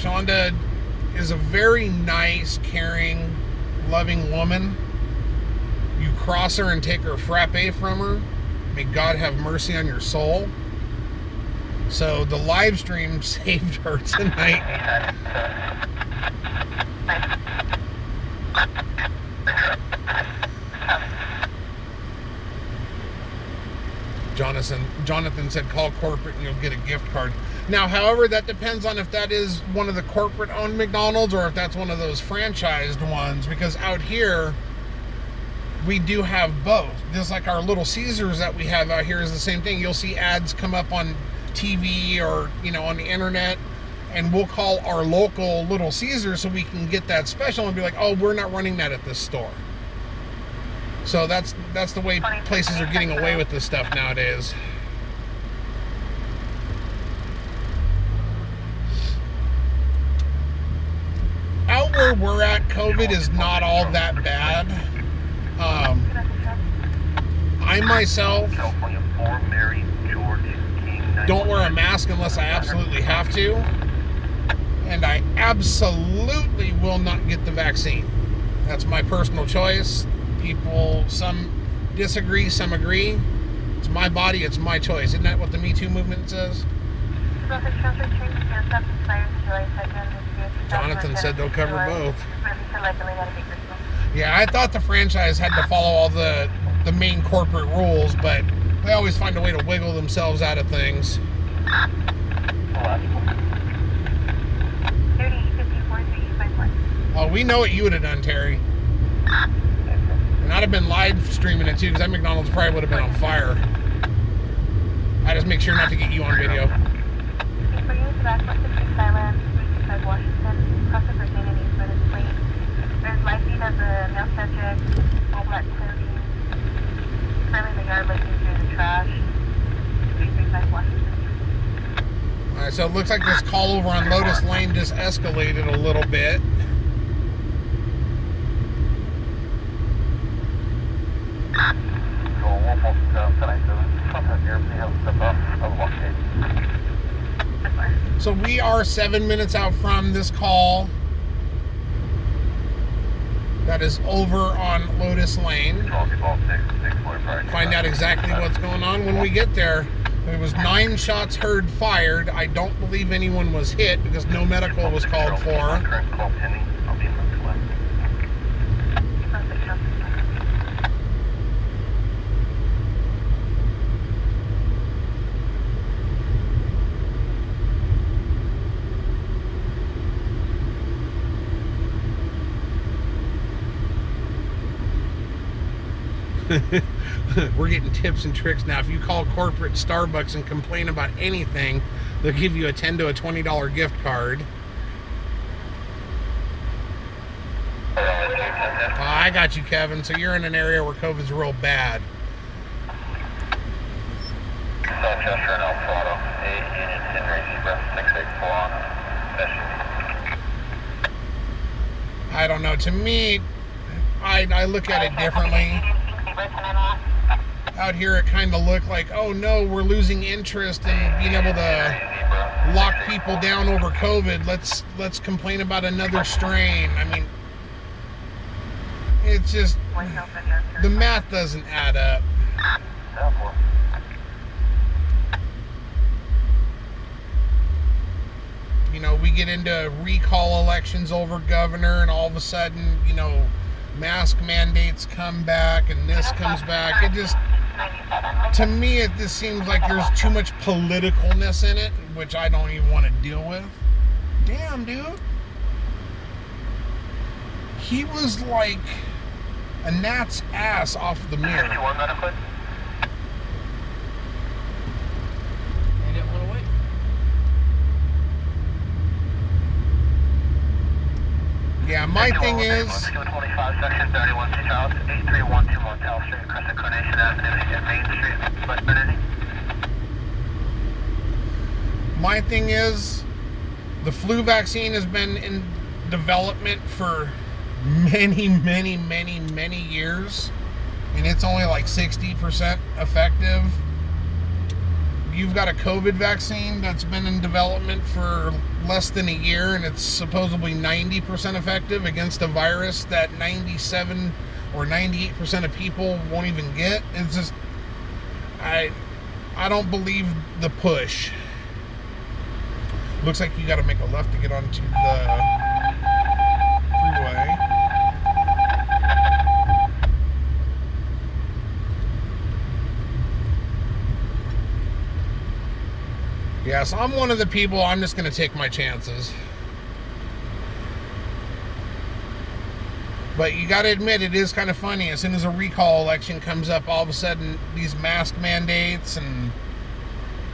Shonda is a very nice, caring, loving woman. You cross her and take her frappe from her, may God have mercy on your soul. So the live stream saved her tonight. Jonathan said call corporate and you'll get a gift card. Now, however, that depends on if that is one of the corporate-owned McDonald's or if that's one of those franchised ones, because out here, we do have both. Just like our Little Caesars that we have out here is the same thing. You'll see ads come up on TV or, on the internet, and we'll call our local Little Caesars so we can get that special and be like, oh, we're not running that at this store. So that's the way places are getting away with this stuff nowadays. Out where we're at, COVID is not all that bad. I myself don't wear a mask unless I absolutely have to. And I absolutely will not get the vaccine. That's my personal choice. People, some disagree, some agree. It's my body, it's my choice. Isn't that what the Me Too movement says? Jonathan said they'll cover both. Yeah, I thought the franchise had to follow all the main corporate rules, but they always find a way to wiggle themselves out of things. Oh, we know what you would have done, Terry. And I'd have been live streaming it too, because that McDonald's probably would have been on fire. I just make sure not to get you on video. There's light feed of the male subject, all black clothing, currently in the yard looking through the trash, 335 Washington. Alright, so it looks like this call over on Lotus Lane just escalated a little bit. So we are 7 minutes out from this call that is over on Lotus Lane. Find out exactly what's going on when we get there. There was 9 shots heard fired. I don't believe anyone was hit because no medical was called for. We're getting tips and tricks now. If you call corporate Starbucks and complain about anything, they'll give you a $10 to a $20 gift card. I got you, Kevin. So you're in an area where COVID's real bad. Southchester and Alpharado, Union Henry Express 684 on. I don't know. To me, I look at it differently. Out here, it kind of looked like, oh no, we're losing interest in being able to lock people down over COVID. Let's complain about another strain. I mean, it's just, the math doesn't add up. We get into recall elections over governor, and all of a sudden, mask mandates come back and this comes back. It just, to me, it just seems like there's too much politicalness in it, which I don't even want to deal with. Damn, dude. He was like a gnat's ass off the mirror. They didn't want to wait. Yeah, my thing is, 225 section 31 Charles 8312 Motel Street, Crescent Coronation Avenue, and Main Street, West Bernadine. my thing is, the flu vaccine has been in development for many, many, many, many years, and it's only like 60% effective. you've got a COVID vaccine that's been in development for less than a year, and it's supposedly 90% effective against a virus that 97 or 98% of people won't even get. It's just, I don't believe the push. Looks like you got to make a left to get onto the freeway. Yeah, so I'm one of the people, I'm just going to take my chances. But you got to admit, it is kind of funny. As soon as a recall election comes up, all of a sudden, these mask mandates and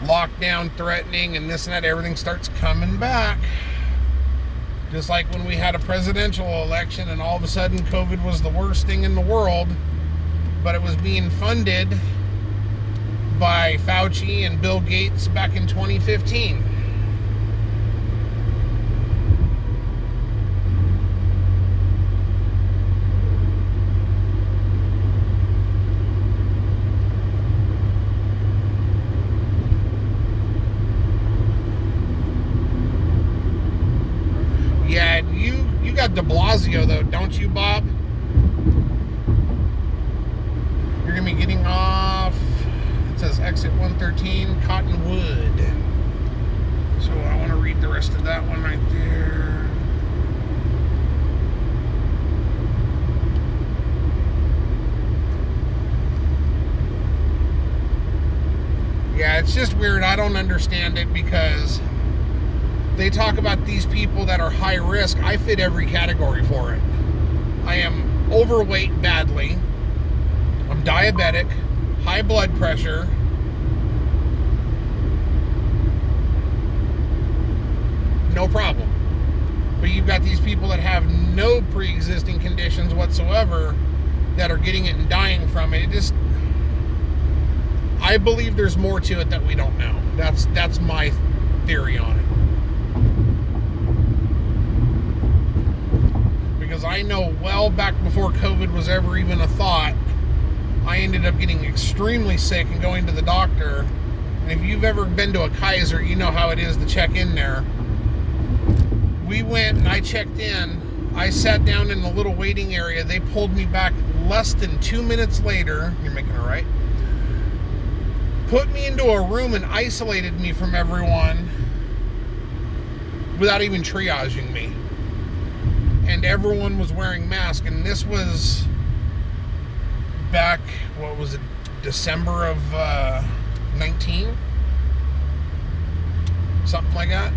lockdown threatening and this and that, everything starts coming back. Just like when we had a presidential election and all of a sudden COVID was the worst thing in the world, but it was being funded by Fauci and Bill Gates back in 2015. Yeah, you got de Blasio though, don't you, Bob? You're gonna be getting off. It says exit 113, Cottonwood. So I want to read the rest of that one right there. Yeah, it's just weird. I don't understand it because they talk about these people that are high risk. I fit every category for it. I am overweight badly. I'm diabetic. High blood pressure, no problem. But you've got these people that have no pre-existing conditions whatsoever that are getting it and dying from it. It just, I believe there's more to it that we don't know. That's my theory on it. Because I know well back before COVID was ever even a thought, I ended up getting extremely sick and going to the doctor. And if you've ever been to a Kaiser, you know how it is to check in there. We went and I checked in. I sat down in the little waiting area. They pulled me back less than 2 minutes later. You're making it right. Put me into a room and isolated me from everyone without even triaging me. And everyone was wearing masks. And this was back, what was it, December of 19? Something like that.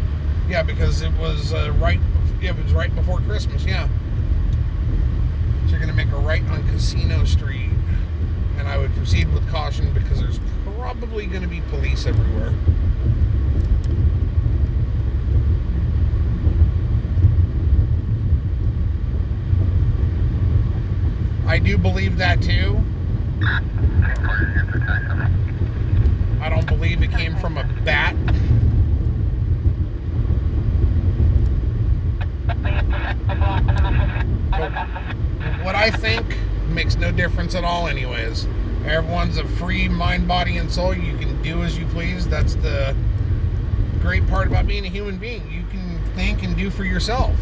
Yeah, because it was right before Christmas, yeah. So you're going to make a right on Casino Street. And I would proceed with caution because there's probably going to be police everywhere. I do believe that too. I don't believe it came from a bat. But what I think makes no difference at all anyways. Everyone's a free mind, body, and soul. You can do as you please. That's the great part about being a human being. You can think and do for yourself.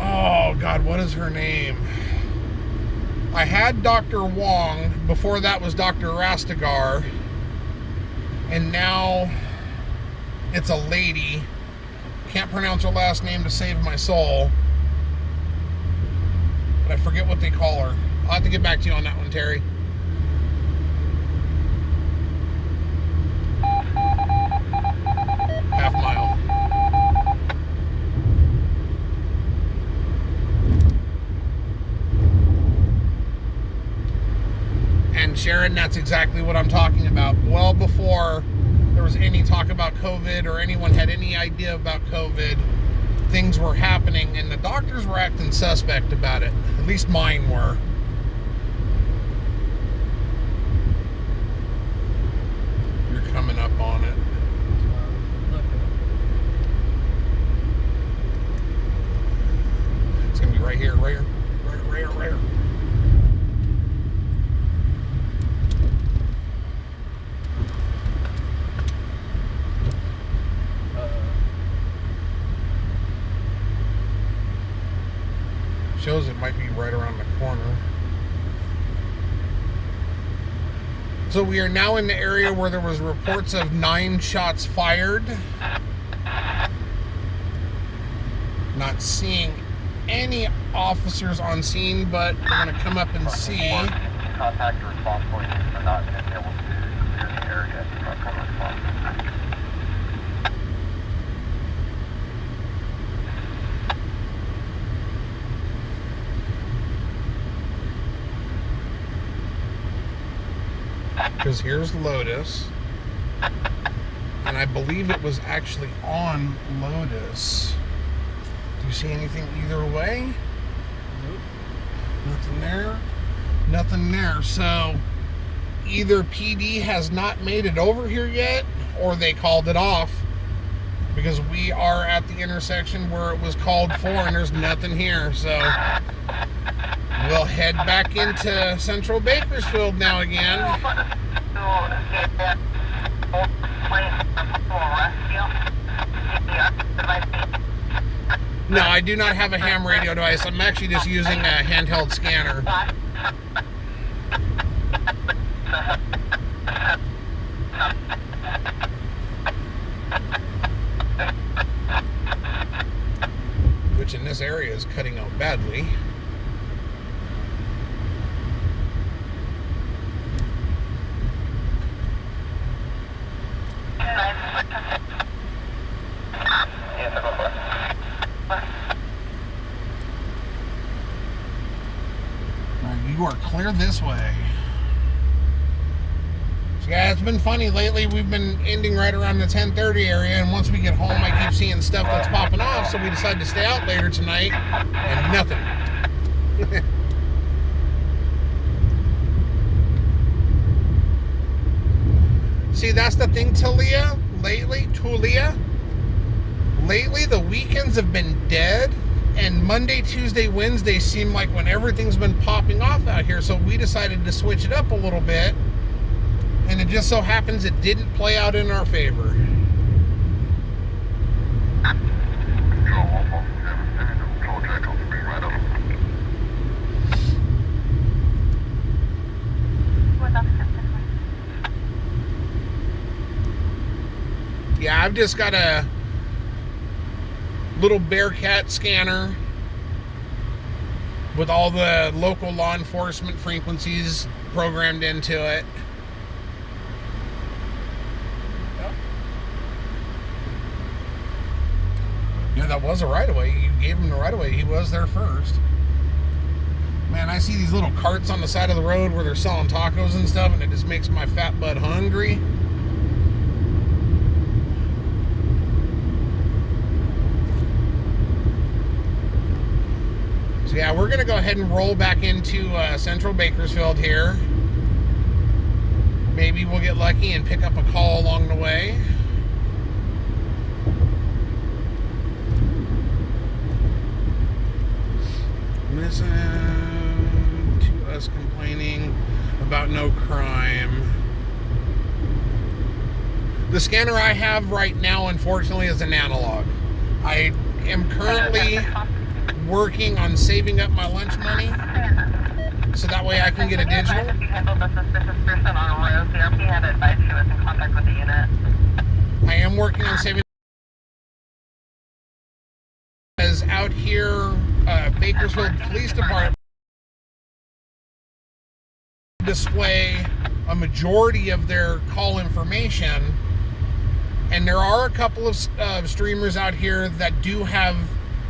Oh God, what is her name? I had Dr. Wong, before that was Dr. Rastegar, and now it's a lady. Can't pronounce her last name to save my soul, but I forget what they call her. I'll have to get back to you on that one, Terry. Half mile. And Sharon, that's exactly what I'm talking about. Well before there was any talk about COVID or anyone had any idea about COVID, things were happening and the doctors were acting suspect about it. At least mine were. So we are now in the area where there was reports of 9 shots fired. Not seeing any officers on scene, but we're going to come up and see. Contact your responsible units for not being able to clear the area from response. Because here's Lotus. And I believe it was actually on Lotus. Do you see anything either way? Nope. Nothing there. Nothing there. So either PD has not made it over here yet, or they called it off. Because we are at the intersection where it was called for, and there's nothing here. So we'll head back into Central Bakersfield now again. No, I do not have a ham radio device. I'm actually just using a handheld scanner. Which in this area is cutting out badly. You are clear this way. So yeah, it's been funny lately. We've been ending right around the 10:30 area, and once we get home, I keep seeing stuff that's popping off. So we decided to stay out later tonight, and nothing. See, that's the thing, Talia. Lately, the weekends have been dead. And Monday, Tuesday, Wednesday seem like when everything's been popping off out here. So we decided to switch it up a little bit. And it just so happens it didn't play out in our favor. Yeah, I've just got a little Bearcat scanner with all the local law enforcement frequencies programmed into it. Yeah, that was a right-of-way. You gave him the right-of-way. He was there first. Man, I see these little carts on the side of the road where they're selling tacos and stuff, and it just makes my fat butt hungry. So yeah, we're going to go ahead and roll back into Central Bakersfield here. Maybe we'll get lucky and pick up a call along the way. Listen to us complaining about no crime. The scanner I have right now, unfortunately, is an analog. I am currently working on saving up my lunch money so that way I can get a digital. If you handled the suspicious person on a road, CRP had advised she was in contact with the unit. I am working on saving. As out here, Bakersfield Police Department display a majority of their call information, and there are a couple of streamers out here that do have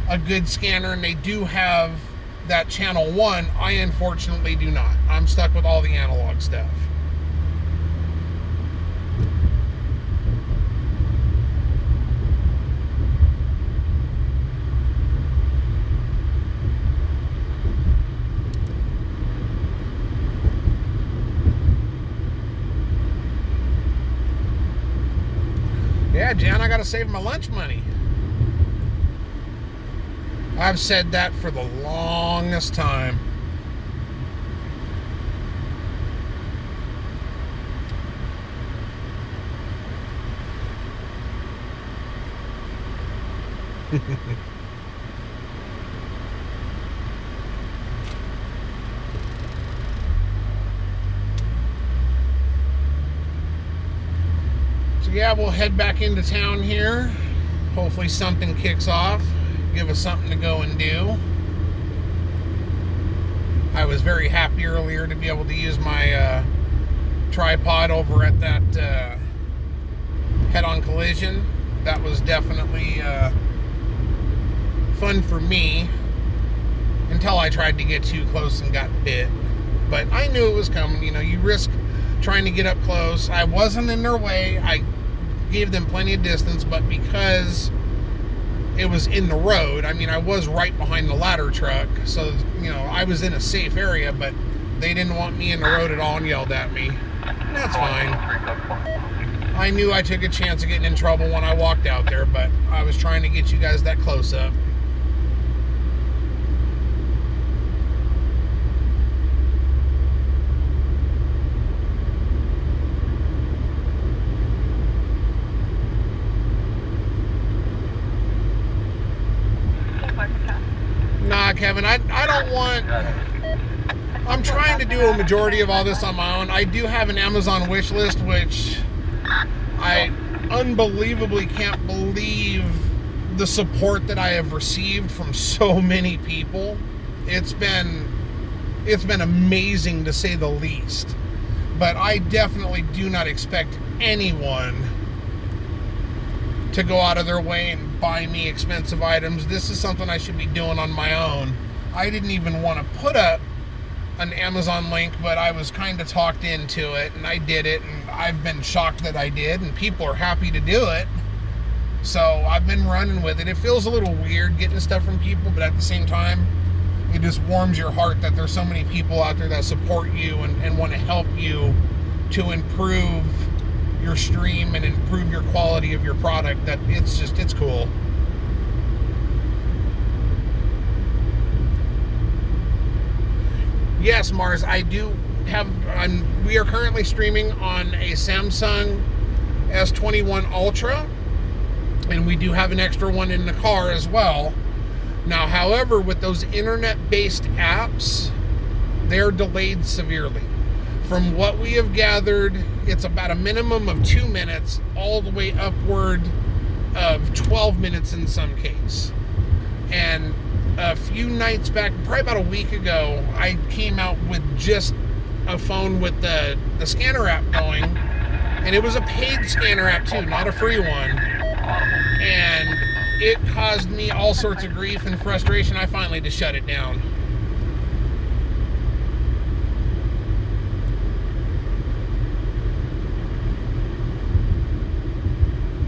a good scanner, and they do have that channel 1. I unfortunately do not. I'm stuck with all the analog stuff. Yeah, Jan, I gotta save my lunch money. I've said that for the longest time. So yeah, we'll head back into town here. Hopefully something kicks off. Give us something to go and do. I was very happy earlier to be able to use my tripod over at that head-on collision. That was definitely fun for me until I tried to get too close and got bit. But I knew it was coming. You know, you risk trying to get up close. I wasn't in their way. I gave them plenty of distance, but because it was in the road, I mean, I was right behind the ladder truck, so, you know, I was in a safe area, but they didn't want me in the road at all and yelled at me. And that's fine. I knew I took a chance of getting in trouble when I walked out there, but I was trying to get you guys that close up. Nah, Kevin, I don't want... I'm trying to do a majority of all this on my own. I do have an Amazon wish list, which I unbelievably can't believe the support that I have received from so many people. It's been amazing, to say the least. But I definitely do not expect anyone to go out of their way and buy me expensive items. This is something I should be doing on my own. I didn't even want to put up an Amazon link, but I was kind of talked into it, and I did it, and I've been shocked that I did, and people are happy to do it. So I've been running with it. It feels a little weird getting stuff from people, but at the same time, it just warms your heart that there's so many people out there that support you and want to help you to improve your stream and improve your quality of your product. That it's cool. Yes, Mars, I do have, we are currently streaming on a Samsung S21 Ultra, and we do have an extra one in the car as well. Now, however, with those internet-based apps, they're delayed severely. From what we have gathered, it's about a minimum of 2 minutes, all the way upward of 12 minutes in some case. And a few nights back, probably about a week ago, I came out with just a phone with the scanner app going, and it was a paid scanner app too, not a free one. And it caused me all sorts of grief and frustration. I finally just shut it down.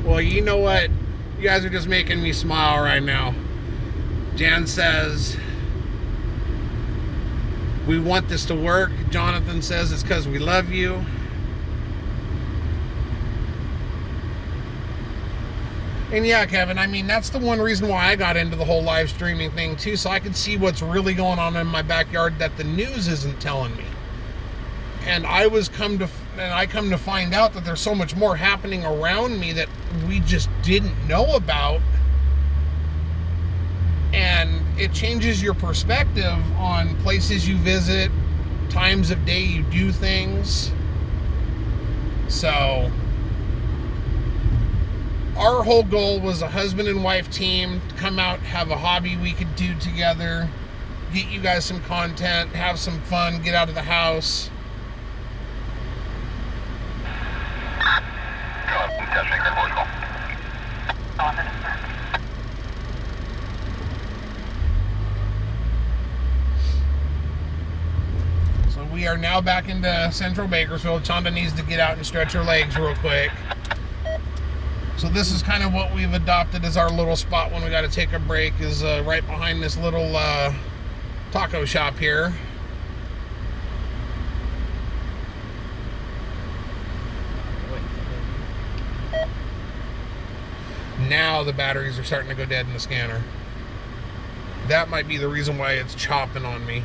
Well, you know what? You guys are just making me smile right now. Jan says, we want this to work. Jonathan says it's because we love you. And yeah, Kevin, I mean, that's the one reason why I got into the whole live streaming thing too, so I could see what's really going on in my backyard that the news isn't telling me. And I come to find out that there's so much more happening around me that we just didn't know about. And it changes your perspective on places you visit, times of day you do things. So our whole goal was a husband and wife team to come out, have a hobby we could do together, get you guys some content, have some fun, get out of the house. So we are now back into central Bakersfield. Chanda needs to get out and stretch her legs real quick. So this is kind of what we've adopted as our little spot when we got to take a break, is right behind this little taco shop here. Now the batteries are starting to go dead in the scanner. That might be the reason why it's chopping on me.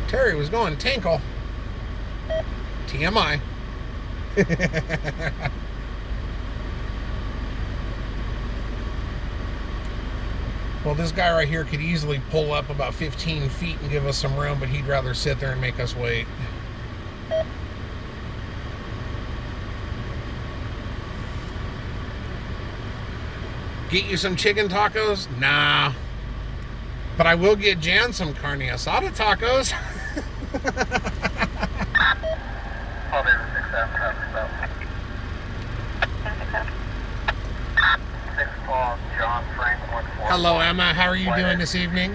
Terry was going tinkle. TMI. Well, this guy right here could easily pull up about 15 feet and give us some room, but he'd rather sit there and make us wait. Get you some chicken tacos? Nah. But I will get Jan some carne asada tacos. Hello, Emma. How are you doing this evening?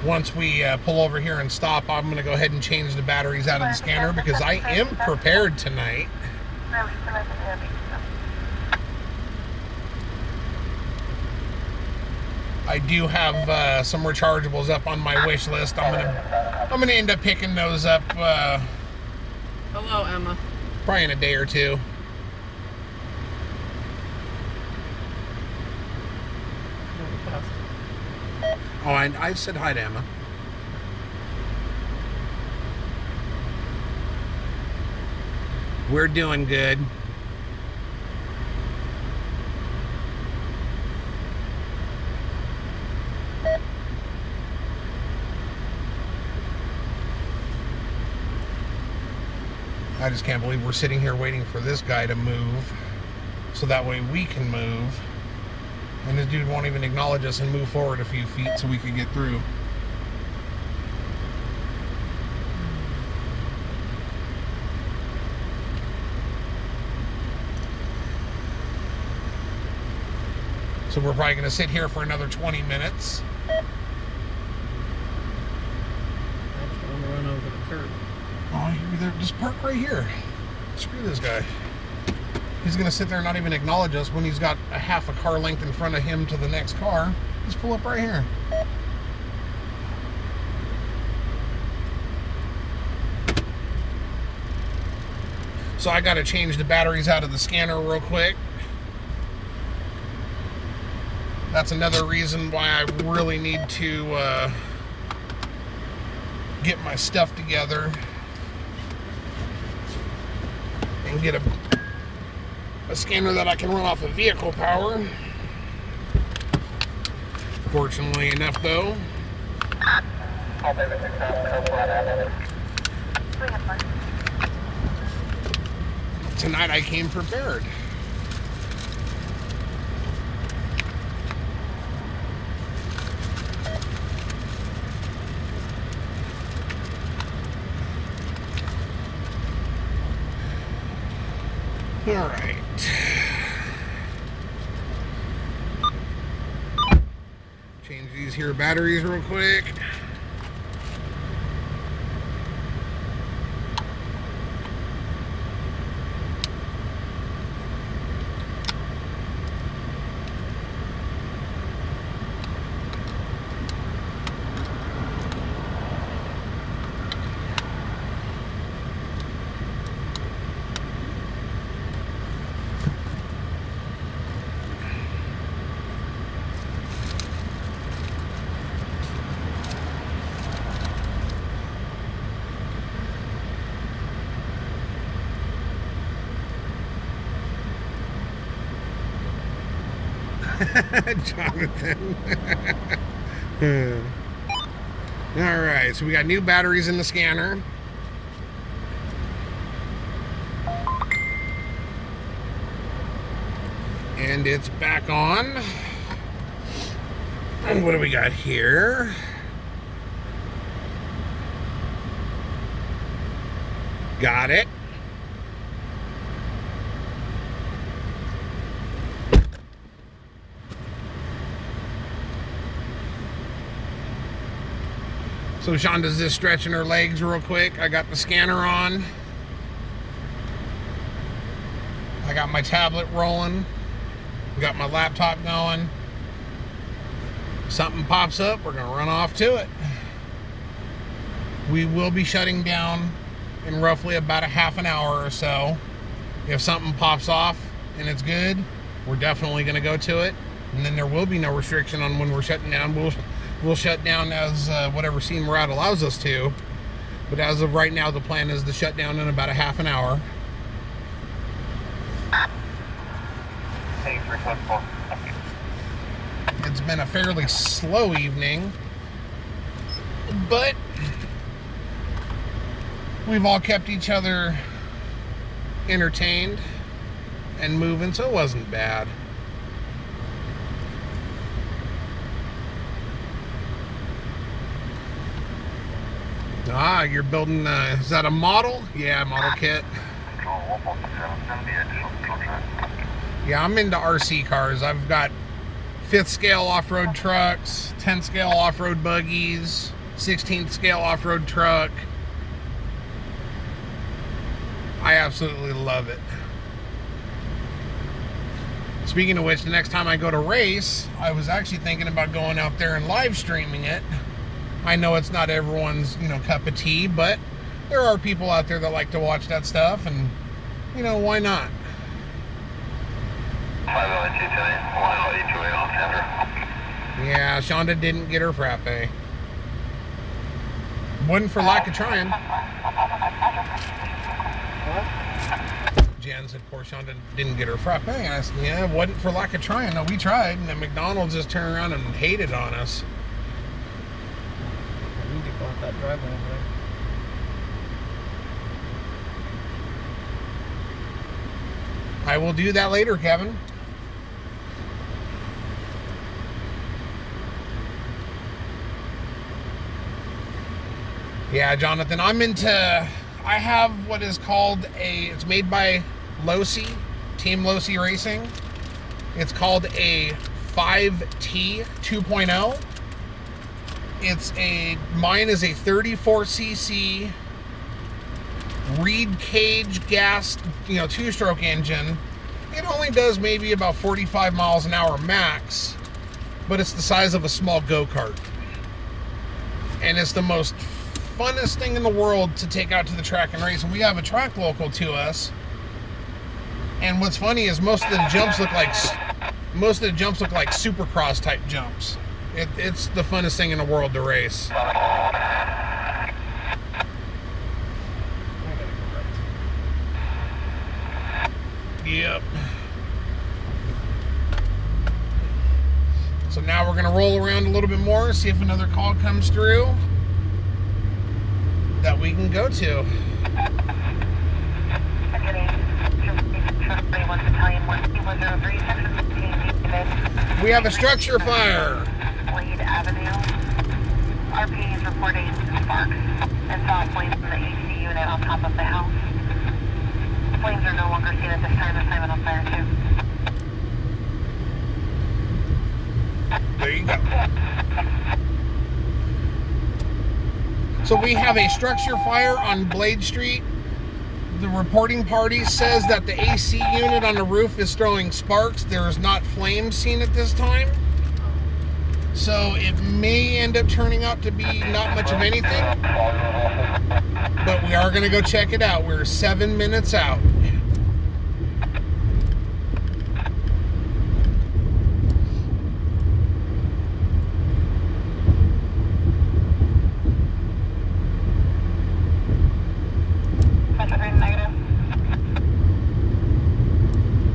Once we pull over here and stop, I'm going to go ahead and change the batteries out of the scanner because I am prepared tonight. I do have some rechargeables up on my wish list. I'm gonna end up picking those up Hello, Emma. probably in a day or two. Oh, I said hi to Emma. We're doing good. I just can't believe we're sitting here waiting for this guy to move so that way we can move. And this dude won't even acknowledge us and move forward a few feet so we can get through. So we're probably going to sit here for another 20 minutes. I just want to run over the curb. Oh, you're there. Just park right here. Screw this guy. He's going to sit there and not even acknowledge us when he's got a half a car length in front of him to the next car. Just pull up right here. So I got to change the batteries out of the scanner real quick. That's another reason why I really need to get my stuff together and get a scanner that I can run off of vehicle power. Fortunately enough, though, tonight I came prepared. All right. Change these here batteries real quick. Jonathan. All right, so we got new batteries in the scanner. And it's back on. And what do we got here? Got it. So Shonda's just stretching her legs real quick. I got the scanner on. I got my tablet rolling. Got my laptop going. Something pops up, we're gonna run off to it. We will be shutting down in roughly about a half an hour or so. If something pops off and it's good, we're definitely gonna go to it. And then there will be no restriction on when we're shutting down. We'll shut down as whatever scene we're at allows us to. But as of right now, the plan is to shut down in about a half an hour. It's been a fairly slow evening, but we've all kept each other entertained and moving, so it wasn't bad. Ah, you're building, is that a model? Yeah, model kit. Yeah, I'm into RC cars. I've got 5th scale off-road trucks, 10th scale off-road buggies, 16th scale off-road truck. I absolutely love it. Speaking of which, the next time I go to race, I was actually thinking about going out there and live streaming it. I know it's not everyone's, cup of tea, but there are people out there that like to watch that stuff, and, why not? Yeah, Shonda didn't get her frappe. Wasn't for lack of trying. Jen said poor Shonda didn't get her frappe. And I said, yeah, it wasn't for lack of trying. No, we tried, and then McDonald's just turned around and hated on us. I need to go out that driveway over there. I will do that later, Kevin. Yeah, Jonathan, I have what is called it's made by Losi, Team Losi Racing. It's called a 5T 2.0. Mine is a 34cc Reed cage gas, 2-stroke engine. It only does maybe about 45 miles an hour max, but it's the size of a small go-kart. And it's the most funnest thing in the world to take out to the track and race. And we have a track local to us. And what's funny is most of the jumps look like Supercross type jumps. It's the funnest thing in the world to race. Yep. So now we're going to roll around a little bit more, see if another call comes through that we can go to. We have a structure fire. Blade Avenue. RP is reporting sparks and saw flames in the AC unit on top of the house. Flames are no longer seen at this time. Assignment on fire too. There you go. So we have a structure fire on Blade Street. The reporting party says that the AC unit on the roof is throwing sparks. There is not flames seen at this time. So it may end up turning out to be not much of anything. But we are going to go check it out. We're 7 minutes out.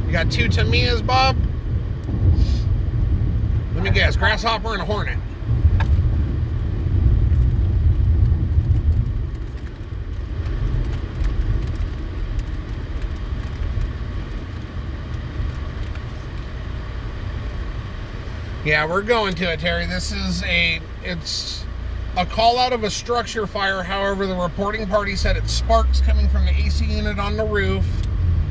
You got 2 Tamiyas, Bob? Let me guess, Grasshopper and a Hornet. Yeah, we're going to it, Terry. It's a call out of a structure fire. However, the reporting party said it's sparks coming from the AC unit on the roof.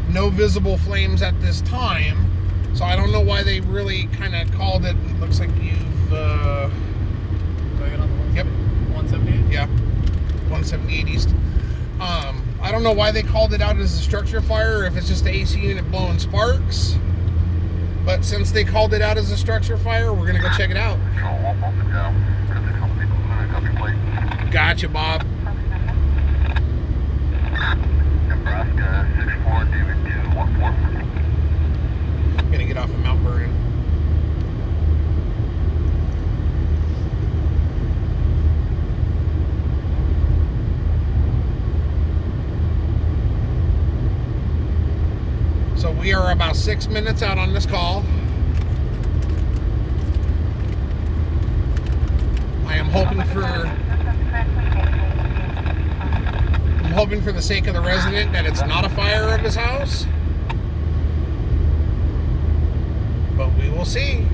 No visible flames at this time. So I don't know why they really kind of called it. It looks like you've... Do I get on the Yep. 178? Yeah. 178 East. I don't know why they called it out as a structure fire, if it's just the AC unit blowing sparks. But since they called it out as a structure fire, we're going to go check it out. Gotcha, Bob. Nebraska 64 David 214. I'm going to get off of Mount Vernon. So we are about 6 minutes out on this call. I am hoping for the sake of the resident that it's not a fire of his house. But we will see.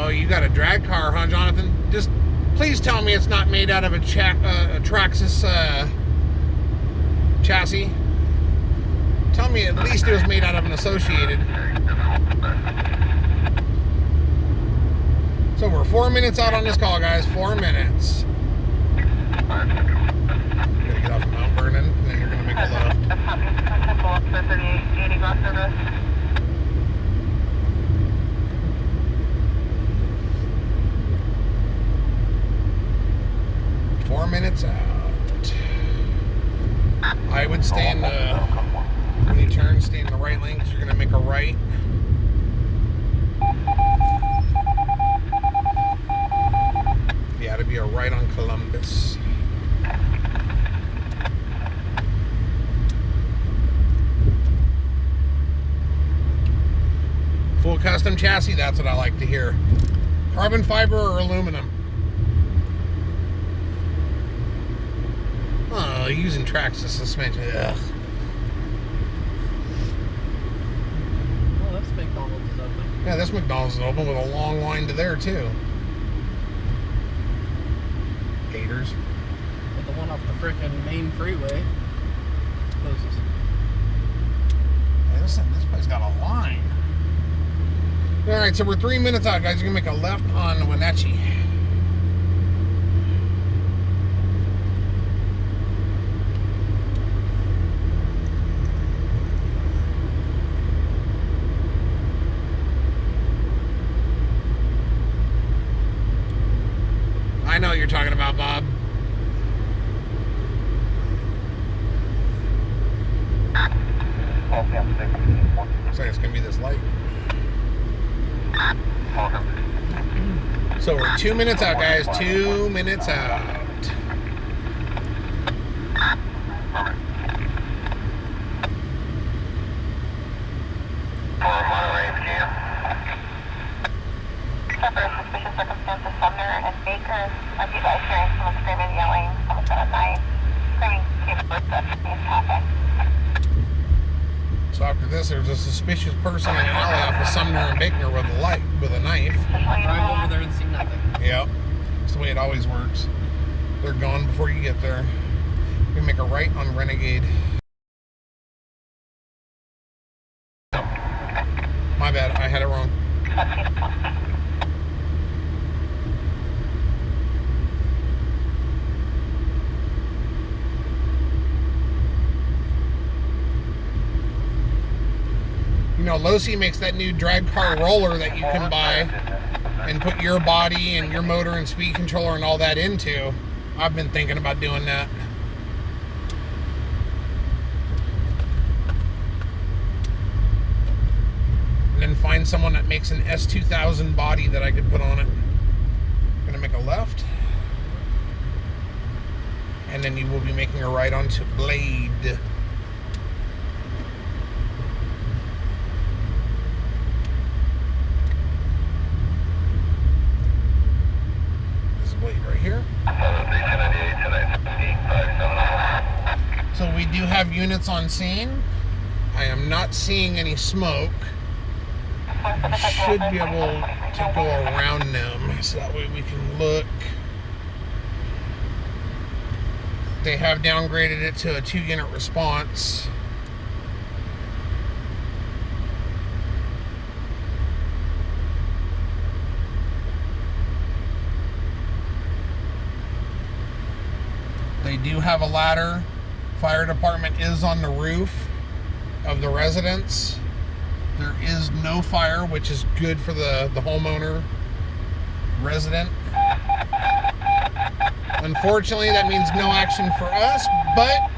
You got a drag car, huh, Jonathan? Just please tell me it's not made out of a Traxxas chassis. Tell me at least it was made out of an Associated. So we're 4 minutes out on this call, guys. 4 minutes. You're gonna get off of Mount Vernon, and then you're gonna make a left. 4 minutes out. I would stay in the, when you turn, stay in the right lane because you're going to make a right. Yeah, to be a right on Columbus. Full custom chassis, that's what I like to hear. Carbon fiber or aluminum? Oh, using Traxxas suspension. Ugh. Well, this McDonald's is open. Yeah, this McDonald's is open with a long line to there, too. Haters. But the one off the frickin' main freeway closes. Hey, listen, this place got a line. Alright, so we're 3 minutes out, guys. You're going to make a left on Wenatchee. I know what you're talking about, Bob. Looks like it's going to be this light. So we're 2 minutes out, guys. 2 minutes out. Suspicious circumstances, Sumner and Baker. I've experienced someone screaming, yelling, someone's got a knife, screaming, keyboard, in traffic. So after this, there's a suspicious person in an alley off of Sumner and Baker with a knife. Drive over there and see nothing. Yep. That's the way it always works. They're gone before you get there. You're gonna make a right on Renegade. My bad, I had it wrong. You know, Losi makes that new drag car roller that you can buy and put your body and your motor and speed controller and all that into. I've been thinking about doing that. And then find someone that makes an S2000 body that I could put on it. Gonna make a left. And then you will be making a right onto Blade. Right here. So we do have units on scene. I am not seeing any smoke. We should be able to go around them so that way we can look. They have downgraded it to a 2-unit response. They do have a ladder. Fire department is on the roof of the residence. There is no fire, which is good for the homeowner resident. Unfortunately, that means no action for us, but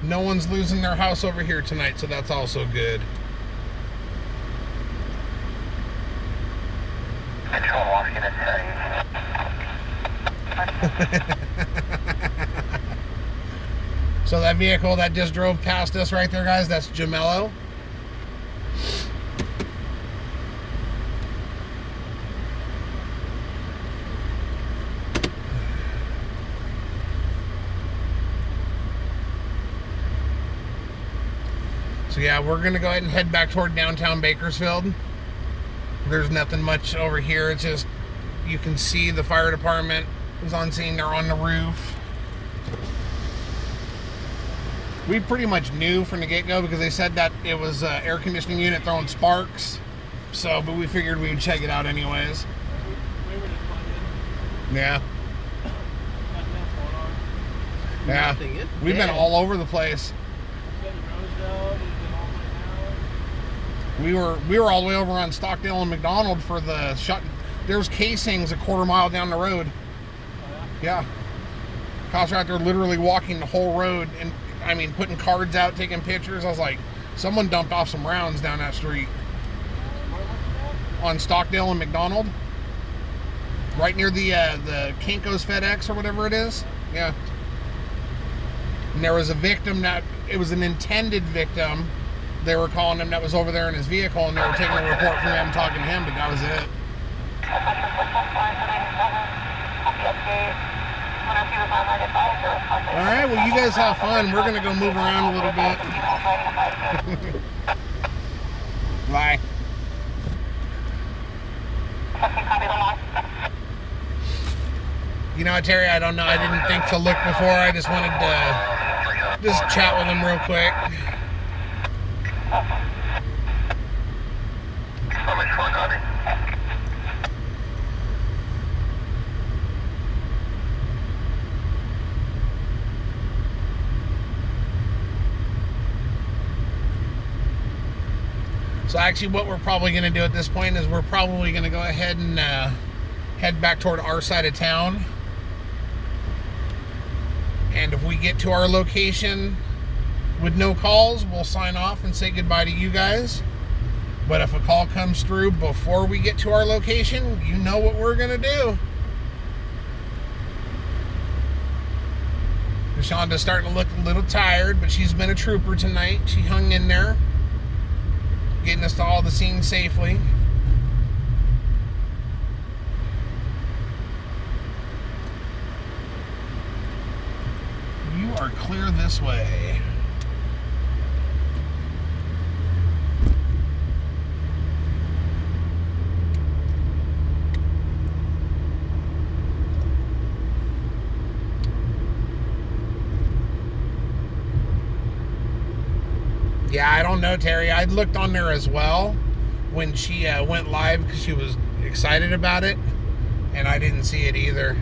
no one's losing their house over here tonight, so that's also good. Control walking at So that vehicle that just drove past us right there, guys, that's Jamello. So yeah, we're gonna go ahead and head back toward downtown Bakersfield. There's nothing much over here. It's just, you can see the fire department is on scene. They're on the roof. We pretty much knew from the get-go because they said that it was an air conditioning unit throwing sparks. So, but we figured we would check it out anyways. We were just plugged in. Yeah. Nothing else going on. Yeah. Nothing. It's We've been dead. all over the place. We've been to Rosedale, we've been all the way down. We were all the way over on Stockdale and McDonald for the shot. There's casings a quarter mile down the road. Yeah. Cops are out there literally walking the whole road and, I mean, putting cards out, taking pictures. I was like, someone dumped off some rounds down that street. On Stockdale and McDonald. Right near the Kinko's FedEx or whatever it is. Yeah. And there was a victim that, it was an intended victim. They were calling him that was over there in his vehicle, and they were taking a report from him, talking to him, but that was it. All right, well, you guys have fun. We're going to go move around a little bit. Bye. You know what, Terry, I don't know. I didn't think to look before. I just wanted to just chat with him real quick. How much fun, Bobby? So actually what we're probably going to do at this point is we're probably going to go ahead and head back toward our side of town. And if we get to our location with no calls, we'll sign off and say goodbye to you guys. But if a call comes through before we get to our location, you know what we're going to do. Shonda's starting to look a little tired, but she's been a trooper tonight. She hung in there, getting us to all the scenes safely. You are clear this way. Yeah, I don't know, Terry. I looked on there as well when she went live because she was excited about it, and I didn't see it either.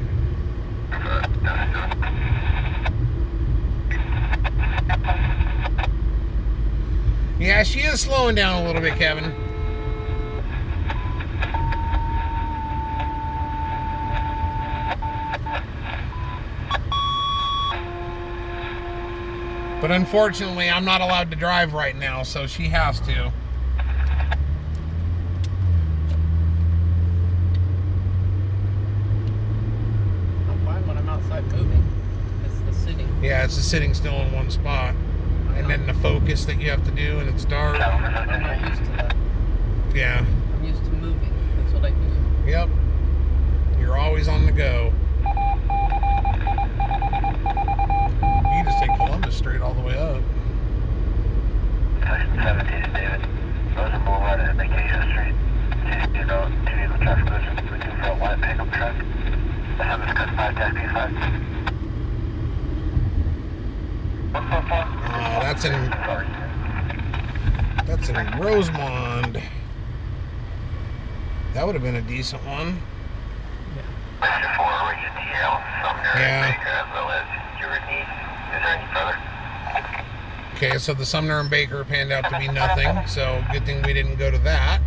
Yeah, she is slowing down a little bit, Kevin. But unfortunately, I'm not allowed to drive right now, so she has to. I'm fine when I'm outside moving. It's the sitting. Yeah, it's just sitting still in one spot. And then the focus that you have to do, and it's dark. I'm not used to that. Yeah. I'm used to moving. That's what I do. Yep. You're always on the go. You just take Columbus Street all the way up. Section 17 David. Rosen Boulevard and Bakersfield Street. Two vehicle traffic collision. Looking for a white pickup truck. The Hammond's cut 5 P5. That's in Rosemont. That would have been a decent one. Section 4, Region DL, Sumner, Yeah. Baker, as well as Uribe. Is there any further? Okay, so the Sumner and Baker panned out to be nothing, so good thing we didn't go to that.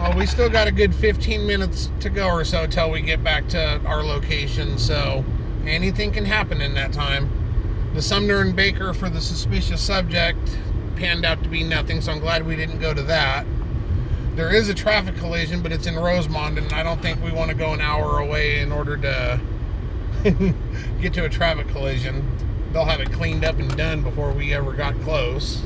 Oh, we still got a good 15 minutes to go or so till we get back to our location, so Anything can happen in that time. The Sumner and Baker for the suspicious subject panned out to be nothing, so I'm glad we didn't go to that. There is a traffic collision, but it's in Rosemont, and I don't think we want to go an hour away in order to get to a traffic collision. They'll have it cleaned up and done before we ever got close.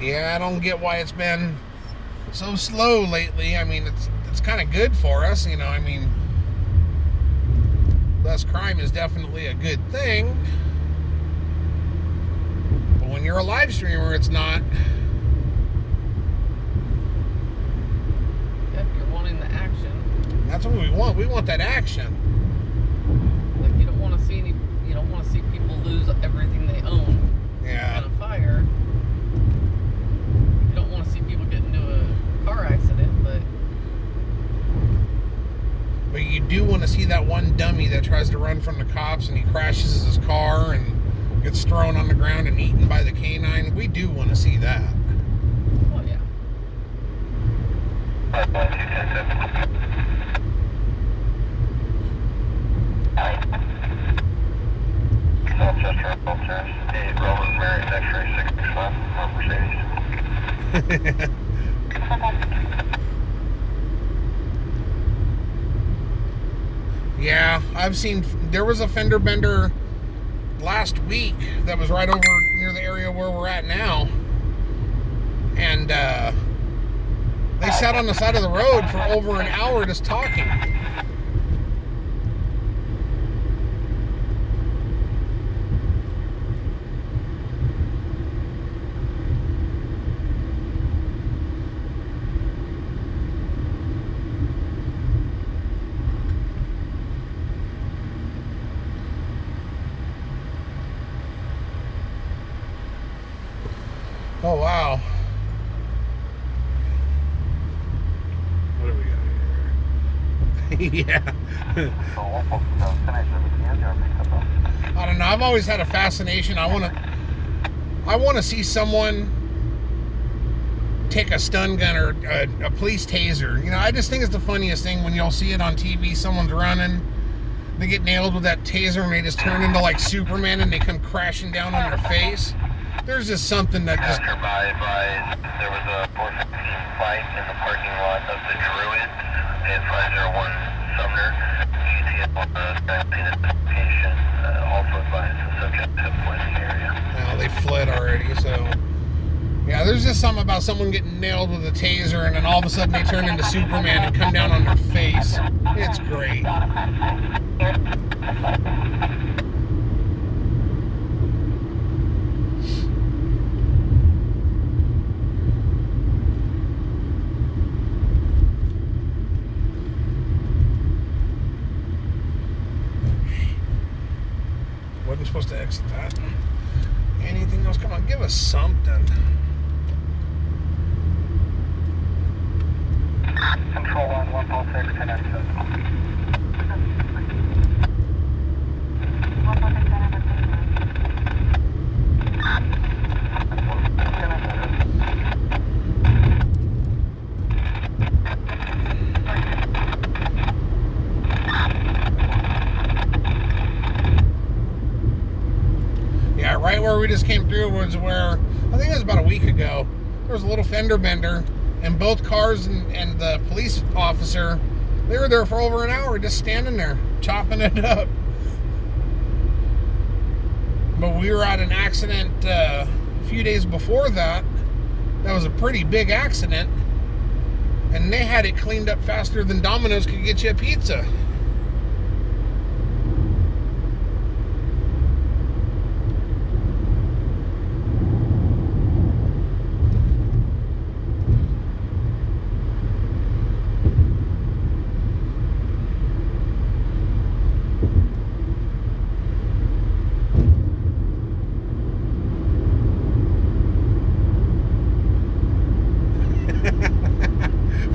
Yeah, I don't get why it's been so slow lately. I mean, it's kind of good for us, you know. I mean, less crime is definitely a good thing. But when you're a live streamer, it's not. Yep, you're wanting the action. That's what we want. We want that action. Like you don't want to see people lose everything they own Yeah. in a fire. You don't want to see people get into a car accident, But you do want to see that one dummy that tries to run from the cops and he crashes his car and gets thrown on the ground and eaten by the canine. We do want to see that. well, yeah. Southchester Ultras, 8 Roman Mary, X-ray 665, Mercedes. Yeah, I've seen, there was a fender bender last week that was right over near the area where we're at now. And they sat on the side of the road for over an hour just talking. Oh, wow. What do we got here? Yeah. I don't know. I've always had a fascination. I want to see someone take a stun gun or a police taser. You know, I just think it's the funniest thing when you'll see it on TV. Someone's running, they get nailed with that taser, and they just turn into like Superman, and they come crashing down on their face. There's just something that just... After my advice, there was a 415 fight in the parking lot of the Druid at 501 Sumner. GTF on the 19 identification. Also advised the subject to avoid the area. Well, they fled already, so... Yeah, there's just something about someone getting nailed with a taser, and then all of a sudden they turn into Superman and come down on their face. It's great. Wasn't supposed to exit that. Anything else? Come on, give us something. Control on 146, connect to... Yeah, right where we just came through was where, I think it was about a week ago, there was a little fender bender, and both cars and the police officer, they were there for over an hour just standing there, chopping it up. But we were at an accident a few days before that. That was a pretty big accident, and they had it cleaned up faster than Domino's could get you a pizza.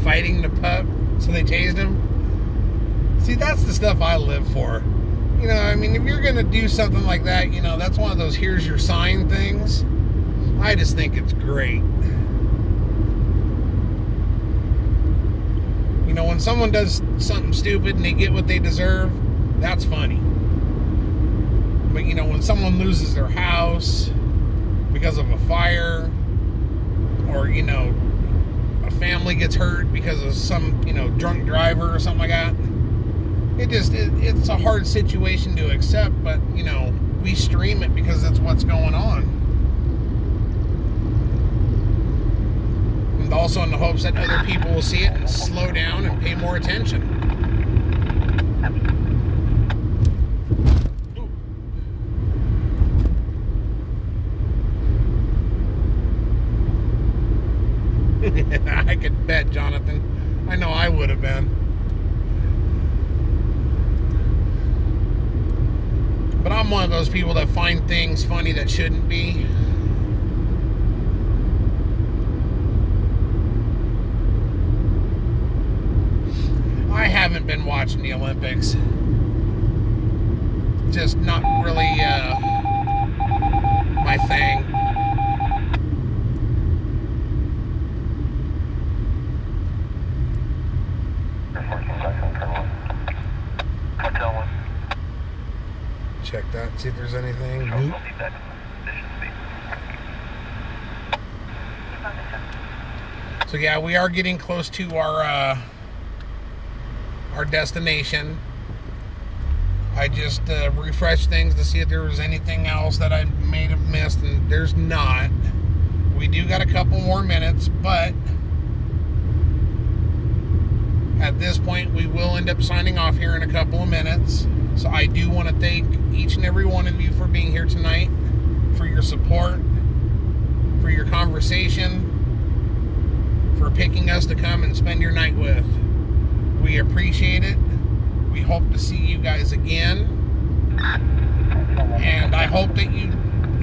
Fighting the pup, so they tased him. the stuff I live for. You know, I mean, if you're going to do something like that, you know, that's one of those here's your sign things. I just think it's great. You know, when someone does something stupid and they get what they deserve, that's funny. But, you know, when someone loses their house because of a fire, or, you know, a family gets hurt because of some, you know, drunk driver or something like that, it's a hard situation to accept, but, you know, we stream it because that's what's going on. And also in the hopes that other people will see it and slow down and pay more attention. I could bet, Jonathan. I know I would have been. But I'm one of those people that find things funny that shouldn't be. I haven't been watching the Olympics. Just not really my thing. Check that, see if there's anything. Nope. So yeah, we are getting close to our destination. I just refreshed things to see if there was anything else that I may have missed, and there's not. We do got a couple more minutes, but at this point we will end up signing off here in a couple of minutes. So I do want to thank each and every one of you for being here tonight, for your support, for your conversation, for picking us to come and spend your night with. We appreciate it. We hope to see you guys again. And I hope that you,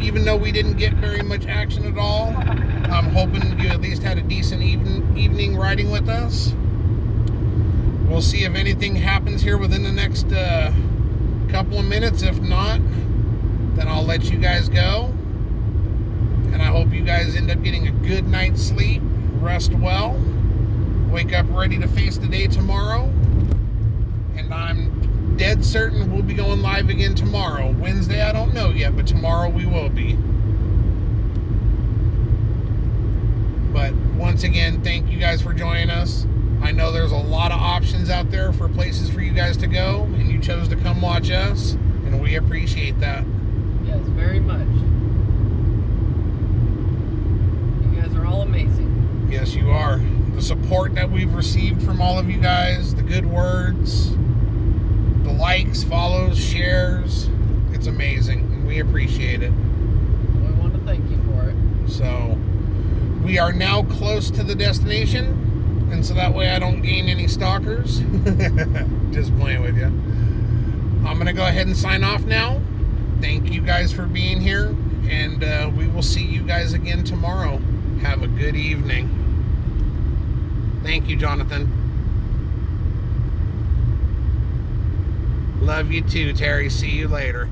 even though we didn't get very much action at all, I'm hoping you at least had a decent evening riding with us. We'll see if anything happens here within the next couple of minutes. If not, then I'll let you guys go. And I hope you guys end up getting a good night's sleep, rest well, wake up ready to face the day tomorrow. And I'm dead certain we'll be going live again tomorrow. Wednesday, I don't know yet, but tomorrow we will be. But once again, thank you guys for joining us. I know there's a lot of options out there for places for you guys to go, and you chose to come watch us, and we appreciate that. Yes, very much. You guys are all amazing. Yes, you are. The support that we've received from all of you guys, the good words, the likes, follows, shares, it's amazing, and we appreciate it. We want to thank you for it. So, we are now close to the destination. And so that way I don't gain any stalkers. Just playing with you. I'm going to go ahead and sign off now. Thank you guys for being here. And we will see you guys again tomorrow. Have a good evening. Thank you, Jonathan. Love you too, Terry. See you later.